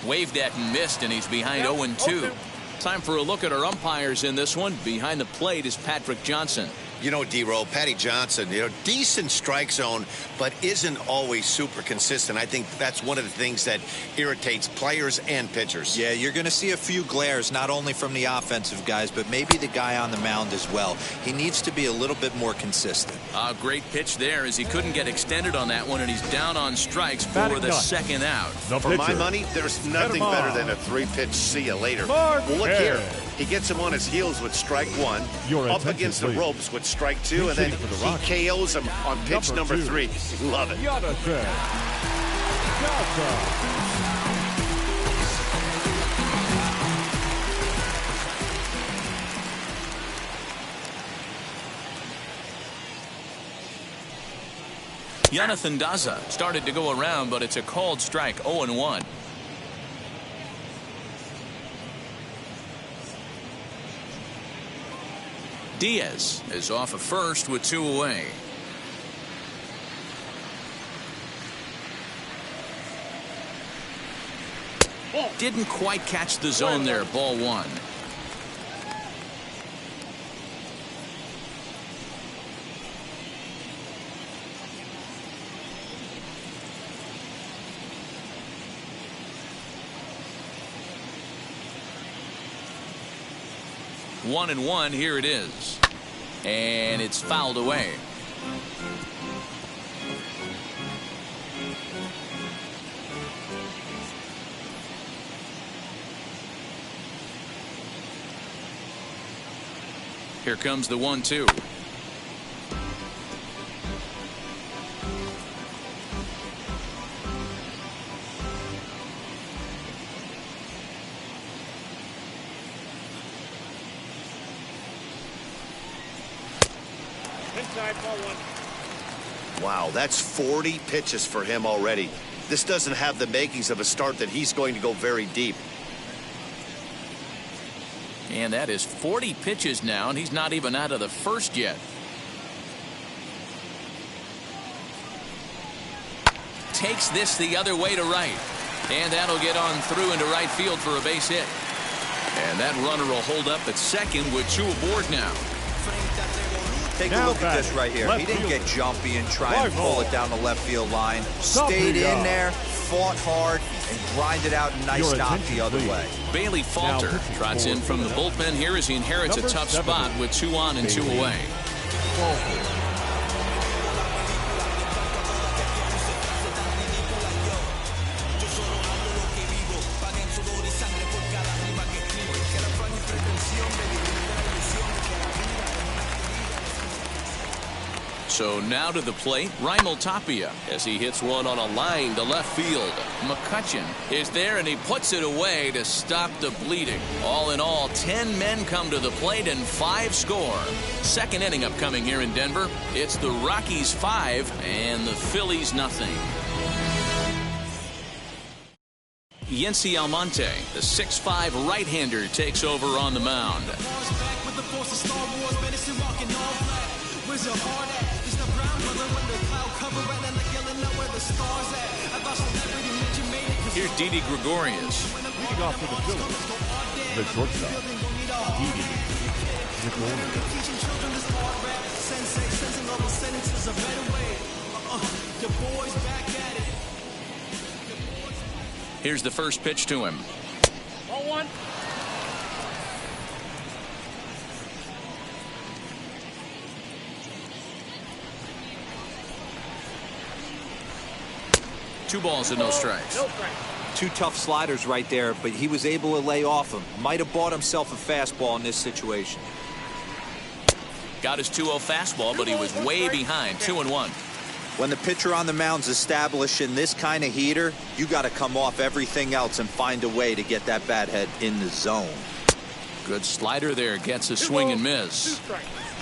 Waved at and missed, and he's behind 0-2. Time for a look at our umpires in this one. Behind the plate is Patrick Johnson. You know, D-Roll, Patty Johnson, decent strike zone, but isn't always super consistent. I think that's one of the things that irritates players and pitchers. Yeah, you're going to see a few glares, not only from the offensive guys, but maybe the guy on the mound as well. He needs to be a little bit more consistent. A great pitch there, as he couldn't get extended on that one, and he's down on strikes for the second out. For my money, there's nothing better than a 3-pitch see you later. Well, look here. He gets him on his heels with strike 1, up against the ropes with strike 2, and then he KOs him on pitch number 3. Love it. Jonathan Daza started to go around, but it's a called strike, 0-1. Diaz is off of first with 2 away. Didn't quite catch the zone there. Ball 1. One and one. Here it is, and it's fouled away. Here comes the 1-2. Wow, that's 40 pitches for him already. This doesn't have the makings of a start that he's going to go very deep. And that is 40 pitches now, and he's not even out of the first yet. Takes this the other way to right, and that'll get on through into right field for a base hit. And that runner will hold up at second with 2 aboard now. Take a look at this right here. He didn't get jumpy and try and pull it down the left field line. Stayed in there, fought hard, and grinded out a nice stop the other way. Bailey Falter trots in from the bullpen here as he inherits a tough spot with 2 on and 2 away. So now to the plate, Raimel Tapia, as he hits one on a line to left field. McCutchen is there, and he puts it away to stop the bleeding. All in all, 10 men come to the plate and 5 score. Second inning upcoming here in Denver. It's the Rockies 5 and the Phillies nothing. Yency Almonte, the 6'5" right-hander, takes over on the mound. Here's Didi Gregorius. Leading off for the Phillies, the shortstop, Didi Gregorius. Here's the first pitch to him. 0-1. 2 balls and no strikes. No strikes. 2 tough sliders right there, but he was able to lay off them. Might have bought himself a fastball in this situation. Got his 2-0 fastball, but he was way behind. 2-1. When the pitcher on the mound's establishing this kind of heater, you got to come off everything else and find a way to get that bat head in the zone. Good slider there. Gets a swing and miss.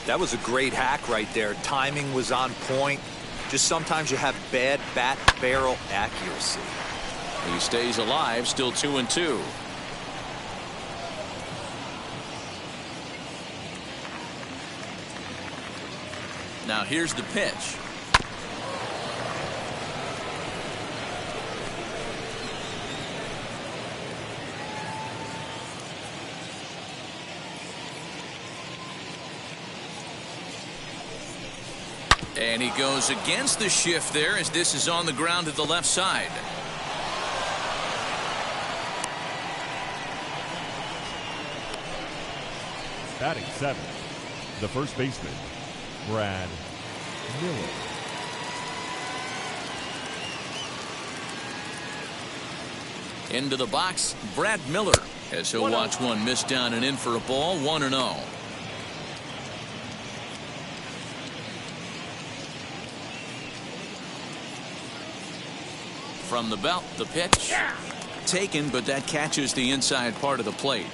That was a great hack right there. Timing was on point. Just sometimes you have bad bat barrel accuracy. He stays alive, still 2-2. Now here's the pitch. And he goes against the shift there as this is on the ground to the left side. Batting 7th, the first baseman, Brad Miller. Into the box, Brad Miller, as he'll watch one miss down and in for a ball. 1-0. From the belt, the pitch. Taken, but that catches the inside part of the plate.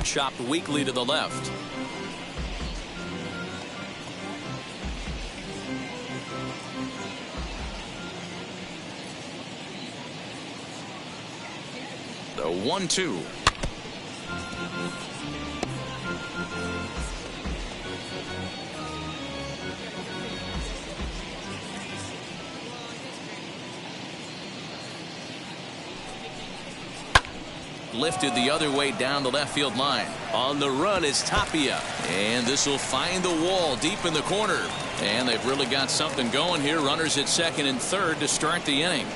Chopped weakly to the left. The 1-2. Lifted the other way down the left field line. On the run is Tapia. And this will find the wall deep in the corner. And they've really got something going here. Runners at second and third to start the inning.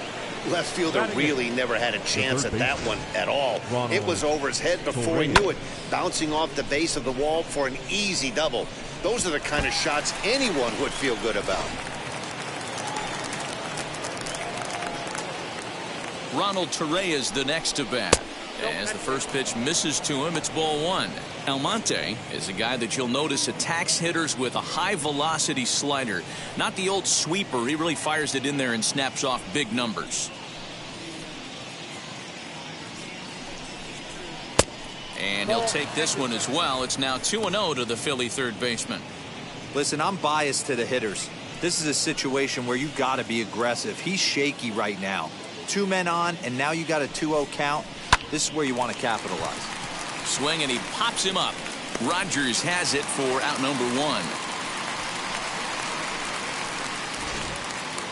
Left fielder really never had a chance at that one at all. It was over his head before he knew it, bouncing off the base of the wall for an easy double. Those are the kind of shots anyone would feel good about. Ronald Torreyes is the next to bat. As the first pitch misses to him, it's ball 1. Almonte is a guy that you'll notice attacks hitters with a high velocity slider. Not the old sweeper. He really fires it in there and snaps off big numbers. And he'll take this one as well. It's now 2-0 to the Philly third baseman. Listen, I'm biased to the hitters. This is a situation where you got to be aggressive. He's shaky right now. 2 men on, and now you got a 2-0 count. This is where you want to capitalize. Swing, and he pops him up. Rogers has it for out number 1.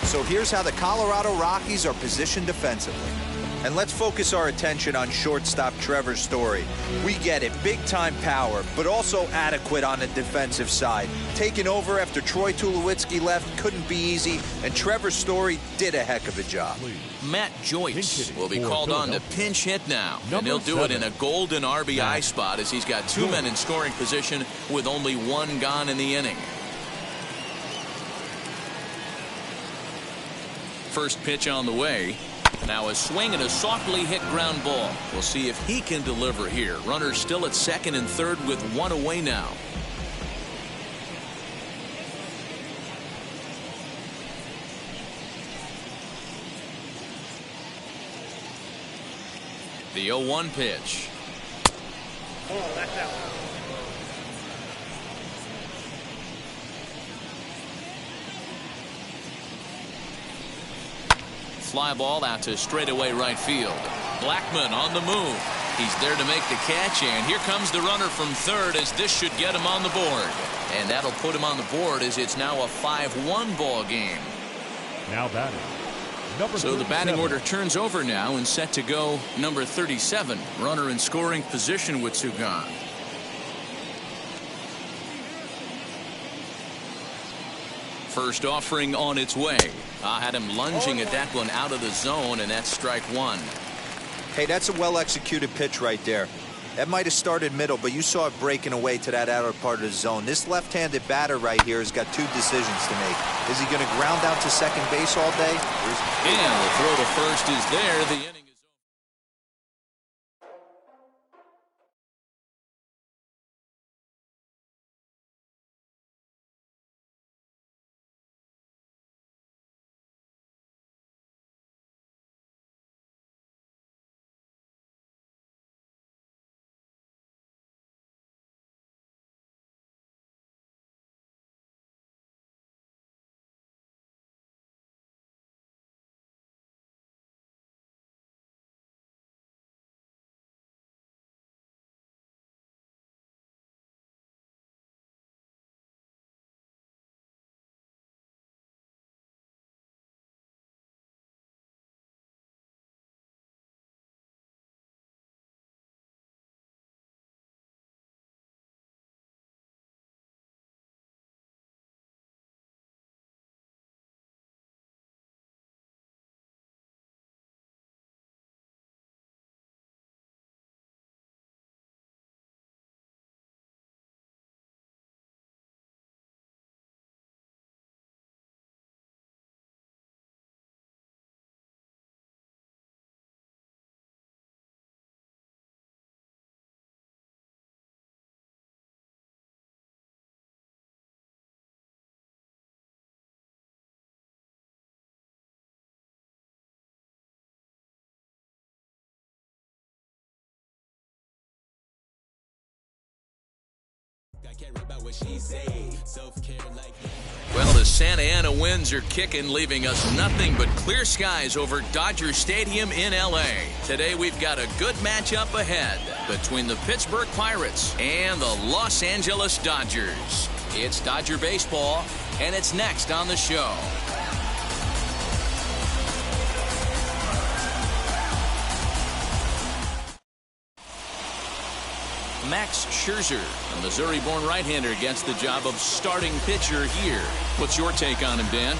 So here's how the Colorado Rockies are positioned defensively. And let's focus our attention on shortstop Trevor Story. We get it, big-time power, but also adequate on the defensive side. Taking over after Troy Tulowitzki left couldn't be easy, and Trevor Story did a heck of a job. Matt Joyce will be called on to pinch hit now, and he'll do it in a golden RBI spot as he's got 2 men in scoring position with only 1 gone in the inning. First pitch on the way. Now a swing and a softly hit ground ball. We'll see if he can deliver here. Runners still at second and third with 1 away now. The 0-1 pitch. Oh, that's out. Fly ball out to straightaway right field. Blackmon on the move. He's there to make the catch, and here comes the runner from third as this should get him on the board. And that'll put him on the board as it's now a 5-1 ball game. Now batting. So the batting order turns over now and set to go number 37. Runner in scoring position with 2 gone. First offering on its way. Had him lunging at that one out of the zone, and that's strike 1. Hey, that's a well-executed pitch right there. That might have started middle, but you saw it breaking away to that outer part of the zone. This left-handed batter right here has got two decisions to make. Is he going to ground out to second base all day? And the throw to first is there. The inning is over. I care about what she say. Self-care like Well, the Santa Ana winds are kicking, leaving us nothing but clear skies over Dodger Stadium in L.A. Today, we've got a good matchup ahead between the Pittsburgh Pirates and the Los Angeles Dodgers. It's Dodger baseball, and it's next on the show. Max Scherzer, a Missouri-born right-hander, gets the job of starting pitcher here. What's your take on him, Dan?